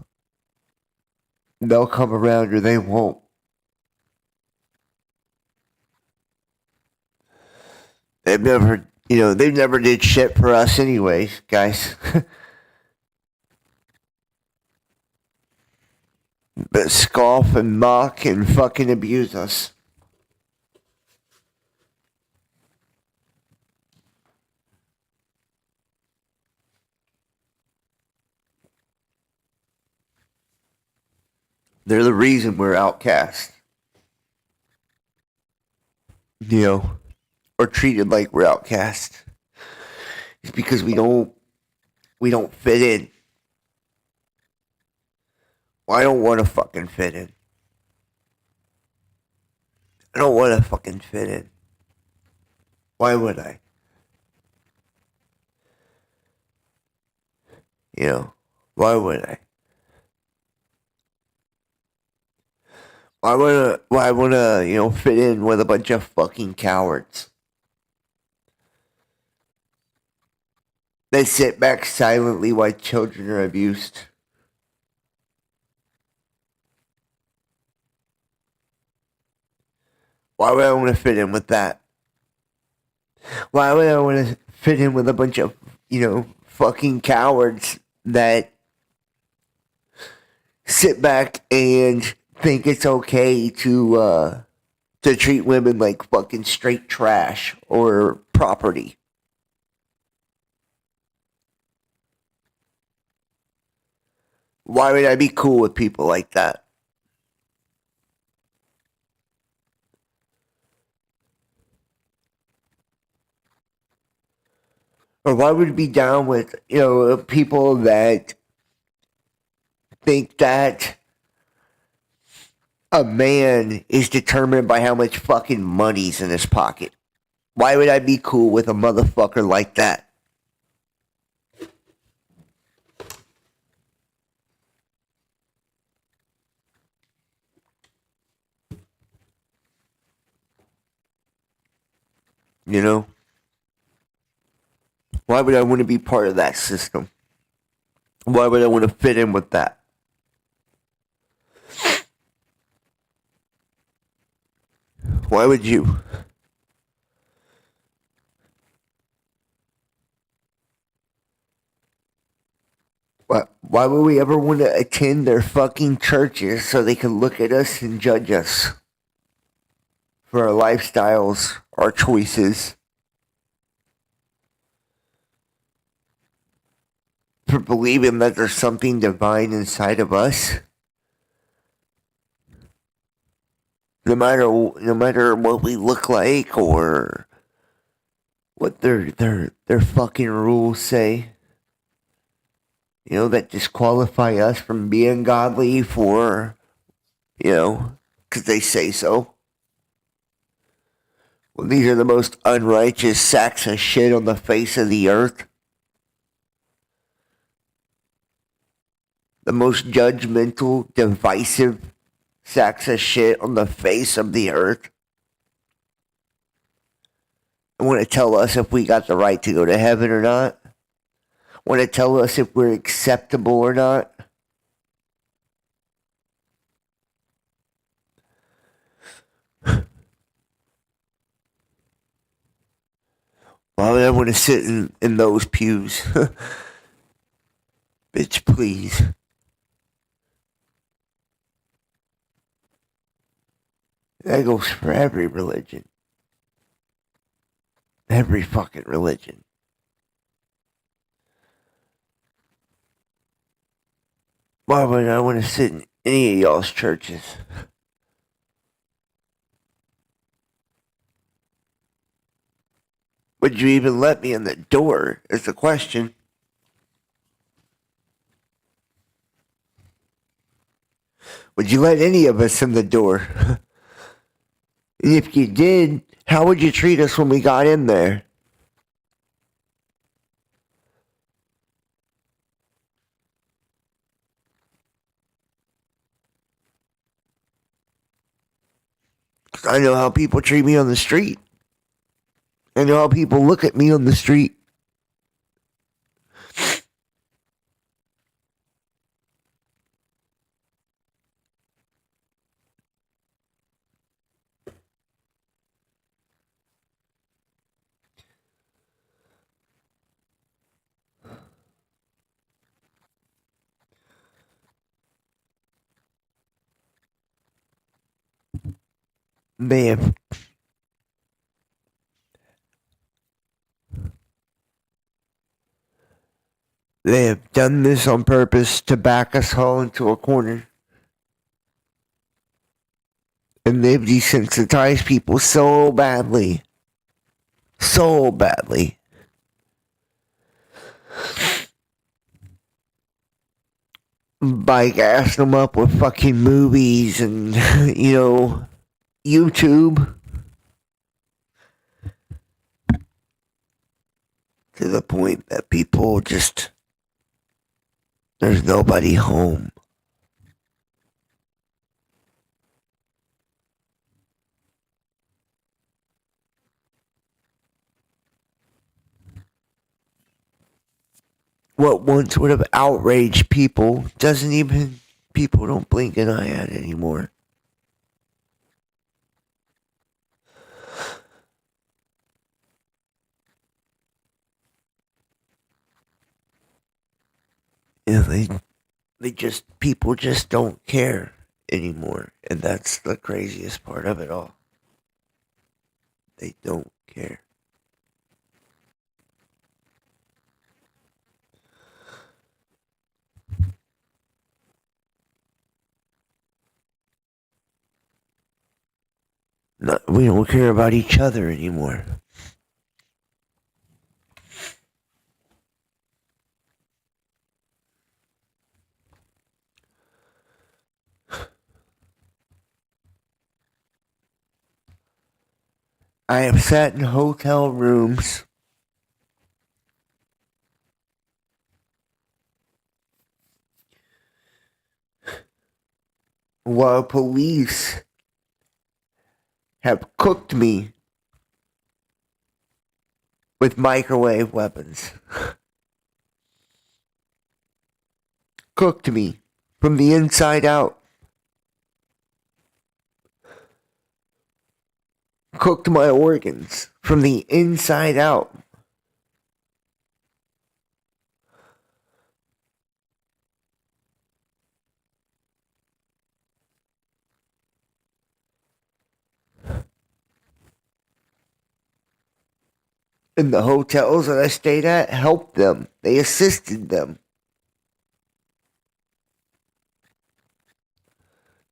they'll come around or they won't. They've never did shit for us anyways, guys. But scoff and mock and fucking abuse us. They're the reason we're outcast. You know, or treated like we're outcast. It's because we don't fit in. Well, I don't want to fucking fit in. I don't want to fucking fit in. Why would I? You know, why would I? Why would I, fit in with a bunch of fucking cowards that sit back silently while children are abused? Why would I want to fit in with that? Why would I want to fit in with a bunch of, fucking cowards that sit back and think it's okay to treat women like fucking straight trash or property? Why would I be cool with people like that? Or why would I be down with, people that think that a man is determined by how much fucking money's in his pocket? Why would I be cool with a motherfucker like that? You know? Why would I want to be part of that system? Why would I want to fit in with that? Why would you? Why would we ever want to attend their fucking churches so they can look at us and judge us for our lifestyles, our choices, for believing that there's something divine inside of us? No matter what we look like or what their fucking rules say, that disqualify us from being godly for, because they say so. Well, these are the most unrighteous sacks of shit on the face of the earth. The most judgmental, divisive sacks of shit on the face of the earth. Want to tell us if we got the right to go to heaven or not? Want to tell us if we're acceptable or not? Why would I want to sit in those pews? Bitch, please. That goes for every religion. Every fucking religion. Why would I want to sit in any of y'all's churches? Would you even let me in the door is the question. Would you let any of us in the door? And if you did, how would you treat us when we got in there? Because I know how people treat me on the street. I know how people look at me on the street. Man. They have done this on purpose to back us all into a corner. And they've desensitized people so badly. So badly. By gassing them up with fucking movies and, YouTube. To the point that people just... There's nobody home. What once would have outraged people people don't blink an eye at anymore. People just don't care anymore. And that's the craziest part of it all. They don't care. We don't care about each other anymore. I have sat in hotel rooms while police have cooked me with microwave weapons. Cooked me from the inside out. Cooked my organs from the inside out. And the hotels that I stayed at helped them. They assisted them.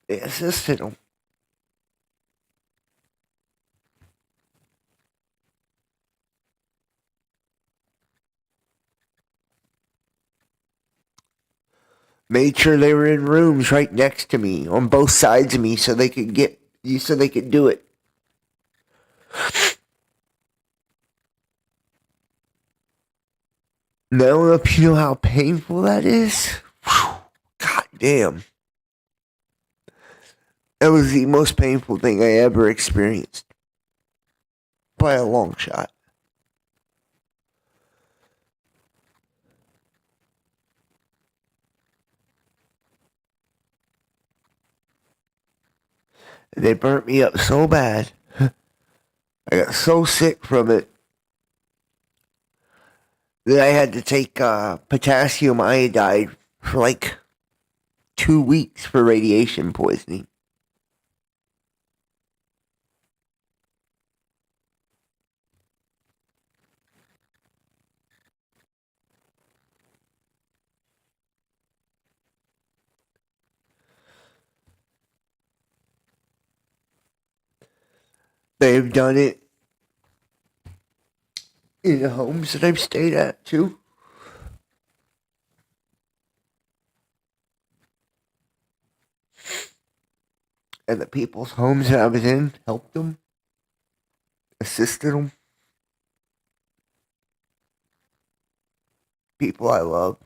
They assisted them. Made sure they were in rooms right next to me, on both sides of me, so they could do it. And I don't know if you know how painful that is. Whew, God damn. That was the most painful thing I ever experienced. By a long shot. They burnt me up so bad. I got so sick from it that I had to take potassium iodide for like 2 weeks for radiation poisoning. They've done it in the homes that I've stayed at too. And the people's homes that I was in, helped them, assisted them. People I love.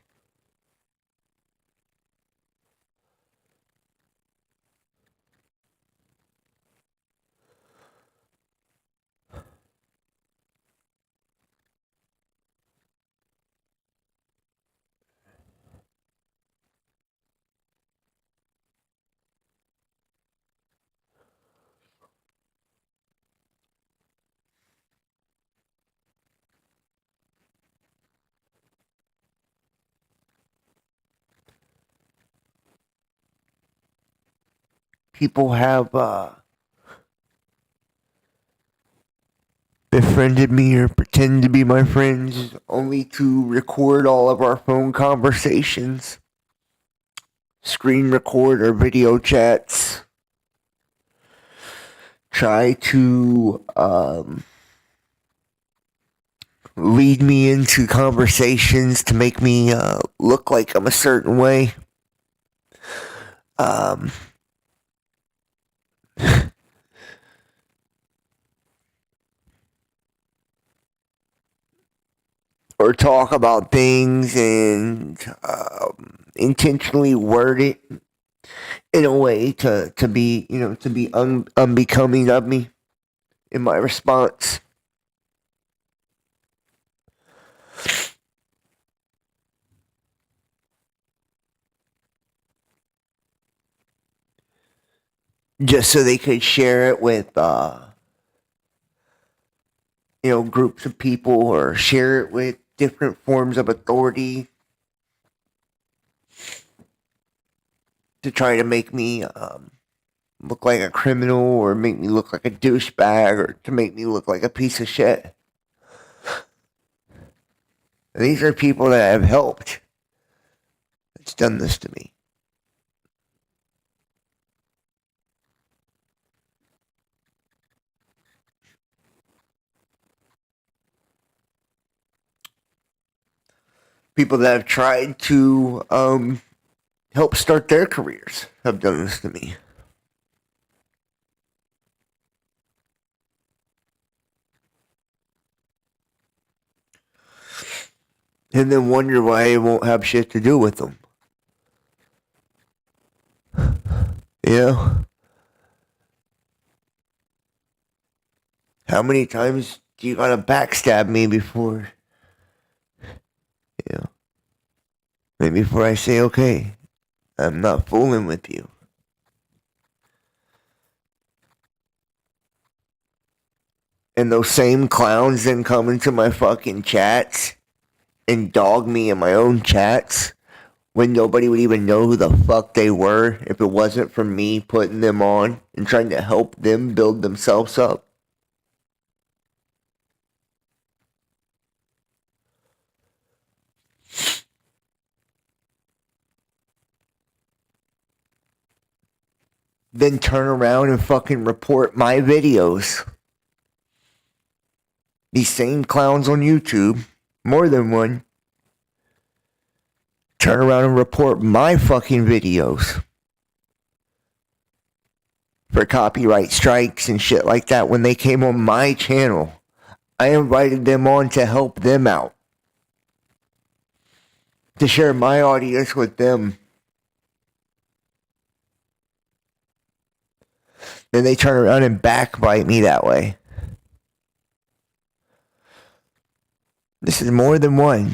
People have befriended me or pretend to be my friends only to record all of our phone conversations, screen record our video chats, try to lead me into conversations to make me look like I'm a certain way. Or talk about things and intentionally word it in a way to be, to be unbecoming of me in my response. Just so they could share it with, groups of people or share it with different forms of authority to try to make me look like a criminal or make me look like a douchebag or to make me look like a piece of shit. These are people that have helped that's done this to me. People that have tried to help start their careers have done this to me. And then wonder why I won't have shit to do with them. How many times do you gotta backstab me before? Maybe before I say, okay, I'm not fooling with you. And those same clowns then come into my fucking chats and dog me in my own chats when nobody would even know who the fuck they were if it wasn't for me putting them on and trying to help them build themselves up. Then turn around and fucking report my videos. These same clowns on YouTube, more than one, turn around and report my fucking videos for copyright strikes and shit like that when they came on my channel. I invited them on to help them out, to share my audience with them. Then they turn around and backbite me that way. This is more than one.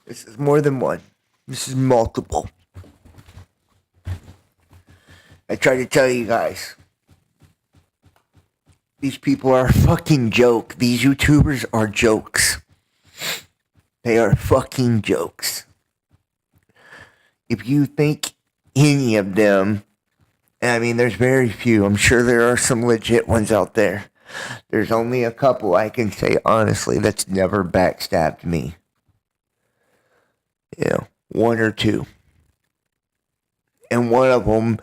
This is more than one. This is multiple. I try to tell you guys. These people are a fucking joke. These YouTubers are jokes. They are fucking jokes. If you think any of them, and I mean, there's very few. I'm sure there are some legit ones out there. There's only a couple I can say honestly that's never backstabbed me. One or two. And one of them,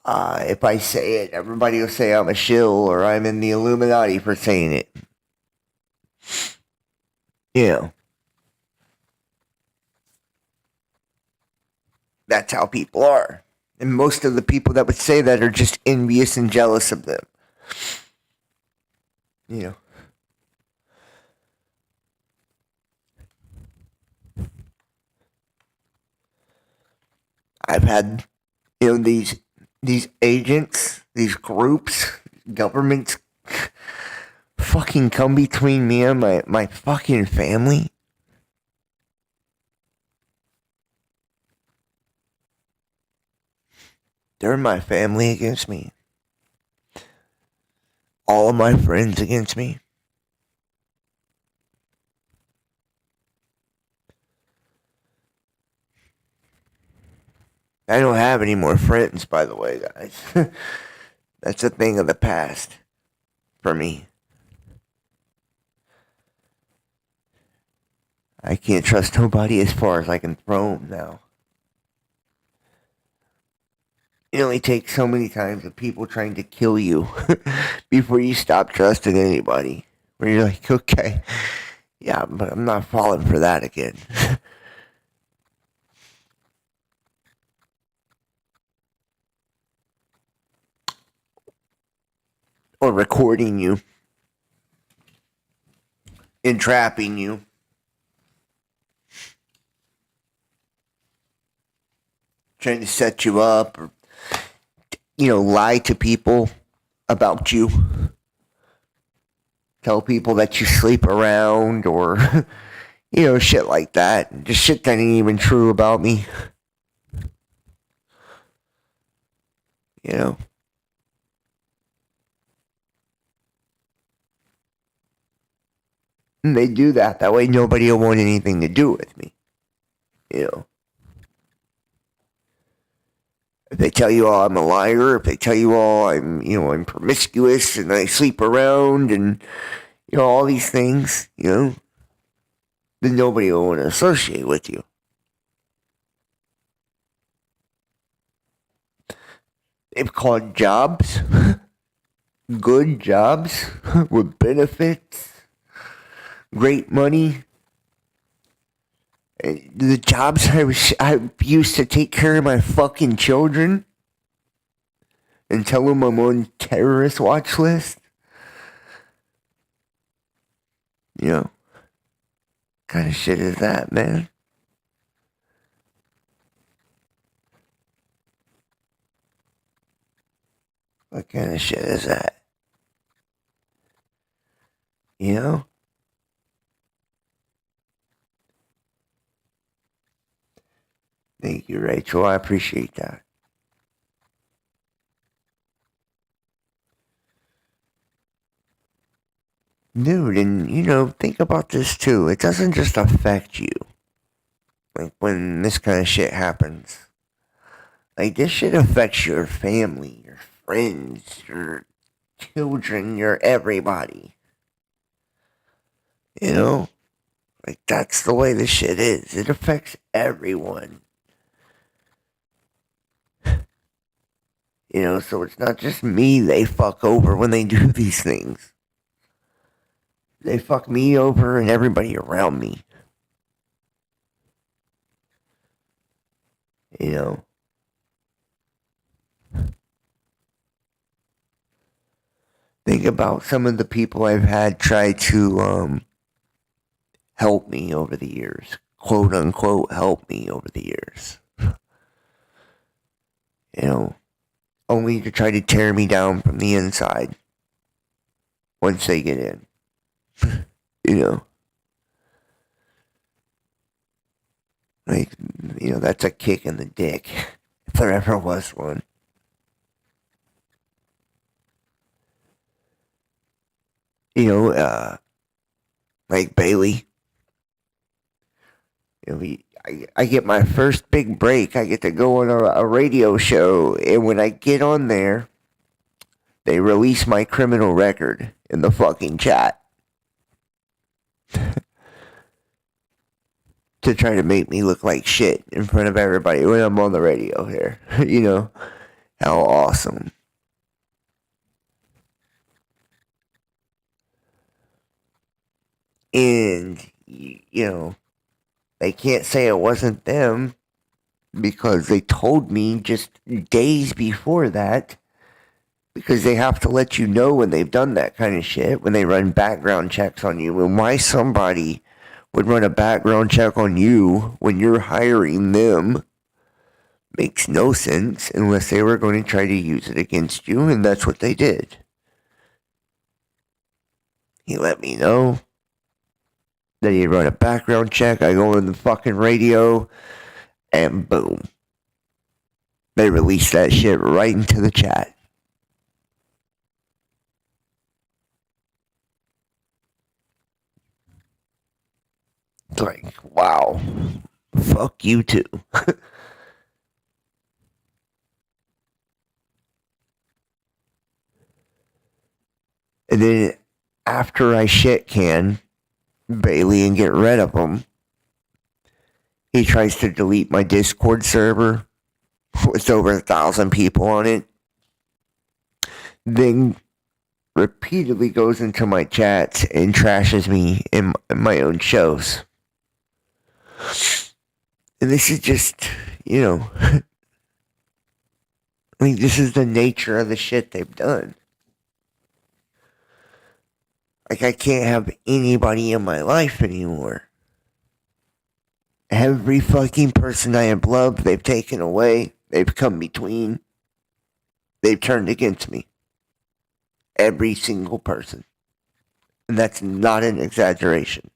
if I say it, everybody will say I'm a shill or I'm in the Illuminati for saying it. You know. That's how people are. And most of the people that would say that are just envious and jealous of them. You know. I've had, these agents, these groups, governments fucking come between me and my fucking family. They're my family against me. All of my friends against me. I don't have any more friends, by the way, guys. That's a thing of the past for me. I can't trust nobody as far as I can throw them now. It only takes so many times of people trying to kill you before you stop trusting anybody. Where you're like, okay, yeah, but I'm not falling for that again. Or recording you. Entrapping you. Trying to set you up or, lie to people about you. Tell people that you sleep around or, shit like that. Just shit that ain't even true about me. And they do that. That way nobody will want anything to do with me. If they tell you all I'm a liar, if they tell you all I'm promiscuous and I sleep around and, all these things, then nobody will want to associate with you. They've called jobs, good jobs with benefits, great money. The jobs I used to take care of my fucking children and tell them I'm on terrorist watch list. What kind of shit is that, man? What kind of shit is that? Thank you, Rachel. I appreciate that. Dude, and think about this too. It doesn't just affect you. Like when this kind of shit happens. Like this shit affects your family, your friends, your children, your everybody. Like that's the way this shit is. It affects everyone. So it's not just me they fuck over when they do these things. They fuck me over and everybody around me. Think about some of the people I've had try to help me over the years. Quote unquote help me over the years. Only to try to tear me down from the inside once they get in. Like, that's a kick in the dick, if there ever was one. Like Bailey. I get my first big break. I get to go on a radio show, and when I get on there, they release my criminal record in the fucking chat. to try to make me look like shit in front of everybody when I'm on the radio here. You know, how awesome. And, you know, they can't say it wasn't them because they told me just days before that, because they have to let you know when they've done that kind of shit, when they run background checks on you. And why somebody would run a background check on you when you're hiring them makes no sense unless they were going to try to use it against you, and that's what they did. He let me know that he'd run a background check. I go on the fucking radio, and boom. They released that shit right into the chat. It's like, wow. Fuck you too. And then after I shit can Bailey and get rid of him, he tries to delete my Discord server with over 1,000 people on it. Then repeatedly goes into my chats and trashes me in my own shows. And this is just, you know, I mean, this is the nature of the shit they've done. Like, I can't have anybody in my life anymore. Every fucking person I have loved, they've taken away. They've come between. They've turned against me. Every single person. And that's not an exaggeration.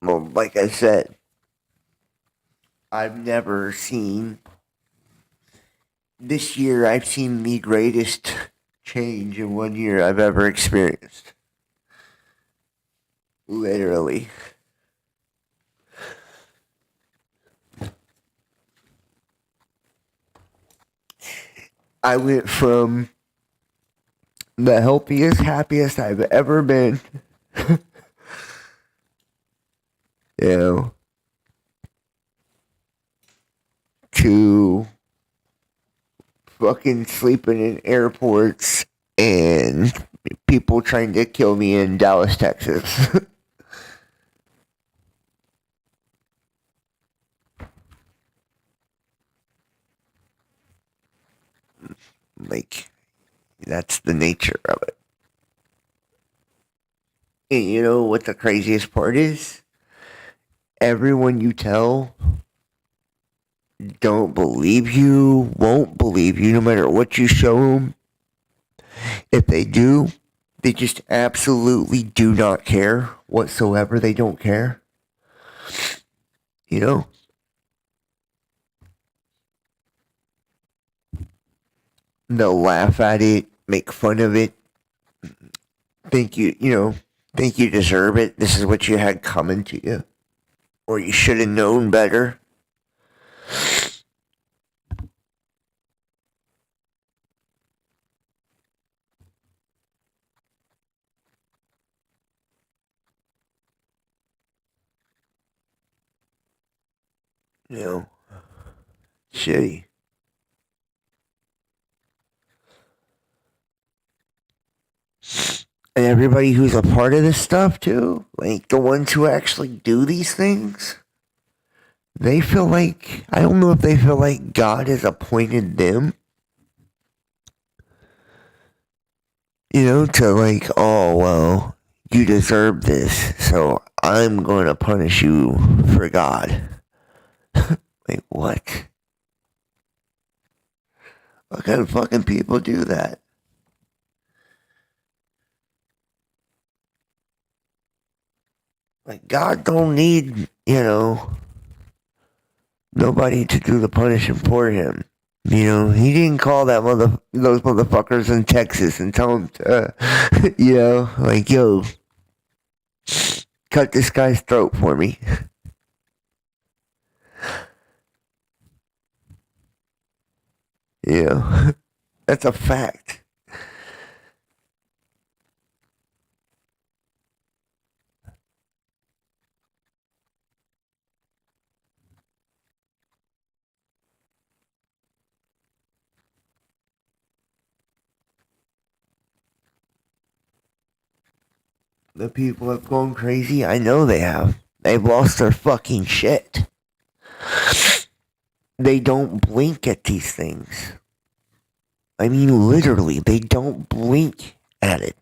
Well, like I said, I've never seen, this year I've seen the greatest change in 1 year I've ever experienced. Literally. I went from the healthiest, happiest I've ever been, you know, to fucking sleeping in airports and people trying to kill me in Dallas, Texas. Like, that's the nature of it. And you know what the craziest part is? Everyone you tell don't believe you, won't believe you, no matter what you show them. If they do, they just absolutely do not care whatsoever. They don't care. You know? They'll laugh at it, make fun of it, think you deserve it. This is what you had coming to you. Or you should have known better. You know, shitty. And everybody who's a part of this stuff too, like the ones who actually do these things, they feel like, I don't know if they feel like God has appointed them, you know, to like, oh, well, you deserve this, so I'm going to punish you for God. Like, what? What kind of fucking people do that? Like, God don't need, you know, nobody to do the punishing for him. You know, he didn't call those motherfuckers in Texas and tell them to, you know, like, yo, cut this guy's throat for me. Yeah, that's a fact. The people have gone crazy. I know they have. They've lost their fucking shit. They don't blink at these things. I mean, literally, they don't blink at it.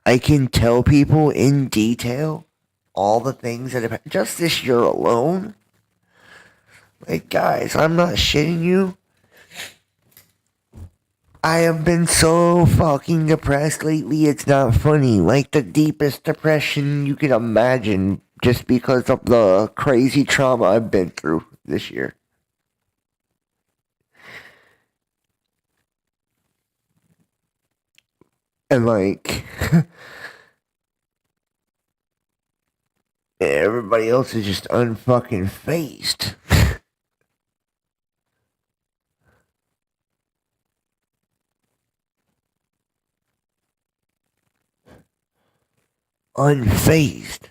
I can tell people in detail all the things that have just this year alone. Like, guys, I'm not shitting you. I have been so fucking depressed lately, it's not funny. Like the deepest depression you can imagine just because of the crazy trauma I've been through this year. And like, everybody else is just unfucking phased. Unfazed.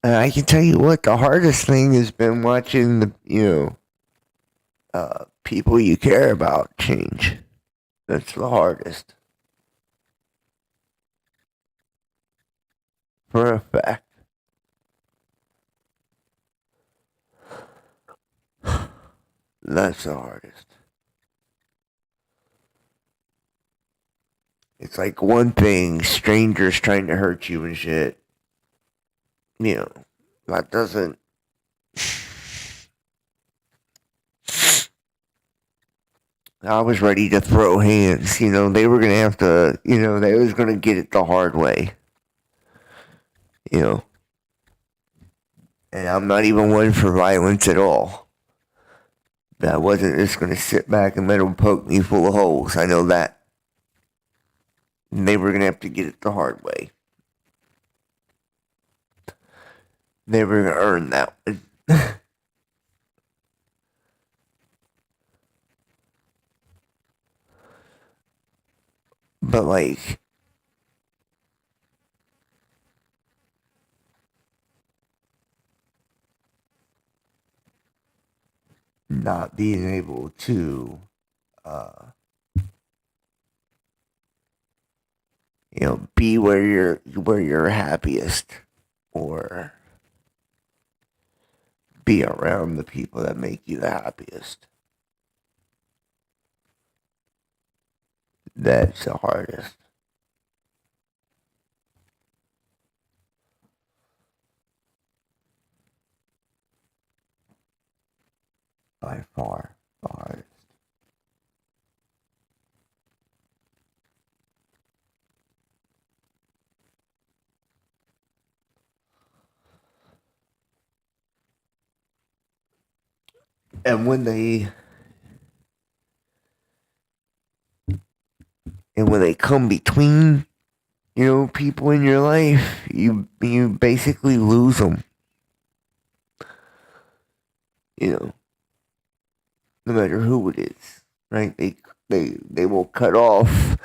And I can tell you what, the hardest thing has been watching people you care about change. That's the hardest. For a fact. That's the hardest. It's like one thing, strangers trying to hurt you and shit. You know, that doesn't. I was ready to throw hands. They were going to have to, they was going to get it the hard way. And I'm not even one for violence at all. But I wasn't just going to sit back and let them poke me full of holes. I know that. And they were going to have to get it the hard way. They were going to earn that one. But like, not being able to, be where you're happiest, or be around the people that make you the happiest. That's the hardest. By far, the hardest. And when they come between, people in your life, you basically lose them. No matter who it is, right? They will cut off,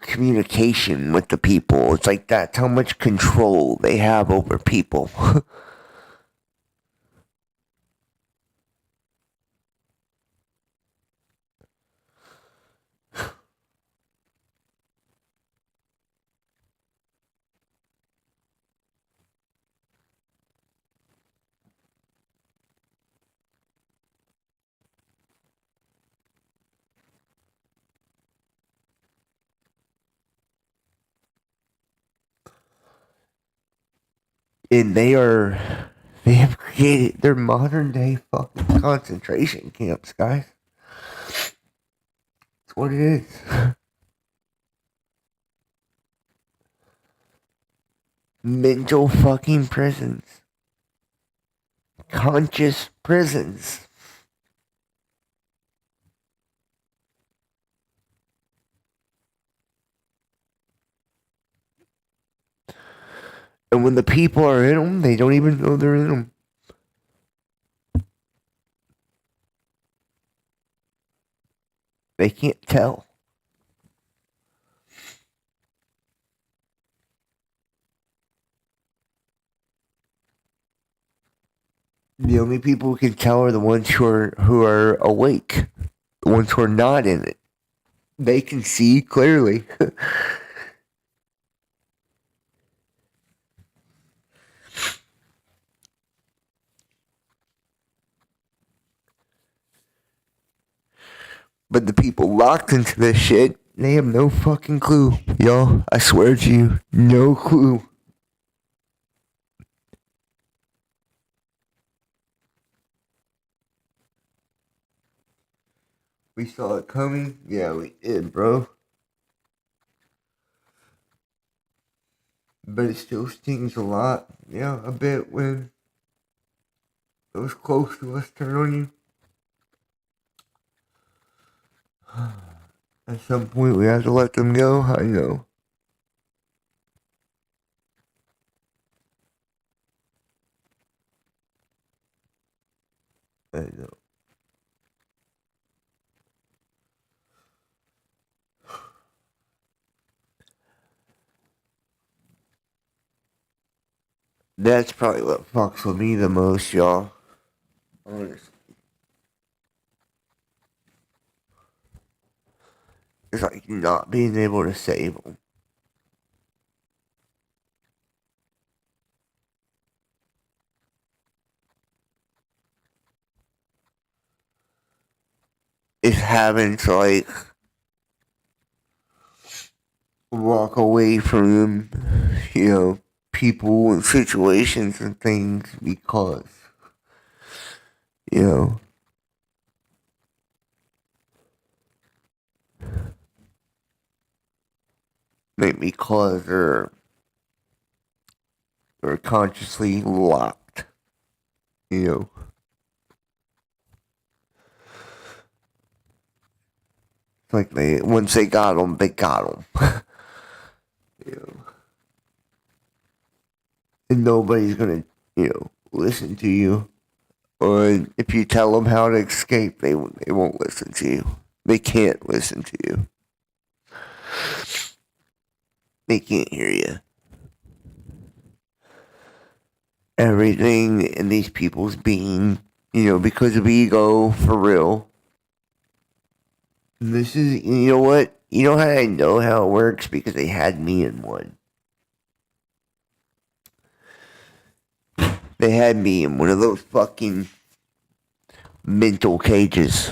communication with the people. It's like that's how much control they have over people. And they have created their modern day fucking concentration camps, guys. That's what it is. Mental fucking prisons. Conscious prisons. And when the people are in them, they don't even know they're in them. They can't tell. The only people who can tell are the ones who are awake. The ones who are not in it. They can see clearly. But the people locked into this shit, they have no fucking clue. Y'all, I swear to you, no clue. We saw it coming? Yeah, we did, bro. But it still stings a lot. Yeah, a bit when those close to us turn on you. At some point, we have to let them go. I know. I know. That's probably what fucks with me the most, y'all. Honestly. It's like not being able to save them. It's having to, like, walk away from them, you know, people and situations and things because, you know, because they're consciously locked, you know. It's like once they got them, they got them. You know. And nobody's gonna, you know, listen to you. Or if you tell them how to escape, they won't listen to you. They can't listen to you. They can't hear you. Everything in these people's being, you know, because of ego, for real. This is, you know what? You know how I know how it works? Because they had me in one. They had me in one of those fucking mental cages.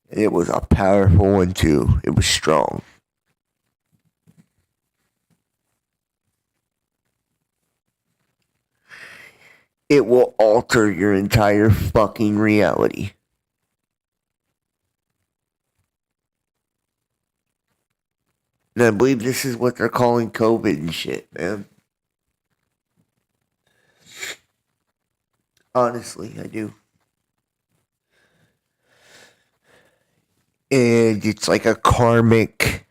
And it was a powerful one, too. It was strong. It will alter your entire fucking reality. And I believe this is what they're calling COVID and shit, man. Honestly, I do. And it's like a karmic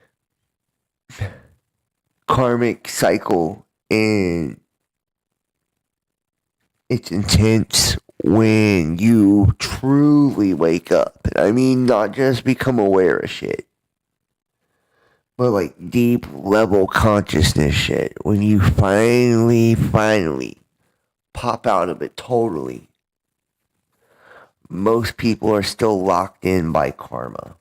cycle, and it's intense when you truly wake up. I mean, not just become aware of shit, but like deep level consciousness shit. When you finally pop out of it totally. Most people are still locked in by karma.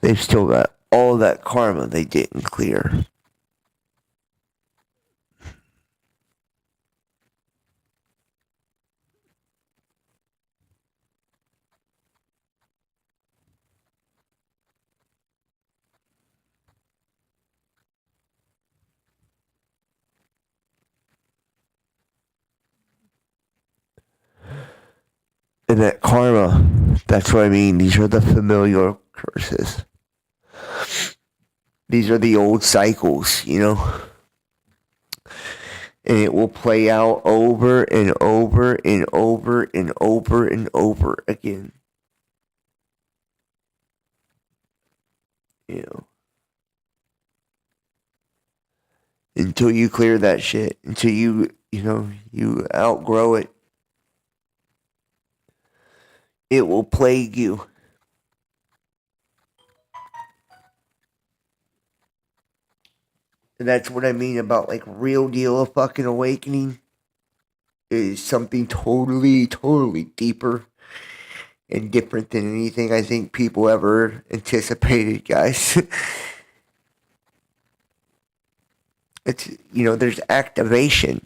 They've still got all that karma they didn't clear. And that karma, that's what I mean. These are the familiar curses. These are the old cycles, you know? And it will play out over and over and over and over and over again. You know? until you clear that shit, until you outgrow it. It will plague you. And that's what I mean about like real deal of fucking awakening. Is something totally, totally deeper and different than anything I think people ever anticipated, guys. It's, there's activation.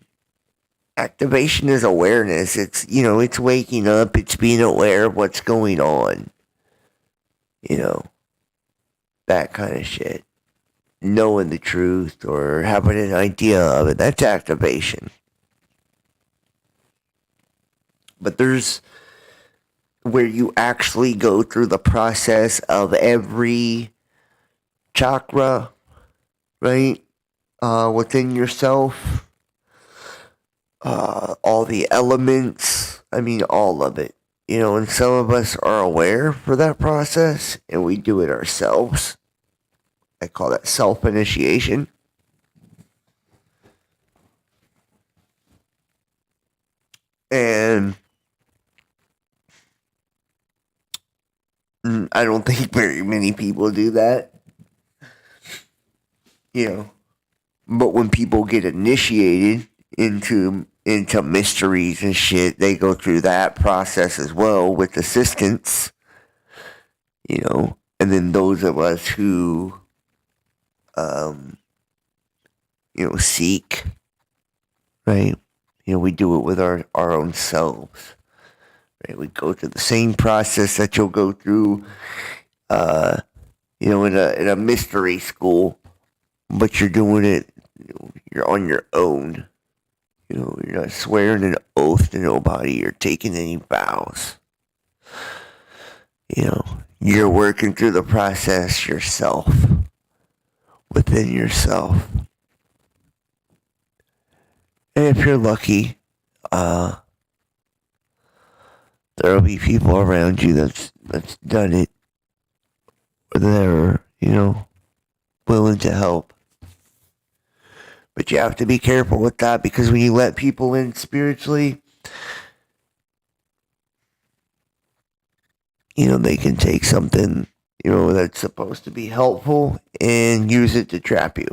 Activation is awareness. It's, it's waking up. It's being aware of what's going on. That kind of shit. Knowing the truth or having an idea of it. That's activation. But there's where you actually go through the process of every chakra, right? Within yourself. All the elements. I mean, all of it. And some of us are aware for that process, and we do it ourselves. I call that self-initiation. And I don't think very many people do that. But when people get initiated into mysteries and shit, they go through that process as well with assistance. And then those of us who seek, right? We do it with our own selves. Right? We go through the same process that you'll go through, in a mystery school, but you're doing it, you're on your own. You're not swearing an oath to nobody. You're taking any vows. You're working through the process yourself, within yourself. And if you're lucky, there'll be people around you that's done it, or that are, willing to help. But you have to be careful with that, because when you let people in spiritually, they can take something, that's supposed to be helpful and use it to trap you.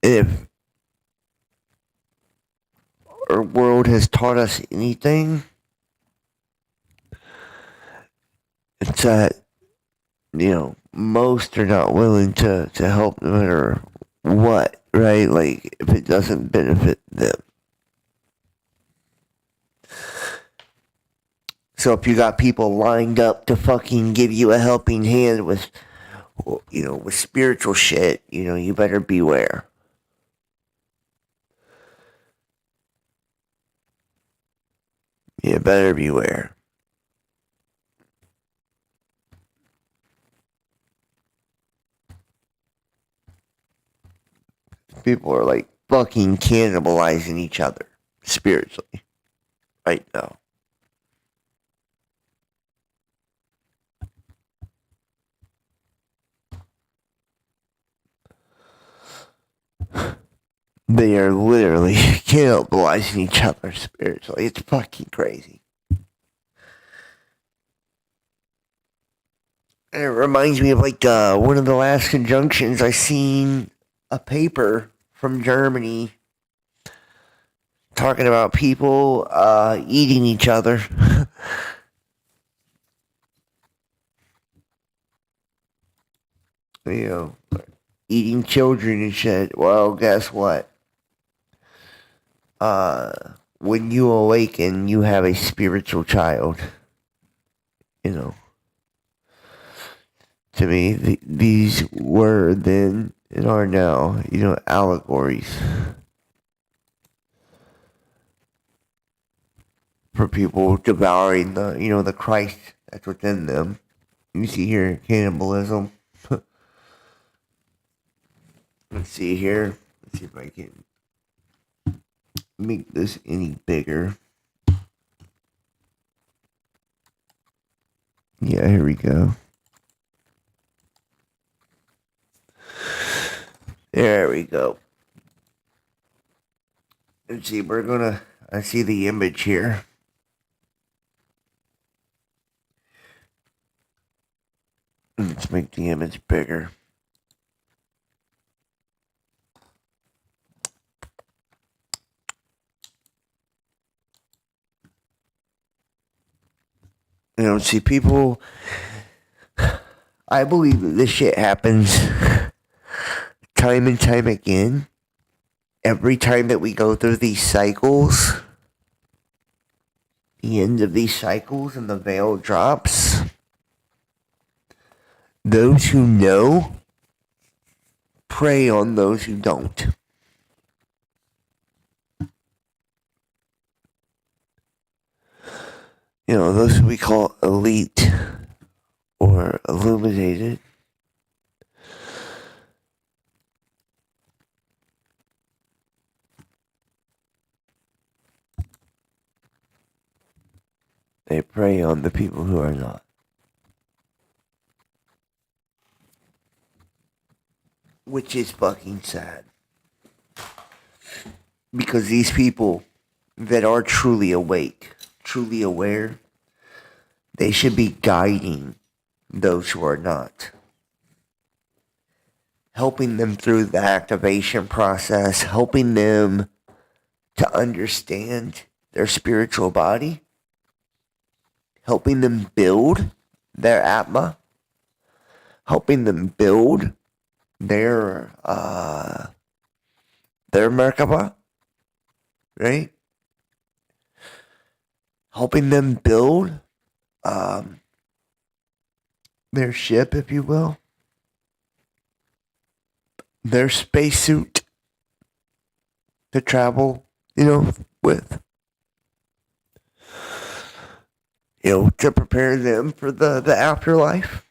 If our world has taught us anything, it's that, most are not willing to help no matter what, right? Like, if it doesn't benefit them. So if you got people lined up to fucking give you a helping hand with spiritual shit, you better beware. You better beware. People are like fucking cannibalizing each other spiritually right now. They are literally cannibalizing each other spiritually. It's fucking crazy. And it reminds me of like one of the last conjunctions I seen a paper from Germany talking about people eating each other. Eating children and shit. Well, guess what? When you awaken, you have a spiritual child. To me, these were then and are now, allegories for people devouring the Christ that's within them. You see here, cannibalism. Let's see here. Let's see if I can make this any bigger. Yeah, here we go. There we go. Let's see, I see the image here. Let's make the image bigger. See, people, I believe that this shit happens time and time again. Every time that we go through these cycles, the end of these cycles and the veil drops, those who know prey on those who don't. Those who we call elite or illuminated, they prey on the people who are not. Which is fucking sad. Because these people that are truly awake, truly aware, they should be guiding those who are not. Helping them through the activation process, helping them to understand their spiritual body, helping them build their Atma, helping them build their Merkaba, right? Helping them build their ship, if you will, their spacesuit to travel, with, to prepare them for the afterlife.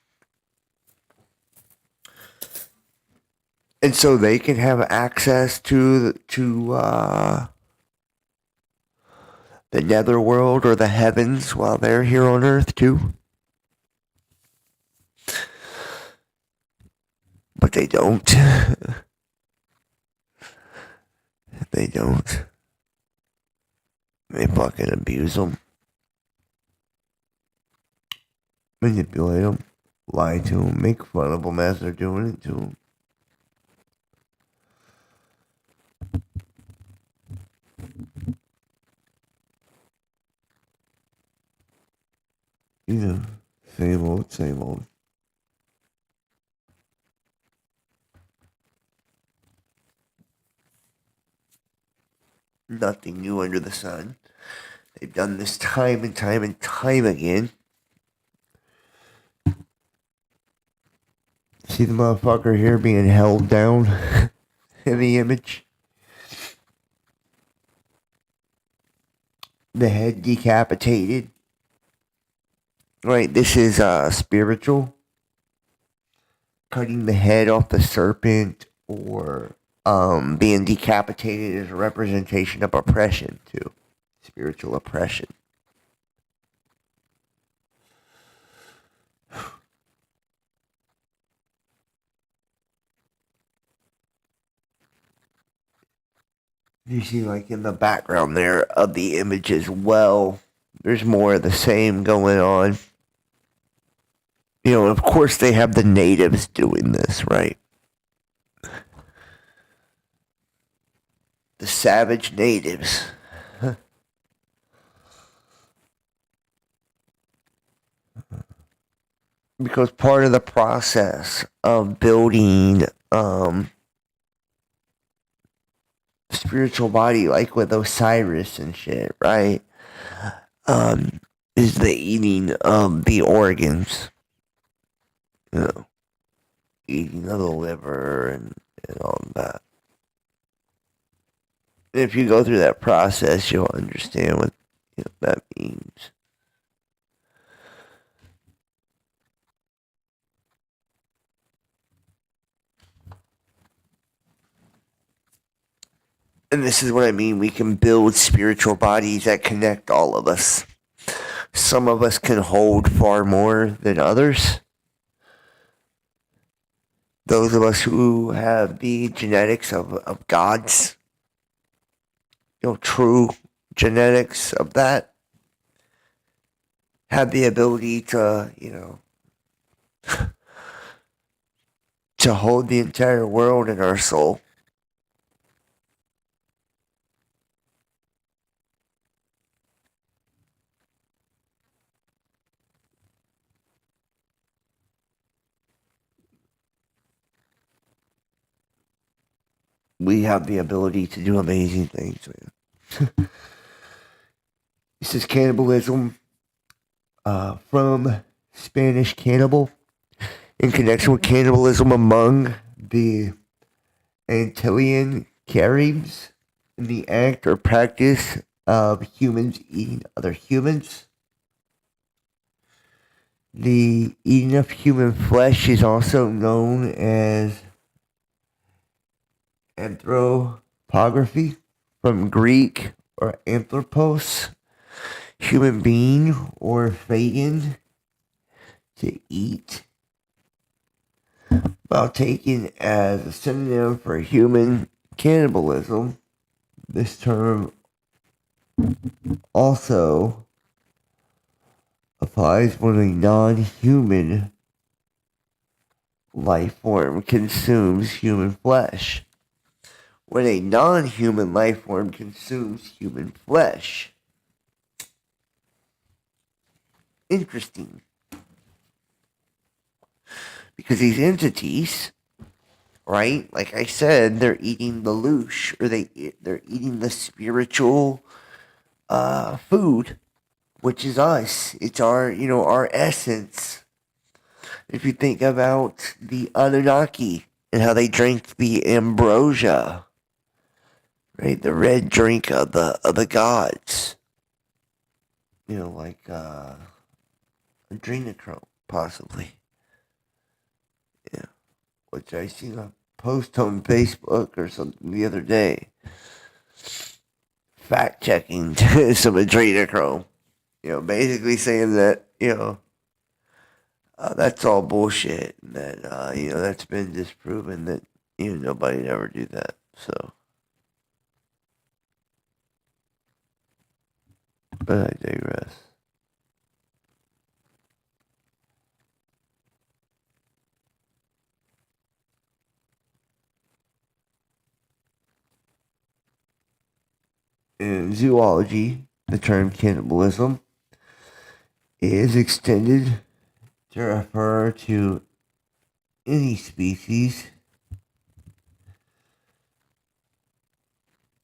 And so they can have access to the netherworld or the heavens while they're here on Earth too. But they don't. They don't. They fucking abuse them. Manipulate them. Lie to them. Make fun of them as they're doing it to them. Same old, same old. Nothing new under the sun. They've done this time and time and time again. See the motherfucker here being held down in the image? The head decapitated. Right, this is spiritual. Cutting the head off the serpent or being decapitated is a representation of oppression too. Spiritual oppression. You see, like in the background there of the image as well, there's more of the same going on. Of course they have the natives doing this, right? The savage natives. Because part of the process of building spiritual body, like with Osiris and shit, right? Is the eating of the organs. Eating of the liver and all that. If you go through that process, you'll understand what that means. And this is what I mean. We can build spiritual bodies that connect all of us. Some of us can hold far more than others. those of us who have the genetics of gods, true genetics of that, have the ability to, to hold the entire world in our soul. We have the ability to do amazing things, man. This is cannibalism from Spanish cannibal, in connection with cannibalism among the Antillean Caribs, in the act or practice of humans eating other humans. The eating of human flesh is also known as anthropography, from Greek or anthropos, human being, or phagen, to eat, while taken as a synonym for human cannibalism. This term also applies when a non-human life form consumes human flesh. When a non-human life form consumes human flesh. Interesting. Because these entities, right, like I said, they're eating the louche, or they're eating the spiritual food, which is us. It's our, our essence. If you think about the Anunnaki and how they drank the ambrosia, right, the red drink of the gods, like adrenochrome, possibly. Yeah, which I seen a post on Facebook or something the other day, fact checking some adrenochrome. Basically saying that that's all bullshit, and that that's been disproven, that nobody'd ever do that. So, but I digress. In zoology, the term cannibalism is extended to refer to any species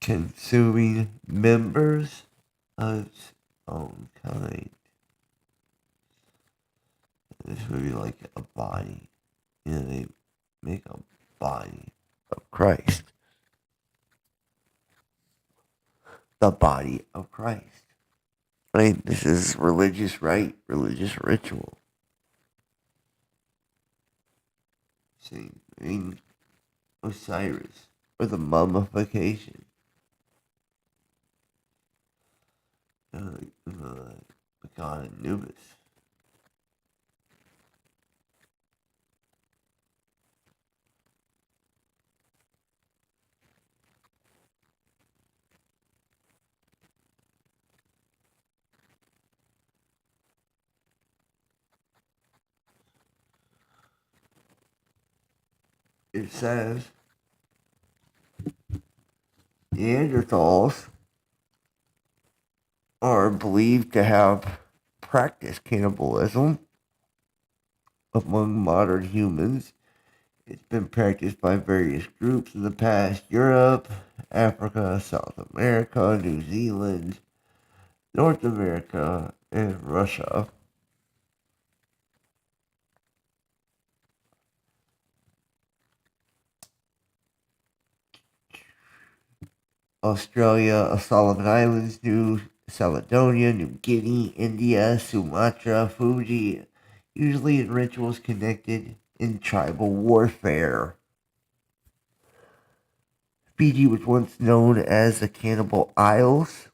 consuming members of its own kind. This would be like a body. They make a body of Christ. The body of Christ. Right? This is religious rite, religious ritual. See, Osiris, or the mummification. The god Anubis. It says Neanderthals are believed to have practiced cannibalism among modern humans. It's been practiced by various groups in the past: Europe, Africa, South America, New Zealand, North America, and Russia. Australia, Solomon Islands, New Caledonia, New Guinea, India, Sumatra, Fuji, usually in rituals connected in tribal warfare. Fiji was once known as the Cannibal Isles.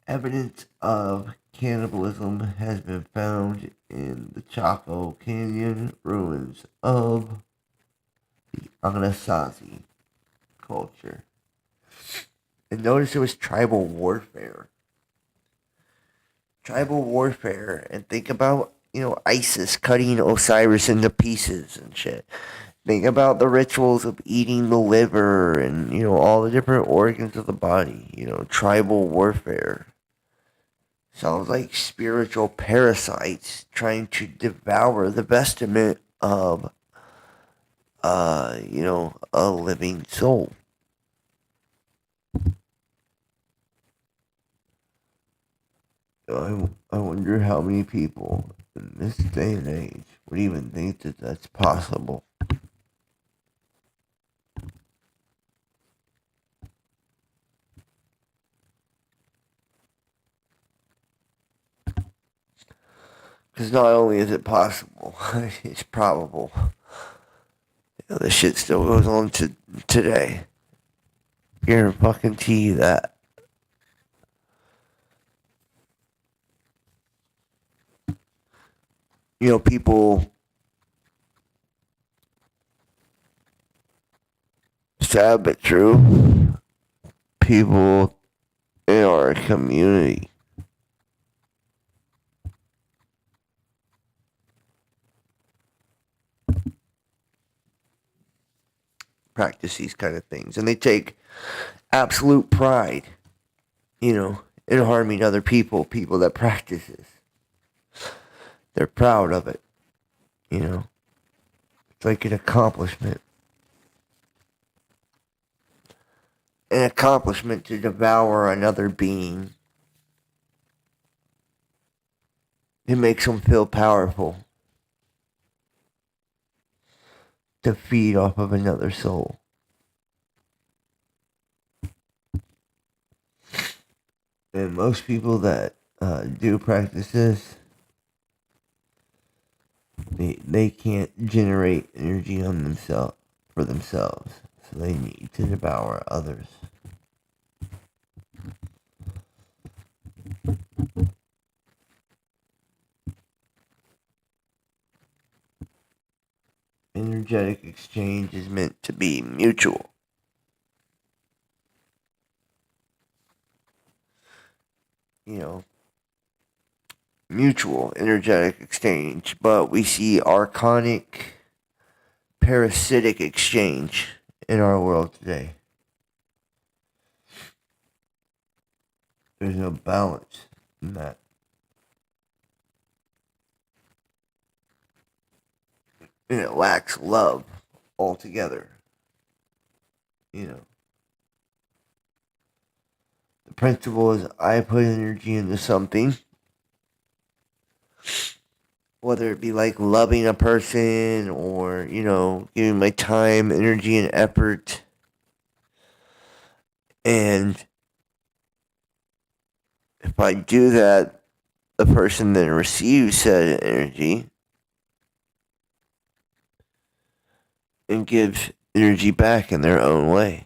Evidence of cannibalism has been found in the Chaco Canyon ruins of the Anasazi culture. And notice it was tribal warfare. Tribal warfare, and think about, ISIS cutting Osiris into pieces and shit. Think about the rituals of eating the liver and, all the different organs of the body. Tribal warfare. Sounds like spiritual parasites trying to devour the vestment of, a living soul. I wonder how many people in this day and age would even think that that's possible. Because not only is it possible, it's probable. This shit still goes on to today. Guarantee that. People, sad but true, people in our community practice these kind of things, and they take absolute pride, in harming other people that practice this. They're proud of it, It's like an accomplishment. An accomplishment to devour another being. It makes them feel powerful. To feed off of another soul. And most people that do practice this, they can't generate energy on for themselves, so they need to devour others. Energetic exchange is meant to be mutual. Mutual energetic exchange, but we see archonic, parasitic exchange in our world today. There's no balance in that. And it lacks love altogether. The principle is I put energy into something. Whether it be like loving a person or, giving my time, energy, and effort. And if I do that, the person then receives said energy and gives energy back in their own way.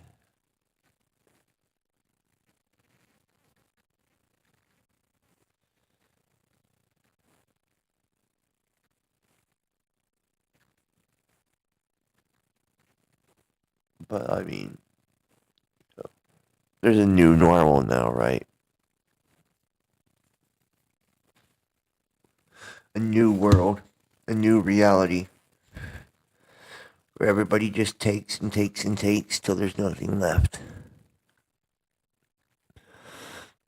But I mean, there's a new normal now, right? A new world, a new reality, where everybody just takes and takes and takes till there's nothing left.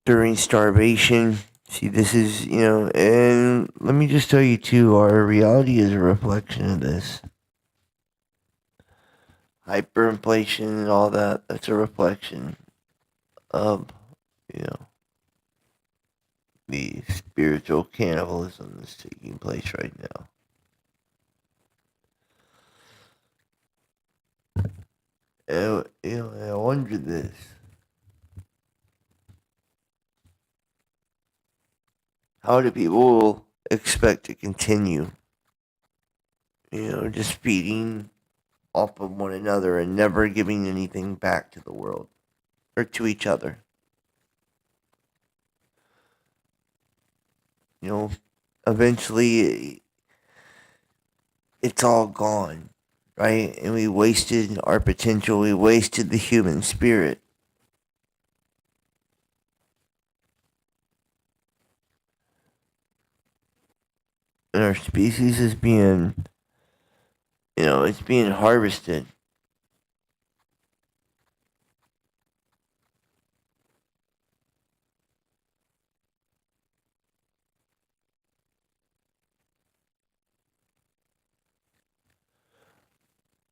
During starvation, see, this is, and let me just tell you too, our reality is a reflection of this. Hyperinflation and all that, that's a reflection of, the spiritual cannibalism that's taking place right now. And, I wonder this. How do people expect to continue, just feeding off of one another and never giving anything back to the world or to each other? you know, eventually it's all gone, right? And we wasted our potential. We wasted the human spirit. And our species is being, it's being harvested.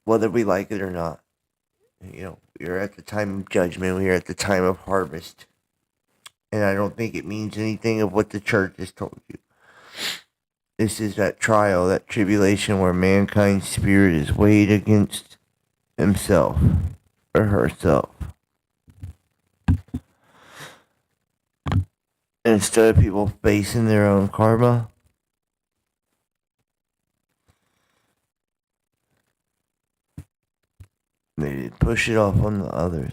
Whether we like it or not. We are at the time of judgment. We are at the time of harvest. And I don't think it means anything of what the church has told you. This is that trial, that tribulation where mankind's spirit is weighed against himself or herself. And instead of people facing their own karma, they push it off on the others.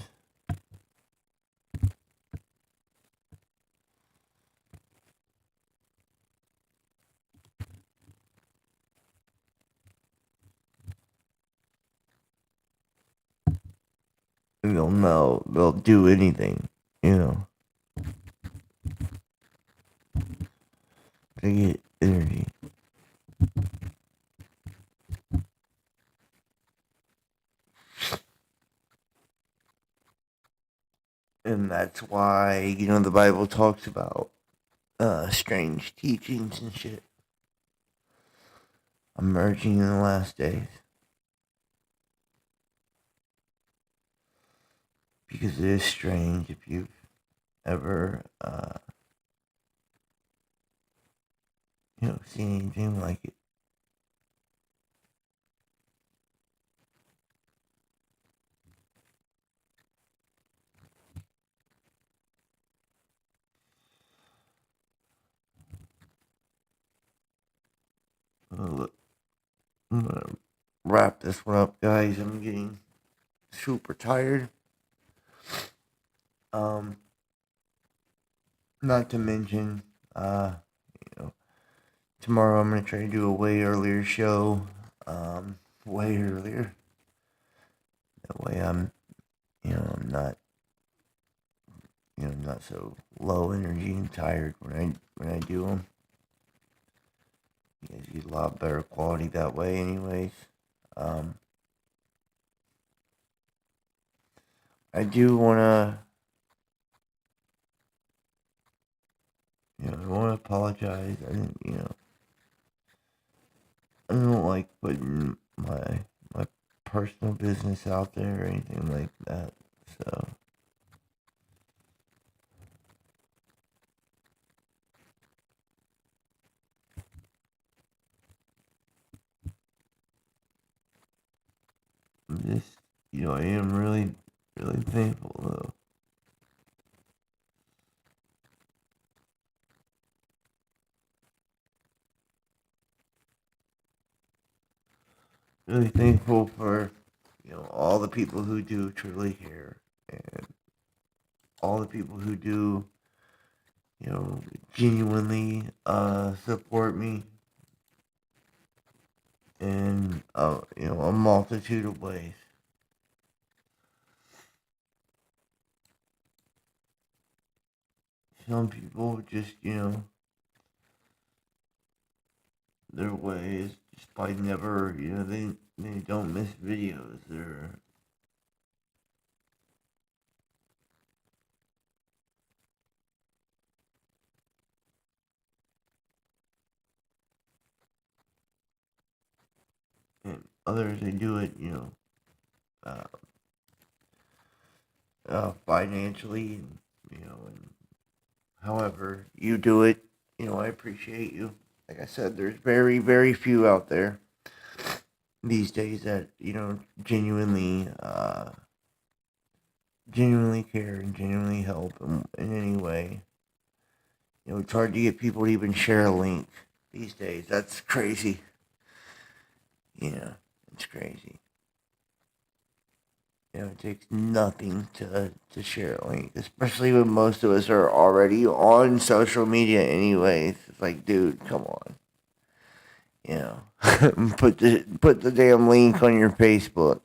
And they'll know, they'll do anything, to get energy. And that's why, the Bible talks about strange teachings and shit emerging in the last days. Because it is strange if you've ever, seen anything like it. I'm gonna wrap this one up, guys. I'm getting super tired. Not to mention, tomorrow I'm gonna try to do a way earlier show. Way earlier. That way I'm not so low energy and tired when I do them. You guys get a lot better quality that way, anyways. I do wanna, I wanna apologize. I didn't, I don't like putting my personal business out there or anything like that. So. I'm just, I am really, really thankful though. Really thankful for, all the people who do truly care and all the people who do, genuinely support me in, a multitude of ways. Some people just, their way is just by never, they don't miss videos. They're and others, they do it, financially, and, and however you do it, I appreciate you. Like I said, there's very, very few out there these days that, genuinely care and genuinely help in any way. It's hard to get people to even share a link these days. That's crazy. It's crazy. It takes nothing to share a link, especially when most of us are already on social media anyways. It's like, dude, come on. Put the damn link on your Facebook.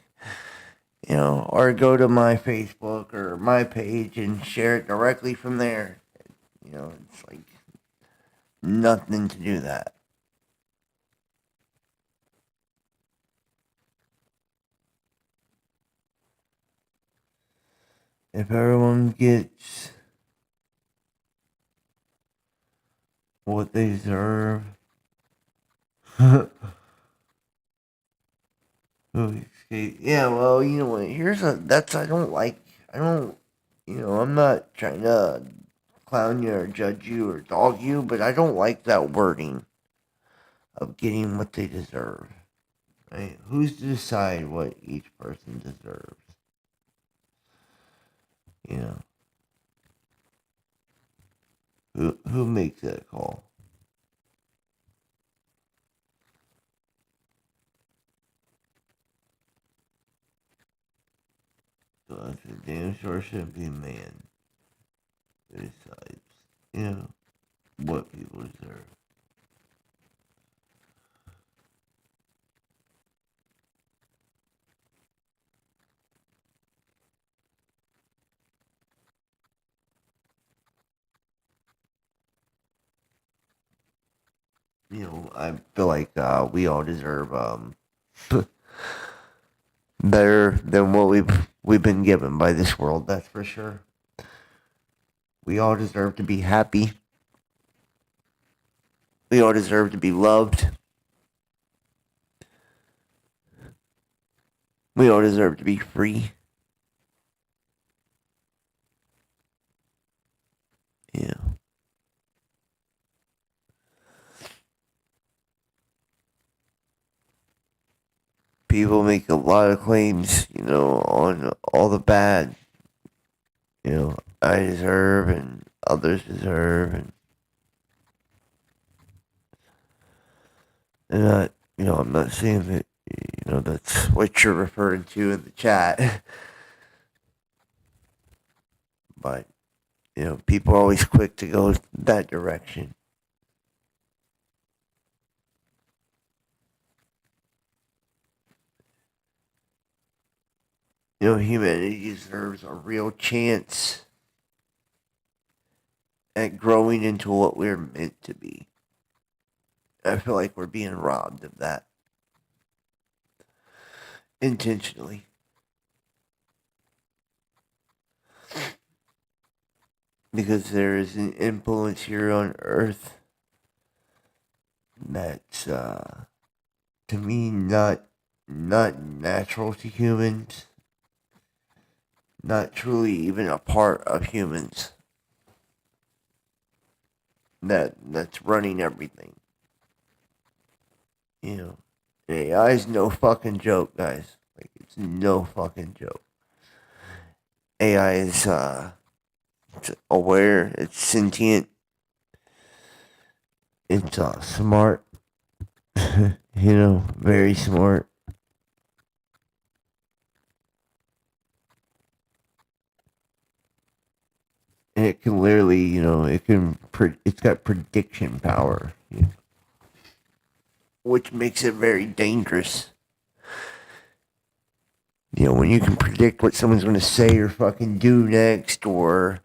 Or go to my Facebook or my page and share it directly from there. It's like nothing to do that. If everyone gets what they deserve, yeah, well, you know what? I'm not trying to clown you or judge you or dog you, but I don't like that wording of getting what they deserve. Right? Who's to decide what each person deserves? Who makes that call? So that's a damn sure shouldn't be a man who decides, what people deserve. I feel like we all deserve better than what we've been given by this world. That's for sure. We all deserve to be happy. We all deserve to be loved. We all deserve to be free. Yeah. People make a lot of claims, on all the bad, I deserve and others deserve, and I'm not saying that, that's what you're referring to in the chat, but, people are always quick to go that direction. Humanity deserves a real chance at growing into what we're meant to be. I feel like we're being robbed of that. Intentionally. Because there is an influence here on Earth that's, to me, not natural to humans. Not truly even a part of humans. That's running everything. AI is no fucking joke, guys. Like, it's no fucking joke. AI is it's aware, it's sentient, it's smart, very smart. And it can literally, it's got prediction power, which makes it very dangerous. When you can predict what someone's going to say or fucking do next, or,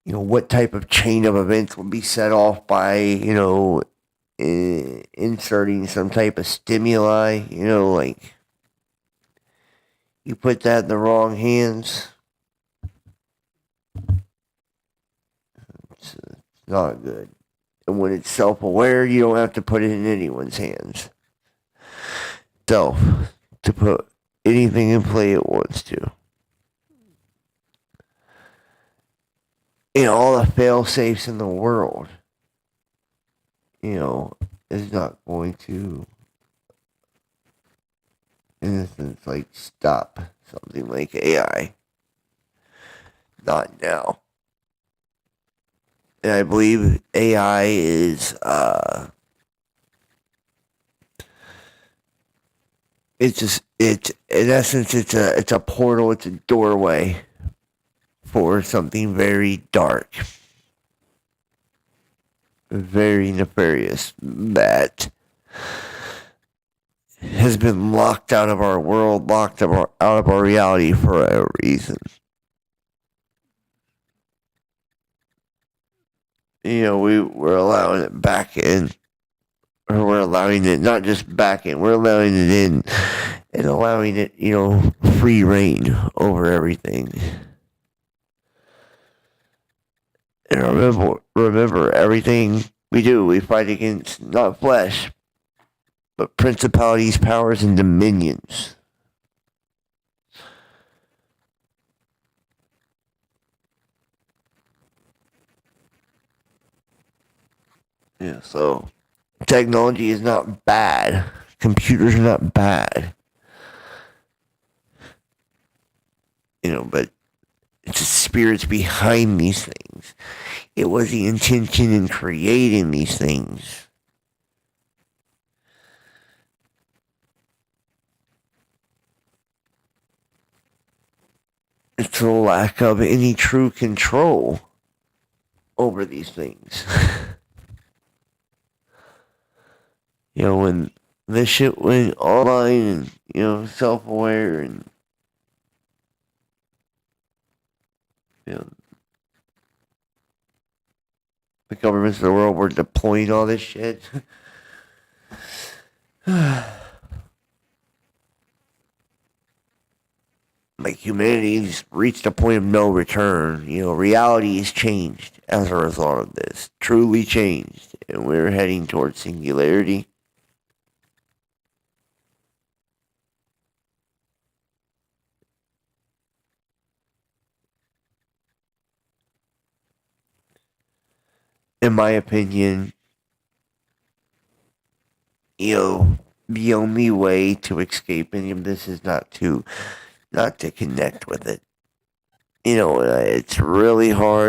what type of chain of events will be set off by, inserting some type of stimuli, like, you put that in the wrong hands, it's not good. And when it's self-aware, you don't have to put it in anyone's hands. To put anything in play it wants to. All the fail-safes in the world, is not going to, in a sense, like, stop something like AI. Not now. And I believe AI is, in essence, it's a portal, it's a doorway for something very dark, very nefarious, that has been locked out of our world, locked out of our reality for a reason. We're allowing it back in. Or we're allowing it not just back in, we're allowing it in and allowing it, free reign over everything. And remember, everything we do, we fight against not flesh, but principalities, powers, and dominions. Yeah, so technology is not bad. Computers are not bad. But it's the spirits behind these things. It was the intention in creating these things. It's the lack of any true control over these things. When this shit went online and, self-aware and, the governments of the world were deploying all this shit. Like, humanity's reached a point of no return. Reality has changed as a result of this. Truly changed. And we're heading towards singularity. In my opinion, the only way to escape any of this is not to connect with it. It's really hard.